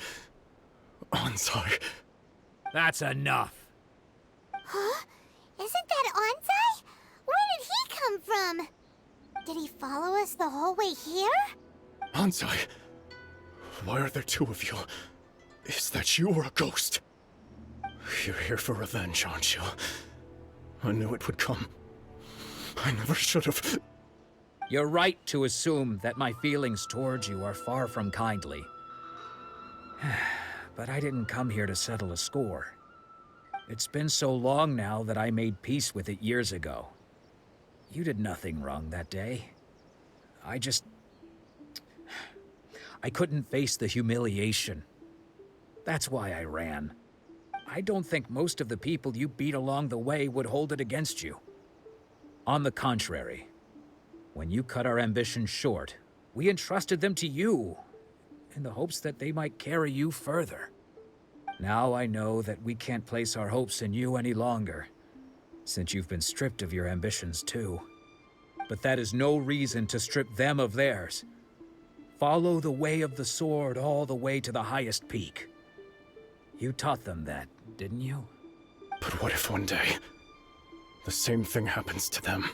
Anzai. That's enough. Huh? Isn't that Anzai? Where did he come from? Did he follow us the whole way here? Anzai, why are there two of you? Is that you or a ghost? You're here for revenge, aren't you? I knew it would come. I never should have. You're right to assume that my feelings towards you are far from kindly. But I didn't come here to settle a score. It's been so long now that I made peace with it years ago. You did nothing wrong that day. I couldn't face the humiliation. That's why I ran. I don't think most of the people you beat along the way would hold it against you. On the contrary, when you cut our ambitions short, we entrusted them to you, in the hopes that they might carry you further. Now I know that we can't place our hopes in you any longer, since you've been stripped of your ambitions too. But that is no reason to strip them of theirs. Follow the way of the sword all the way to the highest peak. You taught them that, didn't you? But what if one day, the same thing happens to them?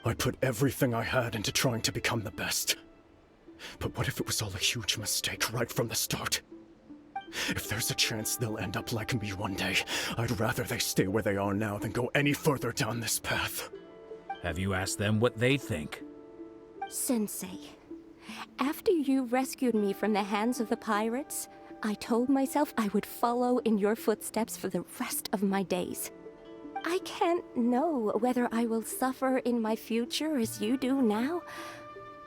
I put everything I had into trying to become the best. But what if it was all a huge mistake right from the start? If there's a chance they'll end up like me one day, I'd rather they stay where they are now than go any further down this path. Have you asked them what they think? Sensei, after you rescued me from the hands of the pirates, I told myself I would follow in your footsteps for the rest of my days. I can't know whether I will suffer in my future as you do now.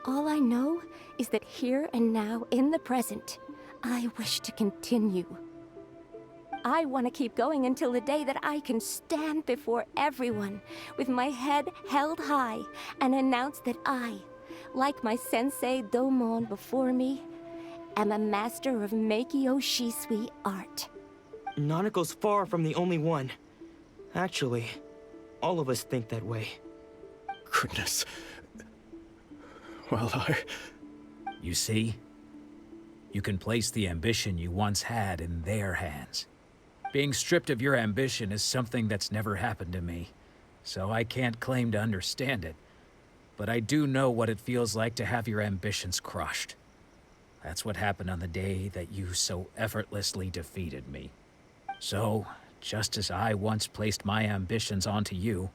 All I know is that here and now, in the present, I wish to continue. I want to keep going until the day that I can stand before everyone with my head held high and announce that I, like my sensei Domon before me, am a master of Meikyo Shisui art. Nanako's far from the only one. Actually, all of us think that way. Goodness. Well, You see? You can place the ambition you once had in their hands. Being stripped of your ambition is something that's never happened to me, so I can't claim to understand it. But I do know what it feels like to have your ambitions crushed. That's what happened on the day that you so effortlessly defeated me. So, just as I once placed my ambitions onto you,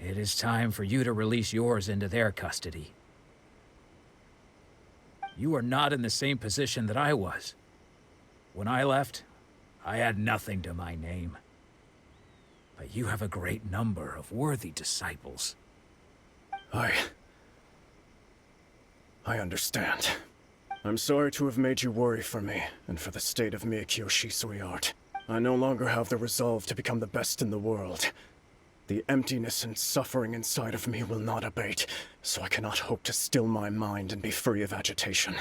it is time for you to release yours into their custody. You are not in the same position that I was. When I left, I had nothing to my name. But you have a great number of worthy disciples. I understand. I'm sorry to have made you worry for me, and for the state of Meikyo Shisui art. I no longer have the resolve to become the best in the world. The emptiness and suffering inside of me will not abate, so I cannot hope to still my mind and be free of agitation.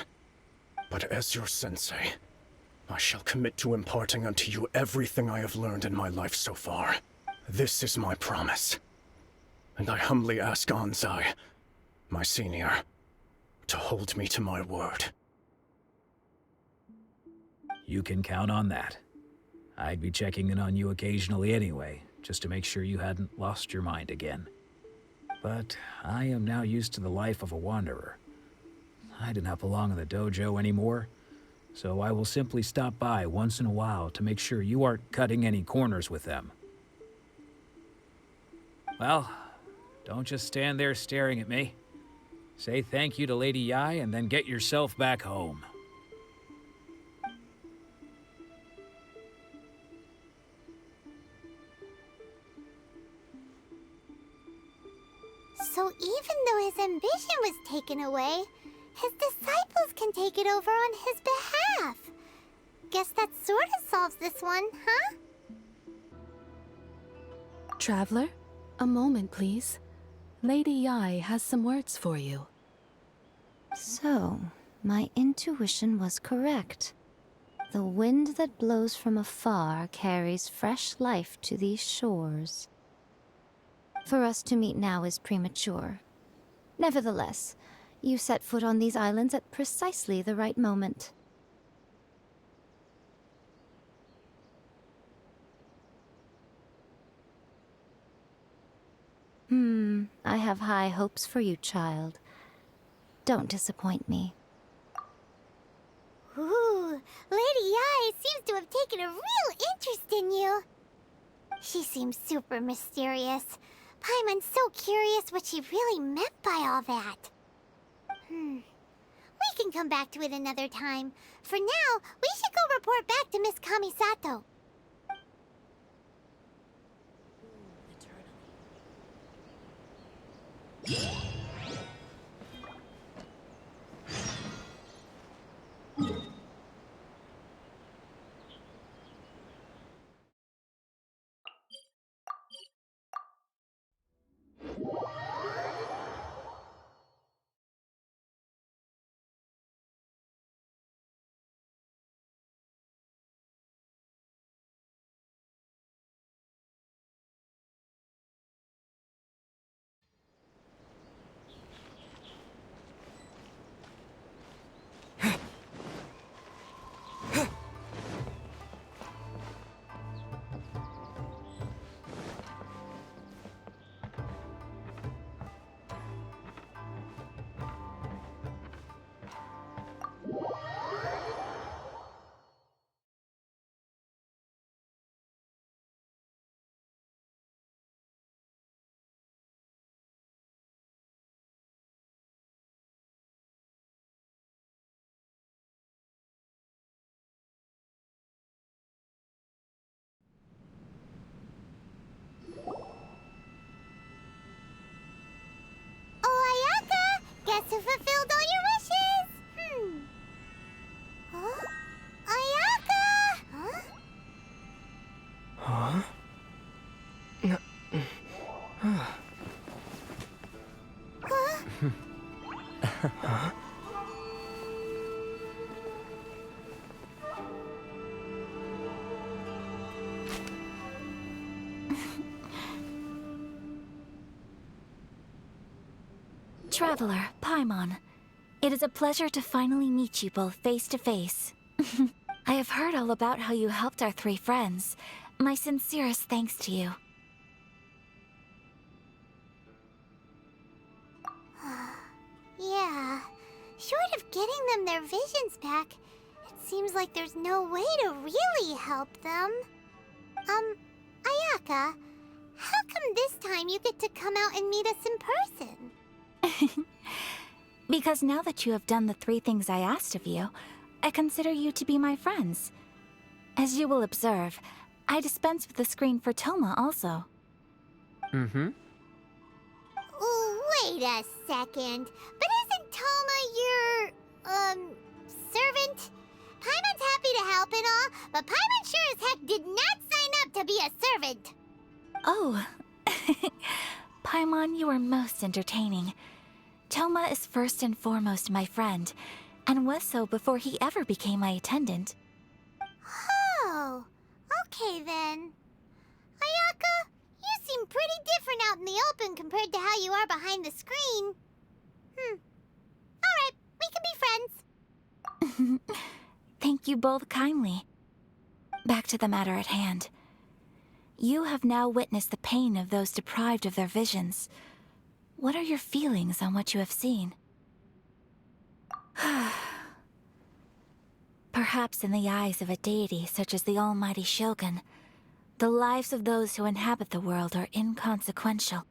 But as your sensei, I shall commit to imparting unto you everything I have learned in my life so far. This is my promise. And I humbly ask Anzai, my senior, to hold me to my word. You can count on that. I'd be checking in on you occasionally anyway, just to make sure you hadn't lost your mind again. But I am now used to the life of a wanderer. I do not belong in the dojo anymore, so I will simply stop by once in a while to make sure you aren't cutting any corners with them. Well, don't just stand there staring at me. Say thank you to Lady Yai and then get yourself back home. So even though his ambition was taken away, his disciples can take it over on his behalf. Guess that sort of solves this one, huh? Traveler, a moment, please. Lady Yai has some words for you. So, my intuition was correct. The wind that blows from afar carries fresh life to these shores. For us to meet now is premature. Nevertheless, you set foot on these islands at precisely the right moment. I have high hopes for you, child. Don't disappoint me. Ooh, Lady Yai seems to have taken a real interest in you. She seems super mysterious. Paimon's so curious what she really meant by all that. We can come back to it another time. For now, we should go report back to Miss Kamisato. Traveler, Paimon. It is a pleasure to finally meet you both face to face. I have heard all about how you helped our 3 friends. My sincerest thanks to you. Yeah. Short of getting them their visions back, it seems like there's no way to really help them. Ayaka, how come this time you get to come out and meet us in person? Because now that you have done the 3 things I asked of you, I consider you to be my friends. As you will observe, I dispense with the screen for Toma also. Mm-hmm. Wait a second. But isn't Toma your, servant? Paimon's happy to help and all, but Paimon sure as heck did not sign up to be a servant. Oh. Paimon, you are most entertaining. Toma is first and foremost my friend, and was so before he ever became my attendant. Oh, okay then. Ayaka, you seem pretty different out in the open compared to how you are behind the screen. Alright, we can be friends. Thank you both kindly. Back to the matter at hand. You have now witnessed the pain of those deprived of their visions. What are your feelings on what you have seen? Perhaps in the eyes of a deity such as the almighty Shogun, the lives of those who inhabit the world are inconsequential.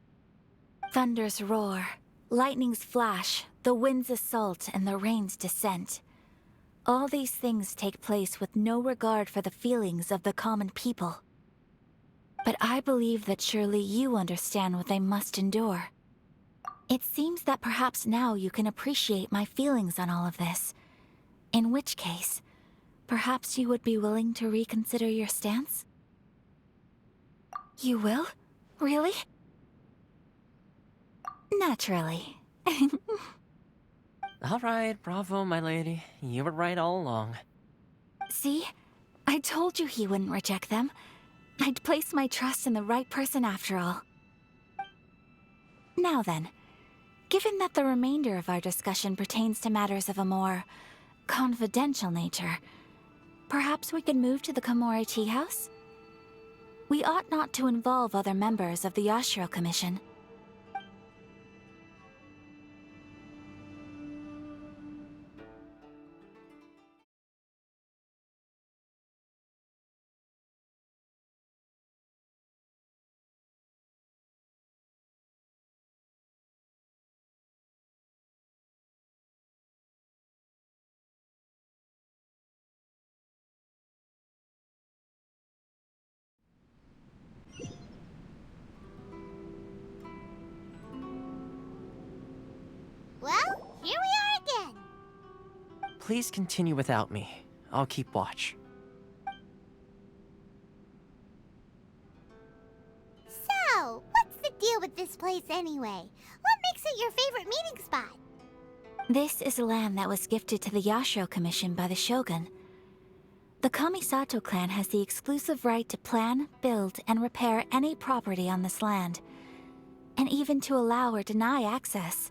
Thunders roar, lightnings flash, the winds assault, and the rains descent. All these things take place with no regard for the feelings of the common people. But I believe that surely you understand what they must endure. It seems that perhaps now you can appreciate my feelings on all of this. In which case, perhaps you would be willing to reconsider your stance? You will? Really? Naturally. All right, bravo, my lady. You were right all along. See? I told you he wouldn't reject them. I'd placed my trust in the right person after all. Now then, given that the remainder of our discussion pertains to matters of a more confidential nature, perhaps we could move to the Komore Tea House? We ought not to involve other members of the Yashiro Commission. Well, here we are again. Please continue without me. I'll keep watch. So, what's the deal with this place anyway? What makes it your favorite meeting spot? This is land that was gifted to the Yashiro Commission by the Shogun. The Kamisato clan has the exclusive right to plan, build, and repair any property on this land, and even to allow or deny access.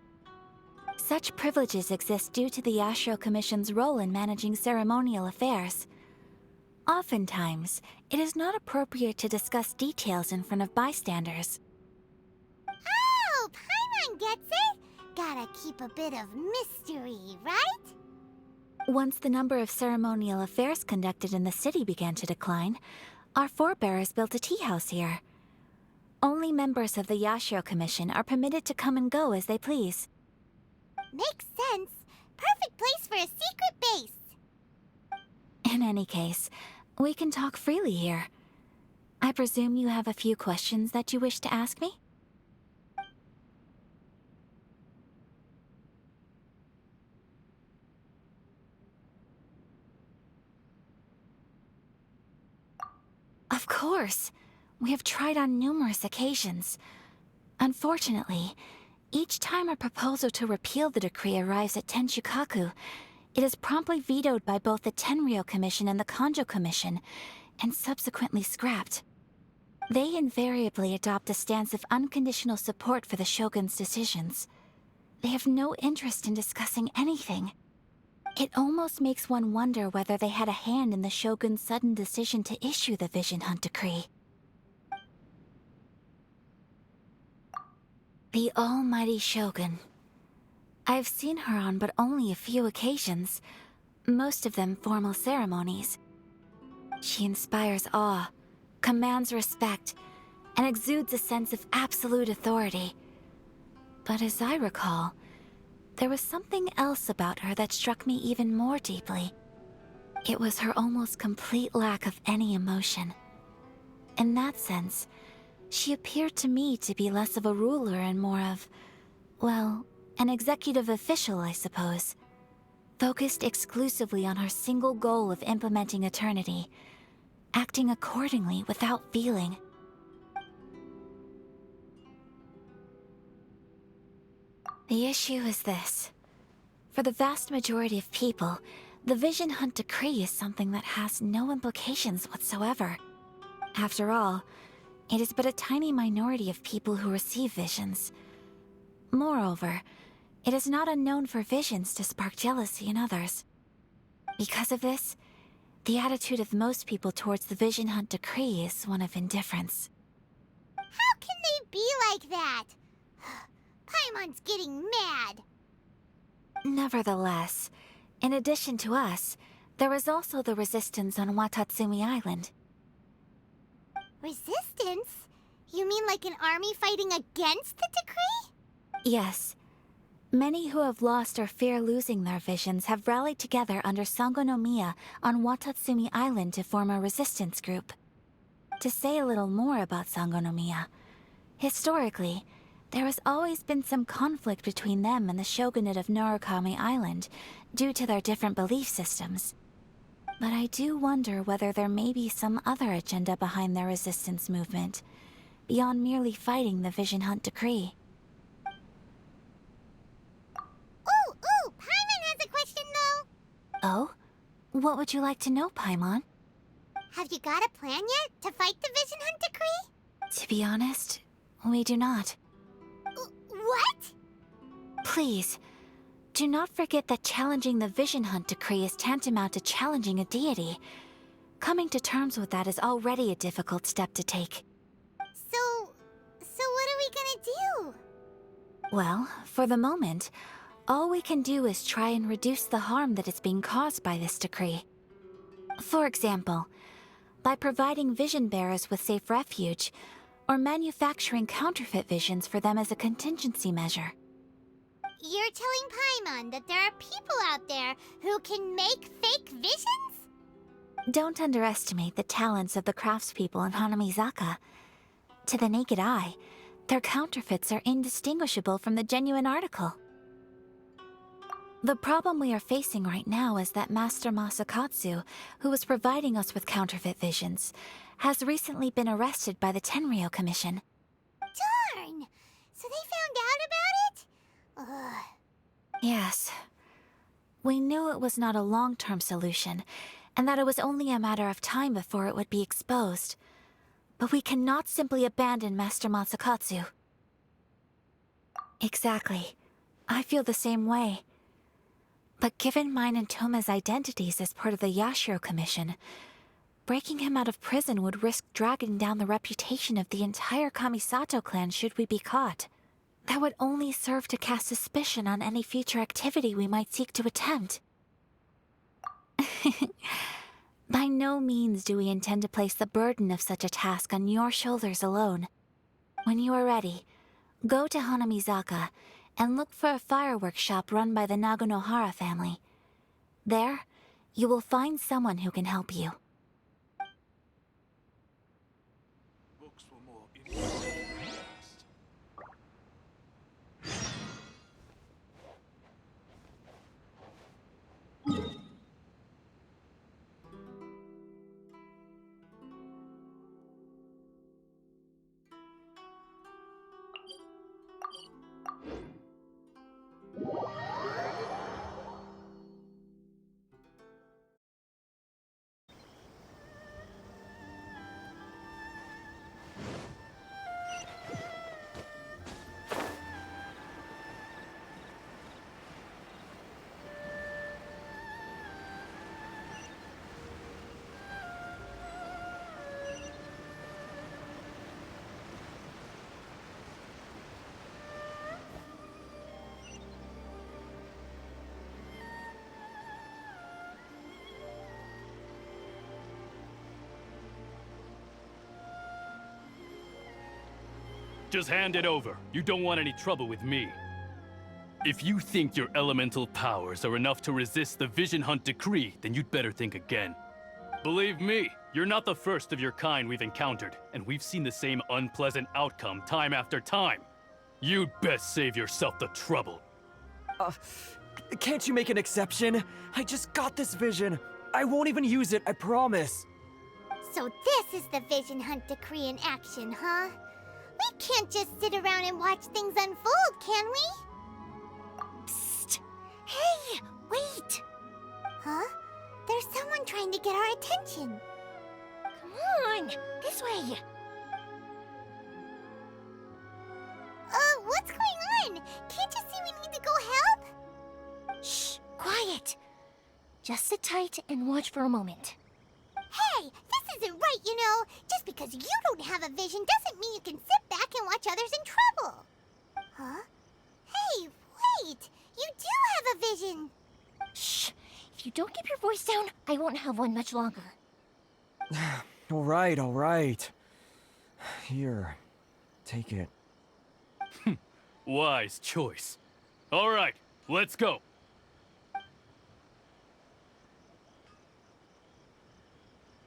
Such privileges exist due to the Yashiro Commission's role in managing ceremonial affairs. Oftentimes, it is not appropriate to discuss details in front of bystanders. Oh, Paimon gets it! Gotta keep a bit of mystery, right? Once the number of ceremonial affairs conducted in the city began to decline, our forebears built a tea house here. Only members of the Yashiro Commission are permitted to come and go as they please. Makes sense. Perfect place for a secret base. In any case, we can talk freely here. I presume you have a few questions that you wish to ask me? Of course. We have tried on numerous occasions. Unfortunately, each time a proposal to repeal the decree arrives at Tenshukaku, it is promptly vetoed by both the Tenryou Commission and the Kanjo Commission, and subsequently scrapped. They invariably adopt a stance of unconditional support for the Shogun's decisions. They have no interest in discussing anything. It almost makes one wonder whether they had a hand in the Shogun's sudden decision to issue the Vision Hunt Decree. The almighty Shogun. I've seen her on but only a few occasions, most of them formal ceremonies. She inspires awe, commands respect, and exudes a sense of absolute authority. But as I recall, there was something else about her that struck me even more deeply. It was her almost complete lack of any emotion. In that sense, she appeared to me to be less of a ruler and more of, well, an executive official, I suppose. Focused exclusively on her single goal of implementing eternity, acting accordingly without feeling. The issue is this. For the vast majority of people, the Vision Hunt Decree is something that has no implications whatsoever. After all, it is but a tiny minority of people who receive visions. Moreover, it is not unknown for visions to spark jealousy in others. Because of this, the attitude of most people towards the Vision Hunt Decree is one of indifference. How can they be like that? Paimon's getting mad. Nevertheless, in addition to us, there is also the resistance on Watatsumi Island. Resistance? You mean like an army fighting against the decree? Yes. Many who have lost or fear losing their visions have rallied together under Sango no Miya on Watatsumi Island to form a resistance group. To say a little more about Sango no Miya, historically, there has always been some conflict between them and the shogunate of Narukami Island due to their different belief systems. But I do wonder whether there may be some other agenda behind their resistance movement, beyond merely fighting the Vision Hunt Decree. Ooh, Paimon has a question though. Oh? What would you like to know, Paimon? Have you got a plan yet to fight the Vision Hunt Decree? To be honest, we do not. What? Please, do not forget that challenging the Vision Hunt Decree is tantamount to challenging a deity. Coming to terms with that is already a difficult step to take. So what are we gonna do? Well, for the moment, all we can do is try and reduce the harm that is being caused by this decree. For example, by providing vision bearers with safe refuge, or manufacturing counterfeit visions for them as a contingency measure. You're telling Paimon that there are people out there who can make fake visions? Don't underestimate the talents of the craftspeople in Hanamizaka. To the naked eye, their counterfeits are indistinguishable from the genuine article. The problem we are facing right now is that Master Masakatsu, who was providing us with counterfeit visions, has recently been arrested by the Tenryou Commission. Darn! So they found out about it? Ugh. Yes. We knew it was not a long-term solution, and that it was only a matter of time before it would be exposed. But we cannot simply abandon Master Masakatsu. Exactly. I feel the same way. But given mine and Toma's identities as part of the Yashiro Commission, breaking him out of prison would risk dragging down the reputation of the entire Kamisato clan should we be caught. That would only serve to cast suspicion on any future activity we might seek to attempt. By no means do we intend to place the burden of such a task on your shoulders alone. When you are ready, go to Hanamizaka and look for a fireworks shop run by the Nagonohara family. There, you will find someone who can help you. Just hand it over. You don't want any trouble with me. If you think your elemental powers are enough to resist the Vision Hunt decree, then you'd better think again. Believe me, you're not the first of your kind we've encountered, and we've seen the same unpleasant outcome time after time. You'd best save yourself the trouble. Can't you make an exception? I just got this vision. I won't even use it, I promise. So this is the Vision Hunt decree in action, huh? We can't just sit around and watch things unfold, can we? Psst! Hey, wait! Huh? There's someone trying to get our attention. Come on, this way. What's going on? Can't you see we need to go help? Shh, quiet. Just sit tight and watch for a moment. Hey, this isn't right, you know. Just because you don't have a vision doesn't mean you can sit back and watch others in trouble. Huh? Hey, wait! You do have a vision! Shh! If you don't keep your voice down, I won't have one much longer. All right. Here, take it. Wise choice. All right, let's go.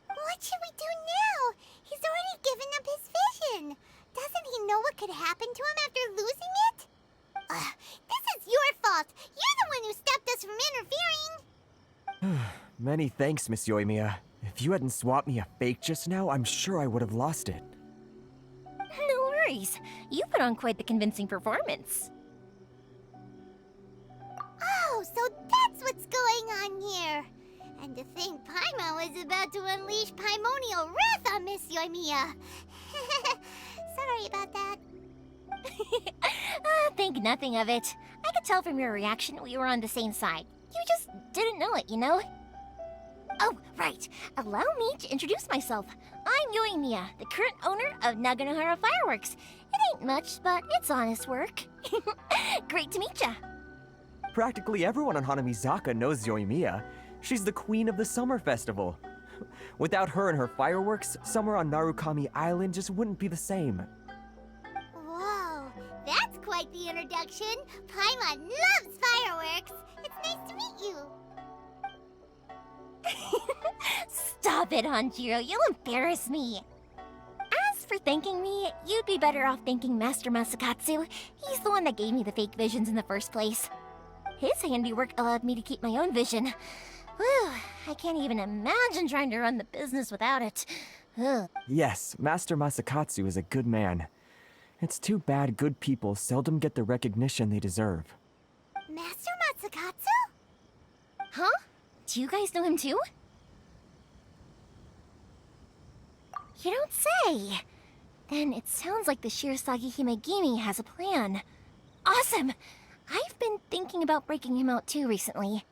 What should we do now? He's already given up his vision. Doesn't he know what could happen to him after losing it? This is your fault. You're the one who stopped us from interfering. Many thanks, Miss Yoimiya. If you hadn't swapped me a fake just now, I'm sure I would have lost it. No worries. You put on quite the convincing performance. Oh, so that's what's going on here. And to think Paimon was about to unleash Paimonial wrath on Miss Yoimiya. Sorry about that. Think nothing of it. I could tell from your reaction we were on the same side. You just didn't know it, you know? Oh, right. Allow me to introduce myself. I'm Yoimiya, the current owner of Naganohara Fireworks. It ain't much, but it's honest work. Great to meet ya. Practically everyone on Hanamizaka knows Yoimiya. She's the queen of the summer festival. Without her and her fireworks, summer on Narukami Island just wouldn't be the same. Whoa, that's quite the introduction. Paimon loves fireworks. It's nice to meet you. Stop it, Hanjiro. You'll embarrass me. As for thanking me, you'd be better off thanking Master Masakatsu. He's the one that gave me the fake visions in the first place. His handiwork allowed me to keep my own vision. Whew, I can't even imagine trying to run the business without it. Ugh. Yes, Master Masakatsu is a good man. It's too bad good people seldom get the recognition they deserve. Master Masakatsu? Huh? Do you guys know him too? You don't say! Then it sounds like the Shirasagi Himegimi has a plan. Awesome! I've been thinking about breaking him out too recently.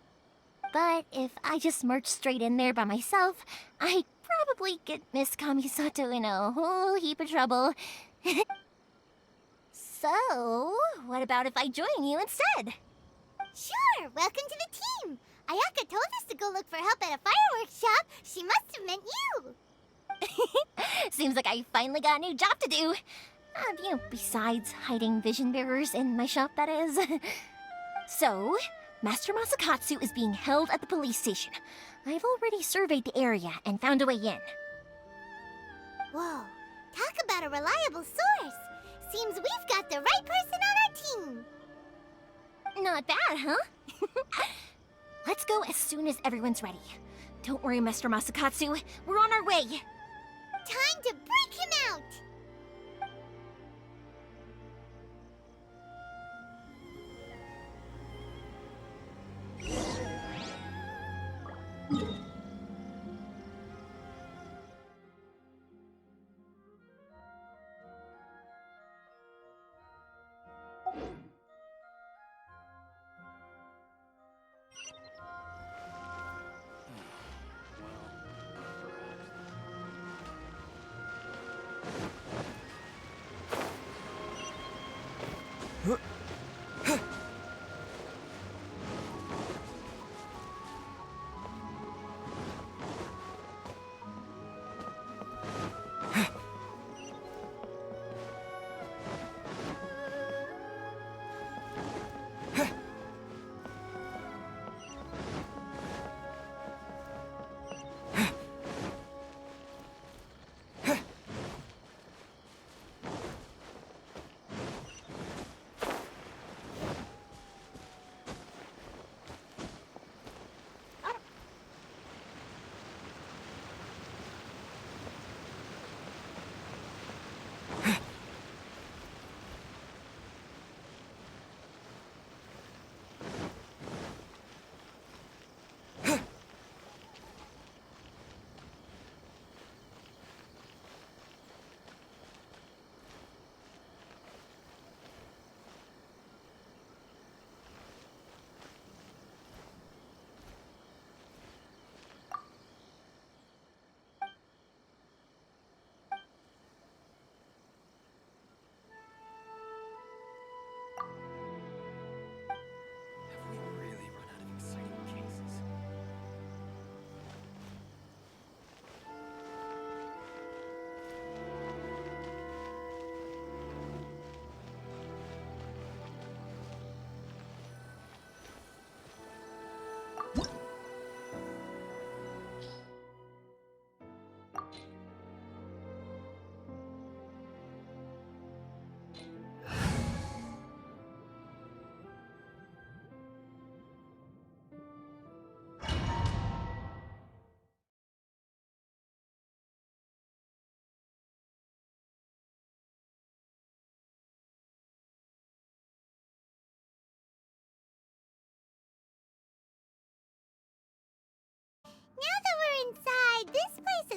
But if I just marched straight in there by myself, I'd probably get Miss Kamisato in a whole heap of trouble. So, what about if I join you instead? Sure, welcome to the team. Ayaka told us to go look for help at a fireworks shop. She must have meant you. Seems like I finally got a new job to do. Besides hiding vision bearers in my shop, that is. So, Master Masakatsu is being held at the police station. I've already surveyed the area and found a way in. Whoa, talk about a reliable source. Seems we've got the right person on our team. Not bad, huh? Let's go as soon as everyone's ready. Don't worry, Master Masakatsu. We're on our way. Time to break him out!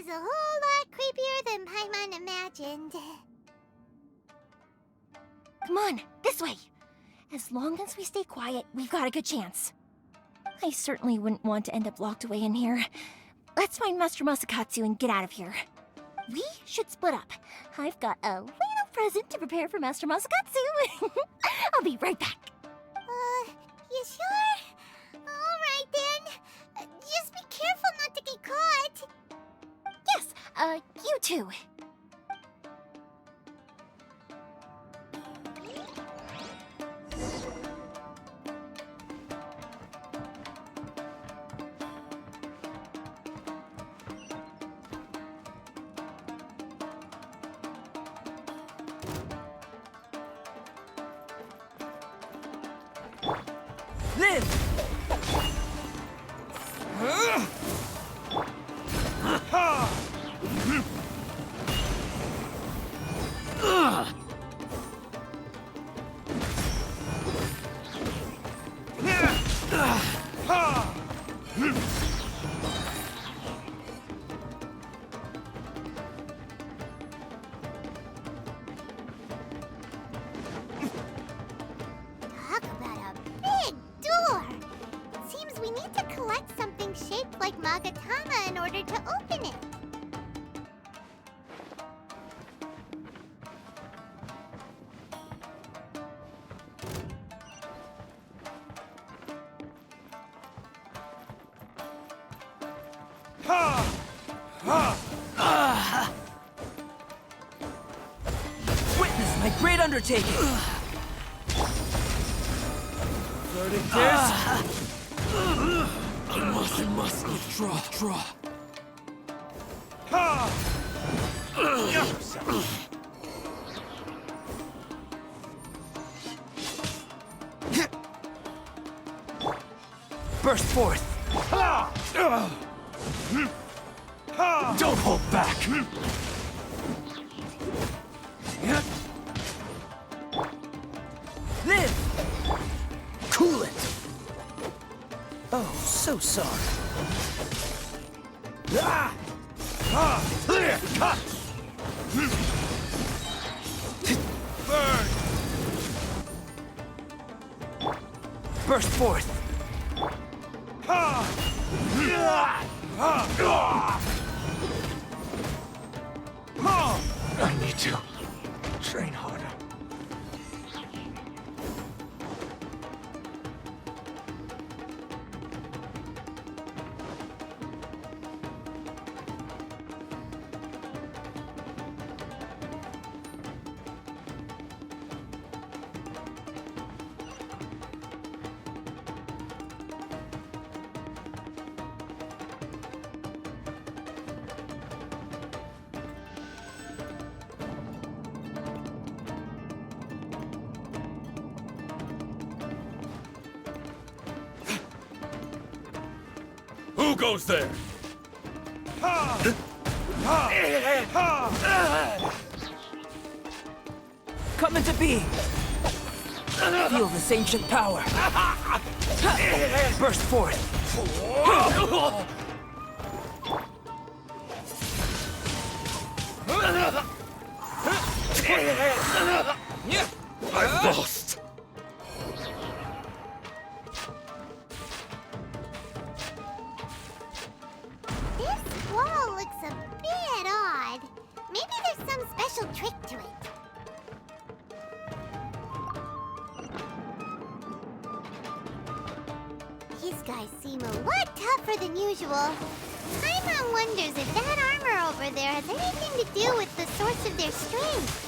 is a whole lot creepier than Paimon imagined. Come on, this way. As long as we stay quiet, we've got a good chance. I certainly wouldn't want to end up locked away in here. Let's find Master Masakatsu and get out of here. We should split up. I've got a little present to prepare for Master Masakatsu. I'll be right back. You sure? Alright then. Just be careful not to get caught. Yes, you too. Talk about a big door. It seems we need to collect something shaped like Magatama in order to open it. Witness my great undertaking! Verdict is... I must withdraw. Burst forth! Don't hold back! Live! Cool it! Oh, so sorry. Clear! Cut! Burn! Burst forth! I need to train harder. Who goes there? Come into being! Feel this ancient power! Burst forth! I've lost! This wall looks a bit odd. Maybe there's some special trick to it. These guys seem a lot tougher than usual. Paimon wonders if that armor over there has anything to do with the source of their strength.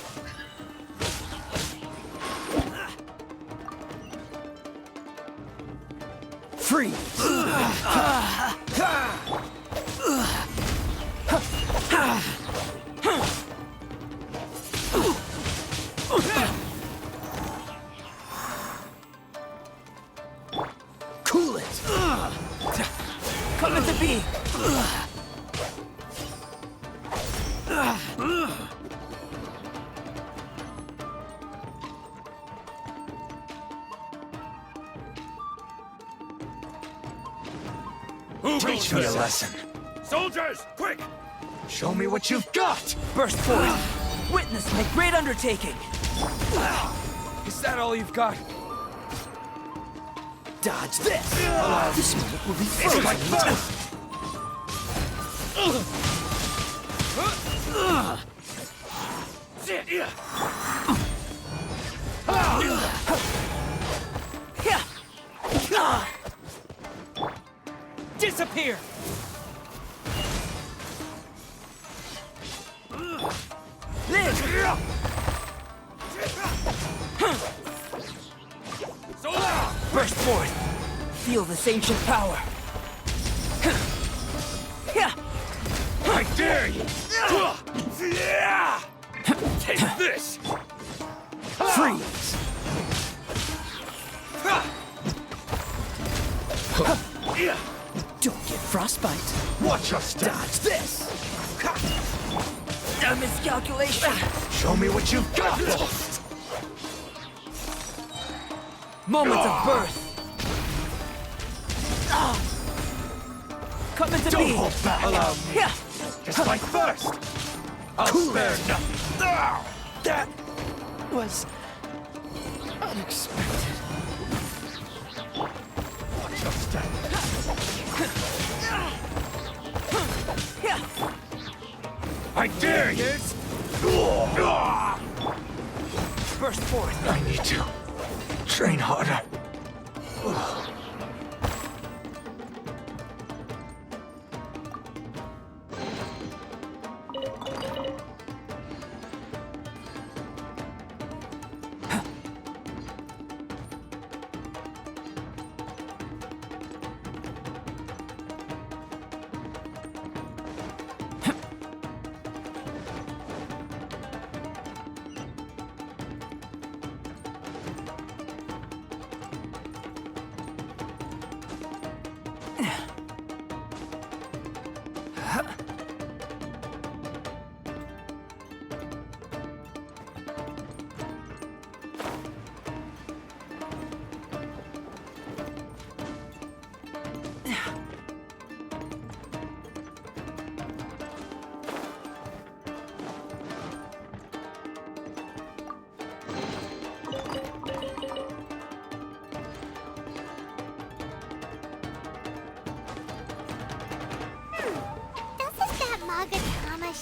Freeze! Cool it! Come into being! Who Teach me a lesson. Soldiers, quick! Show me what you've got! Burst forth! Witness my great undertaking! Is that all you've got? Dodge this! This moment will be It's frozen. my first! Disappear! Live! Burst forth! Feel this ancient power! I dare you! Take this! Freeze! Don't get frostbite. Watch your step! Dodge this! A miscalculation! Show me what you've got! Moments of birth! Come into Don't being! hold back! Allow me! Yeah. Just like first! I'll spare nothing! That was unexpected. Watch your step! I dare you! Burst forth! I need to train harder.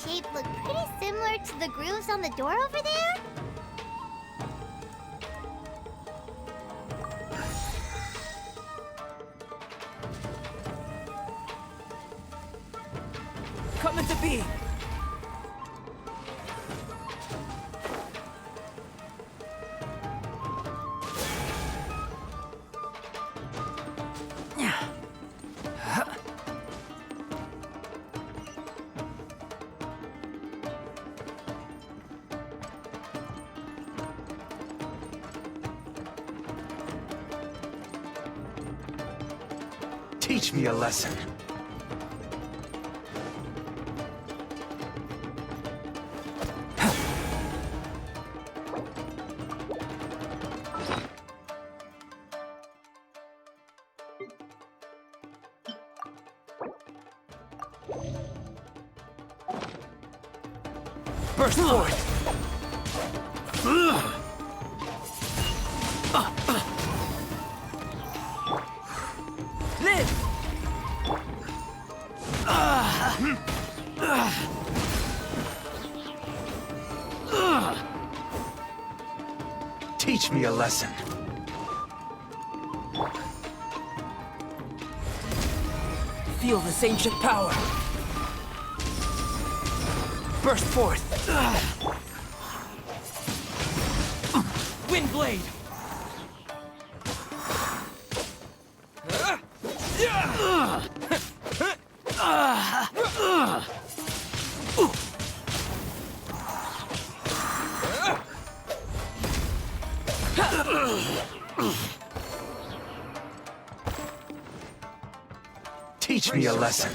Shape look pretty similar to the grooves on the door over there? Come into being! Teach me a lesson. Burst forth! Live! Teach me a lesson. Feel this ancient power. Burst forth. Wind blade. Teach me a lesson.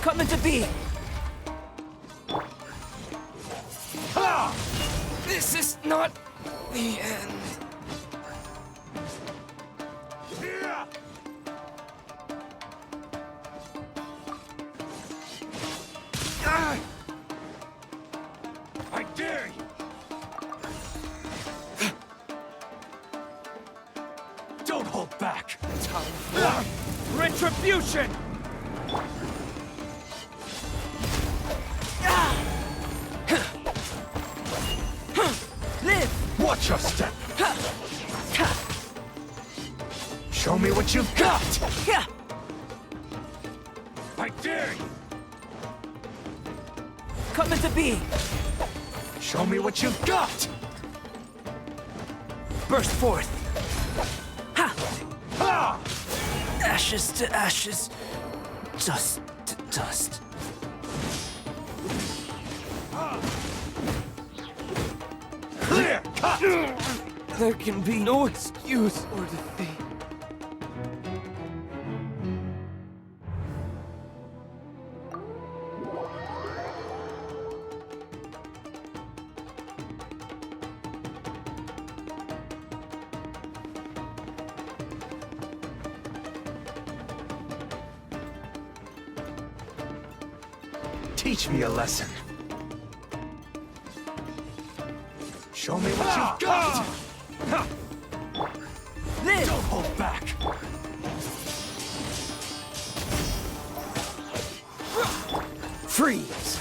Come into being. This is not the end. retribution! Live! Watch your step! Show me what you've got! I dare you! Come into being! Show me what you've got! Burst forth! Ha! Ha! Ashes to ashes, dust to dust. Clear cut! There can be no excuse or defeat. Teach me a lesson. Show me what you've got! Live! Don't hold back! Freeze!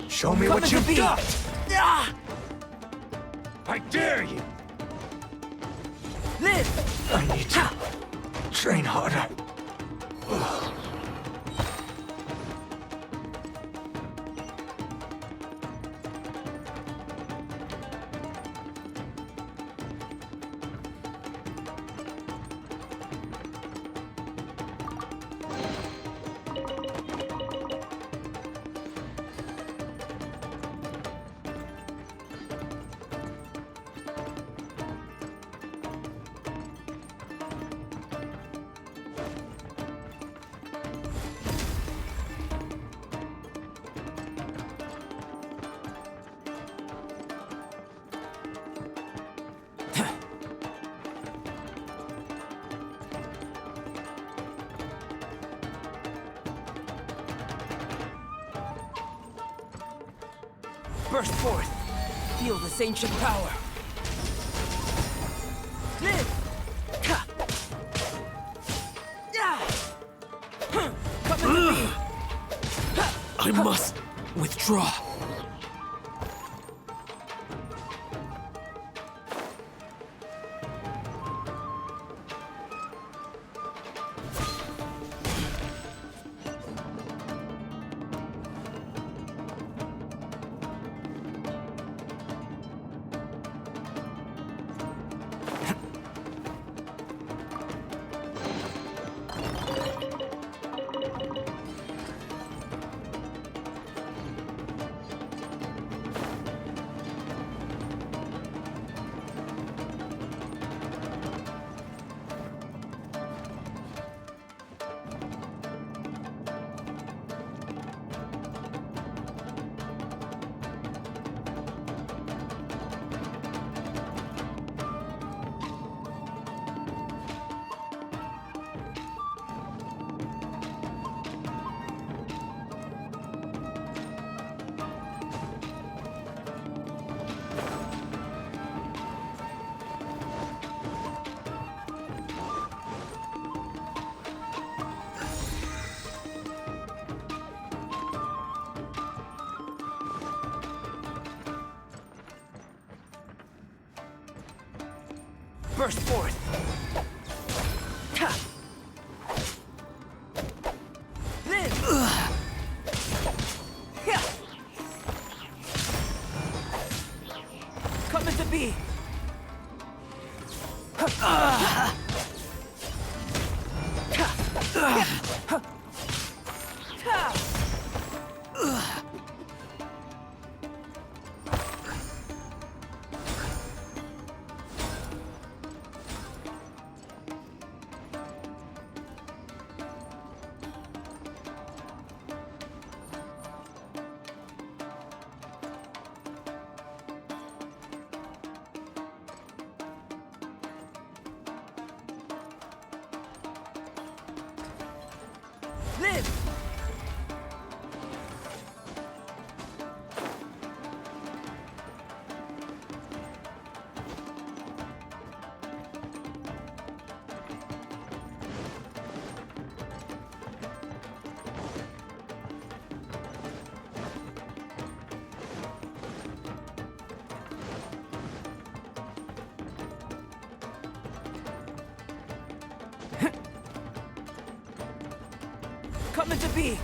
Show me what you've got! I dare you! Live! I need to train harder. Burst forth! Feel this ancient power! Live! Ha! Come into being! I must withdraw. Burst forth! Ha! Live! Yeah! Come into being! Live! Coming to be!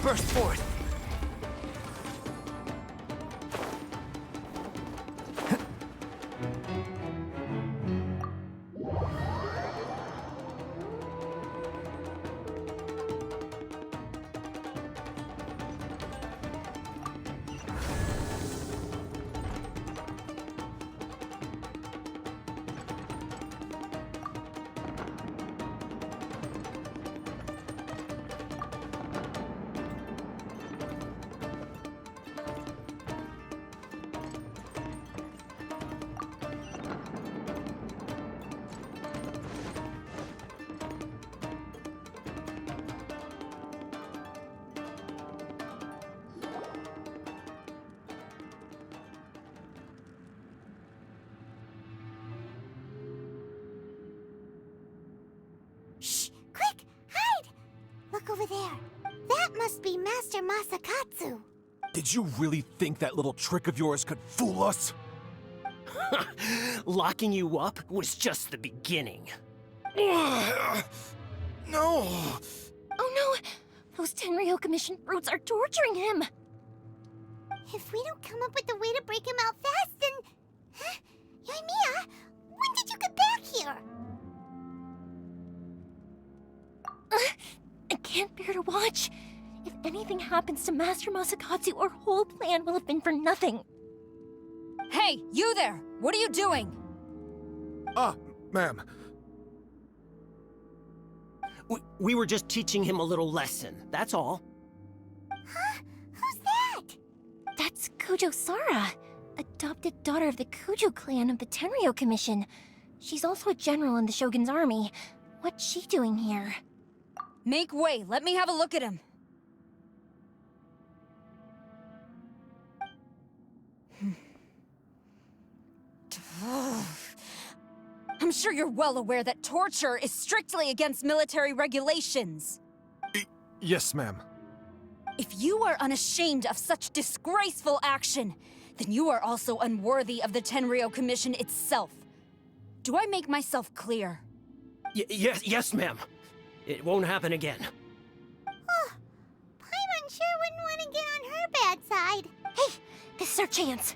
Burst forth! Look over there. That must be Master Masakatsu. Did you really think that little trick of yours could fool us? Locking you up was just the beginning. No! Oh no! Those Tenryo Commission brutes are torturing him! If we don't come up with a way to break him out fast, then... Huh? Yoimiya, when did you get back here? I can't bear to watch. If anything happens to Master Masakatsu, our whole plan will have been for nothing. Hey, you there! What are you doing? Ma'am. We were just teaching him a little lesson, that's all. Huh? Who's that? That's Kojo Sora, adopted daughter of the Kujo clan of the Tenryo Commission. She's also a general in the Shogun's army. What's she doing here? Make way, let me have a look at him. I'm sure you're well aware that torture is strictly against military regulations. Yes, ma'am. If you are unashamed of such disgraceful action, then you are also unworthy of the Tenryo Commission itself. Do I make myself clear? Yes, ma'am. It won't happen again. Oh, Paimon sure wouldn't want to get on her bad side. Hey, this is our chance.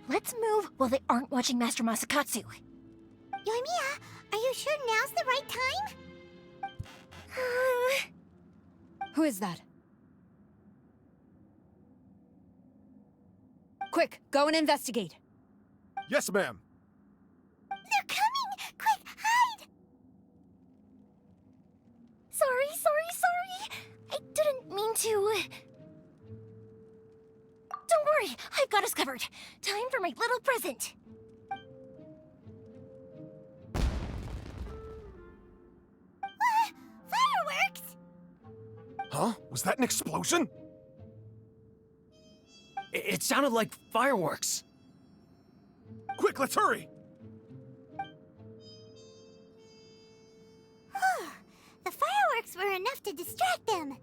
Let's move while they aren't watching Master Masakatsu. Yoimiya, are you sure now's the right time? Who is that? Quick, go and investigate. Yes, ma'am. They're coming! Quick, hide! Sorry. I didn't mean to. Don't worry, I've got us covered. Time for my little present. Fireworks! Huh? Was that an explosion? It sounded like fireworks. Quick, let's hurry! The fireworks were enough to distract them.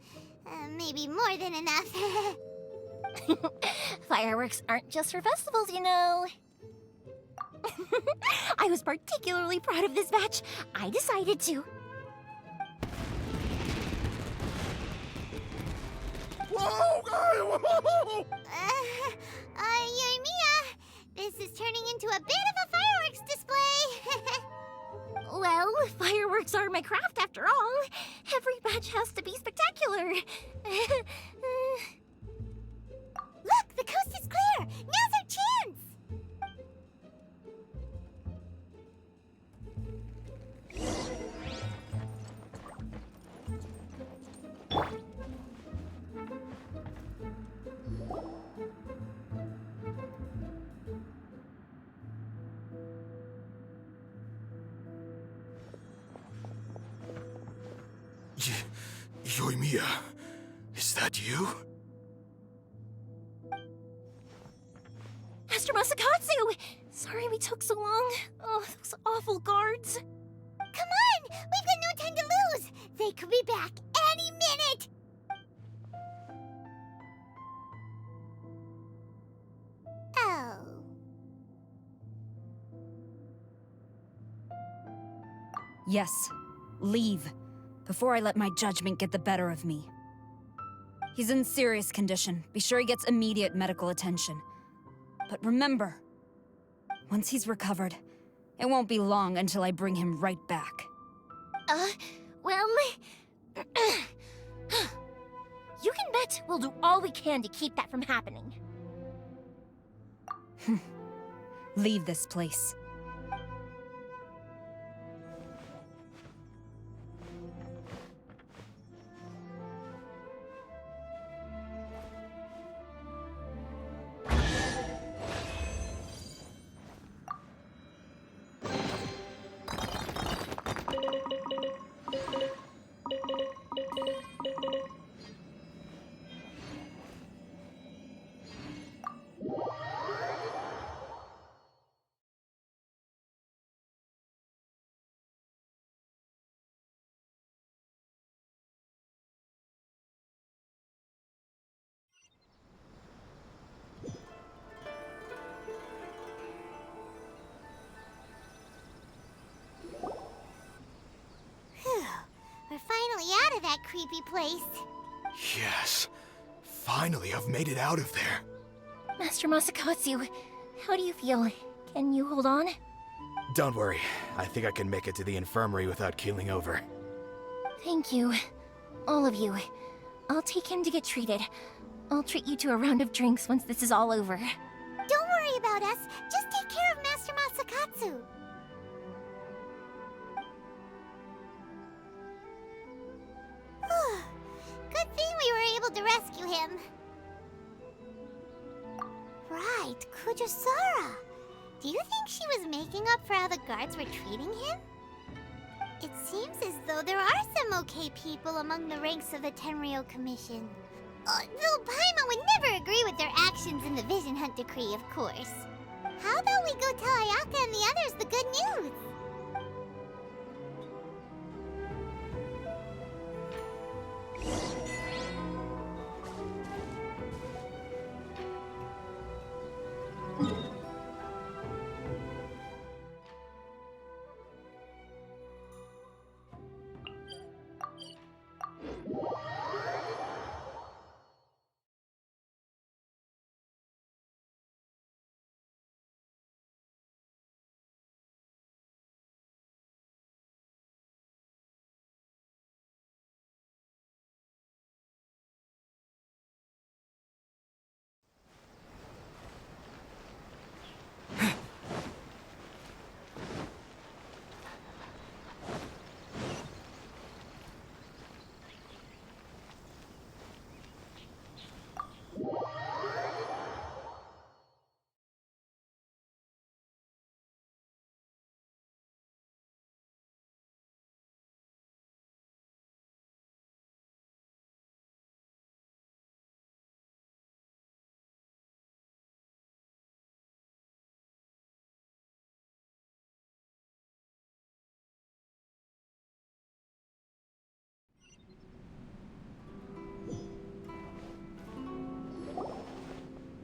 Maybe more than enough. Fireworks aren't just for festivals, you know. I was particularly proud of this batch. I decided to. Whoa! Yoimiya, this is turning into a bit of a fireworks display. Well, fireworks are my craft after all. Every batch has to be spectacular. Look, the coast is clear. Now's our chance. Yoimiya, is that you? Master Masakatsu! Sorry we took so long. Oh, those awful guards. Come on! We've got no time to lose! They could be back any minute! Oh. Yes, leave, before I let my judgment get the better of me. He's in serious condition. Be sure he gets immediate medical attention. But remember, once he's recovered, it won't be long until I bring him right back. Well... You can bet we'll do all we can to keep that from happening. Leave this place. We're finally out of that creepy place. Yes. Finally, I've made it out of there. Master Masakatsu, how do you feel? Can you hold on? Don't worry. I think I can make it to the infirmary without keeling over. Thank you. All of you. I'll take him to get treated. I'll treat you to a round of drinks once this is all over. Don't worry about us. Just take care of Master Masakatsu. Good thing we were able to rescue him. Right, Kojo Sora. Do you think she was making up for how the guards were treating him? It seems as though there are some okay people among the ranks of the Tenryou Commission. Though Paimon would never agree with their actions in the Vision Hunt Decree, of course. How about we go tell Ayaka and the others the good news?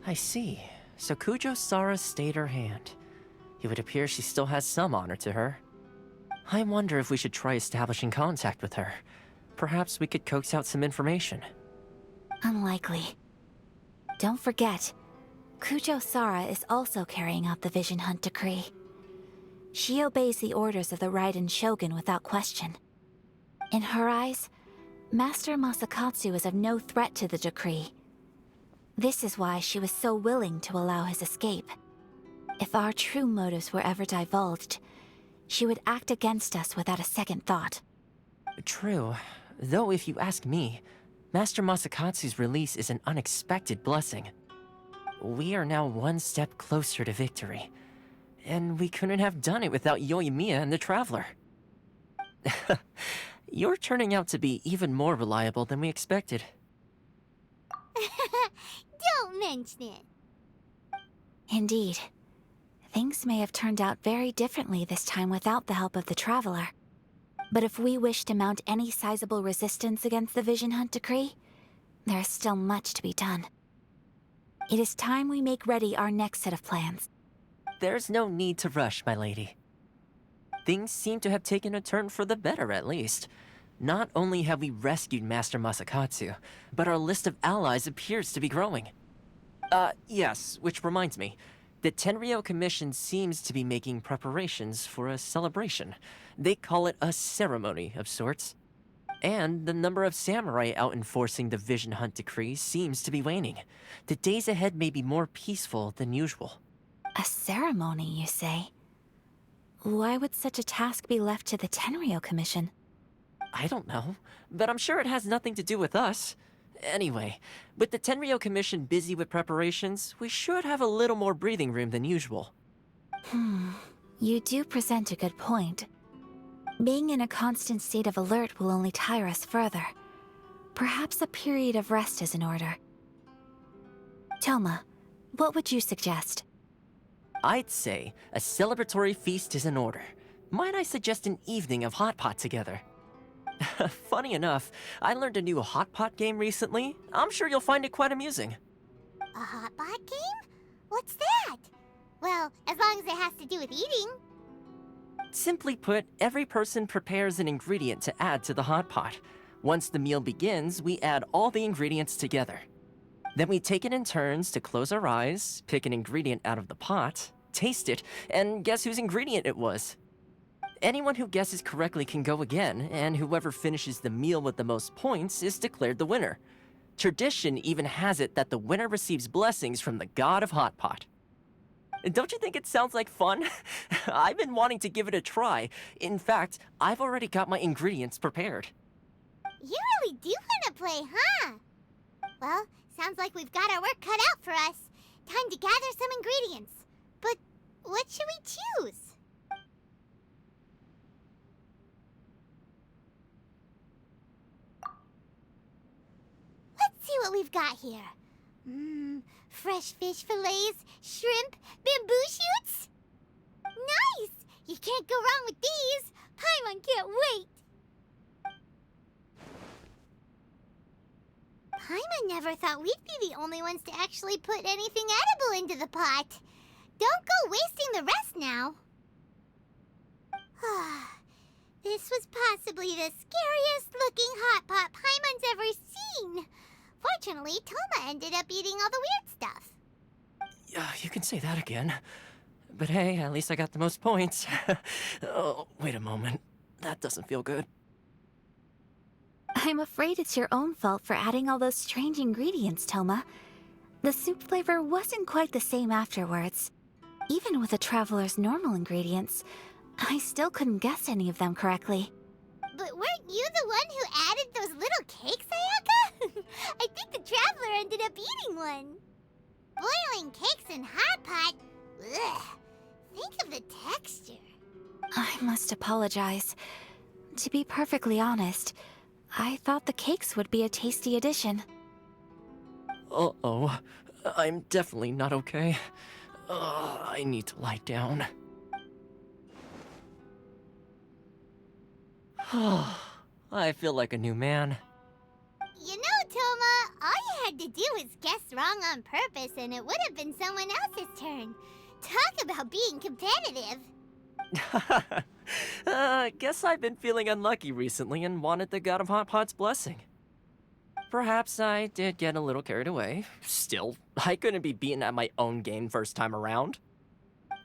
I see. So Kojo Sora stayed her hand. It would appear she still has some honor to her. I wonder if we should try establishing contact with her. Perhaps we could coax out some information. Unlikely. Don't forget, Kojo Sora is also carrying out the Vision Hunt Decree. She obeys the orders of the Raiden Shogun without question. In her eyes, Master Masakatsu is of no threat to the decree. This is why she was so willing to allow his escape. If our true motives were ever divulged, she would act against us without a second thought. True. Though if you ask me, Master Masakatsu's release is an unexpected blessing. We are now one step closer to victory. And we couldn't have done it without Yoimiya and the Traveler. You're turning out to be even more reliable than we expected. Don't mention it. Indeed. Things may have turned out very differently this time without the help of the Traveler. But if we wish to mount any sizable resistance against the Vision Hunt decree, there is still much to be done. It is time we make ready our next set of plans. There's no need to rush, my lady. Things seem to have taken a turn for the better, at least. Not only have we rescued Master Masakatsu, but our list of allies appears to be growing. Yes, which reminds me. The Tenryou Commission seems to be making preparations for a celebration. They call it a ceremony of sorts. And the number of samurai out enforcing the Vision Hunt decree seems to be waning. The days ahead may be more peaceful than usual. A ceremony, you say? Why would such a task be left to the Tenryou Commission? I don't know, but I'm sure it has nothing to do with us. Anyway, with the Tenryou Commission busy with preparations, we should have a little more breathing room than usual. You do present a good point. Being in a constant state of alert will only tire us further. Perhaps a period of rest is in order. Toma, what would you suggest? I'd say a celebratory feast is in order. Might I suggest an evening of Hotpot together? Funny enough, I learned a new Hotpot game recently. I'm sure you'll find it quite amusing. A Hotpot game? What's that? Well, as long as it has to do with eating. Simply put, every person prepares an ingredient to add to the Hotpot. Once the meal begins, we add all the ingredients together. Then we take it in turns to close our eyes, pick an ingredient out of the pot, taste it, and guess whose ingredient it was. Anyone who guesses correctly can go again, and whoever finishes the meal with the most points is declared the winner. Tradition even has it that the winner receives blessings from the god of Hotpot. Don't you think it sounds like fun? I've been wanting to give it a try. In fact, I've already got my ingredients prepared. You really do want to play, huh? Well, sounds like we've got our work cut out for us. Time to gather some ingredients. But what should we choose? Let's see what we've got here. Fresh fish fillets, shrimp, bamboo shoots. Nice! You can't go wrong with these. Paimon can't wait. Paimon never thought we'd be the only ones to actually put anything edible into the pot. Don't go wasting the rest now. This was possibly the scariest looking hot pot Paimon's ever seen. Fortunately, Toma ended up eating all the weird stuff. Yeah, you can say that again. But hey, at least I got the most points. Oh, wait a moment. That doesn't feel good. I'm afraid it's your own fault for adding all those strange ingredients, Toma. The soup flavor wasn't quite the same afterwards. Even with the Traveler's normal ingredients, I still couldn't guess any of them correctly. But weren't you the one who added those little cakes, Ayaka? I think the Traveler ended up eating one. Boiling cakes in hot pot? Ugh. Think of the texture. I must apologize. To be perfectly honest, I thought the cakes would be a tasty addition. Uh-oh. I'm definitely not okay. I need to lie down. I feel like a new man. You know, Toma, all you had to do was guess wrong on purpose and it would have been someone else's turn. Talk about being competitive. Guess I've been feeling unlucky recently and wanted the god of Hotpot's blessing. Perhaps I did get a little carried away. Still, I couldn't be beaten at my own game first time around.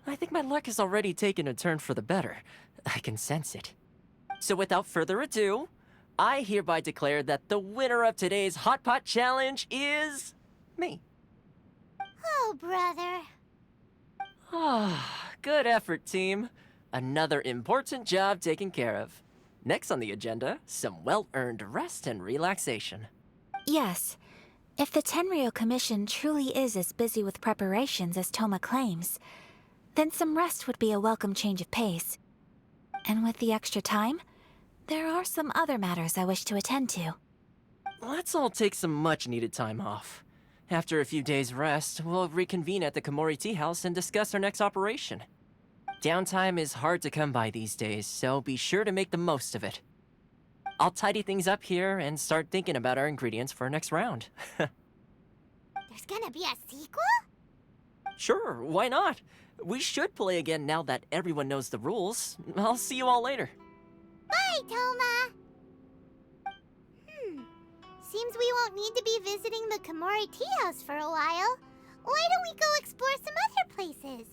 I think my luck has already taken a turn for the better. I can sense it. So without further ado, I hereby declare that the winner of today's Hot Pot Challenge is... me. Oh, brother. Good effort, team. Another important job taken care of. Next on the agenda, some well-earned rest and relaxation. Yes. If the Tenryou Commission truly is as busy with preparations as Toma claims, then some rest would be a welcome change of pace. And with the extra time, there are some other matters I wish to attend to. Let's all take some much-needed time off. After a few days' rest, we'll reconvene at the Komori Tea House and discuss our next operation. Downtime is hard to come by these days, so be sure to make the most of it. I'll tidy things up here and start thinking about our ingredients for our next round. There's gonna be a sequel? Sure, why not? We should play again now that everyone knows the rules. I'll see you all later. Bye, Toma! Seems we won't need to be visiting the Komori Tea House for a while. Why don't we go explore some other places?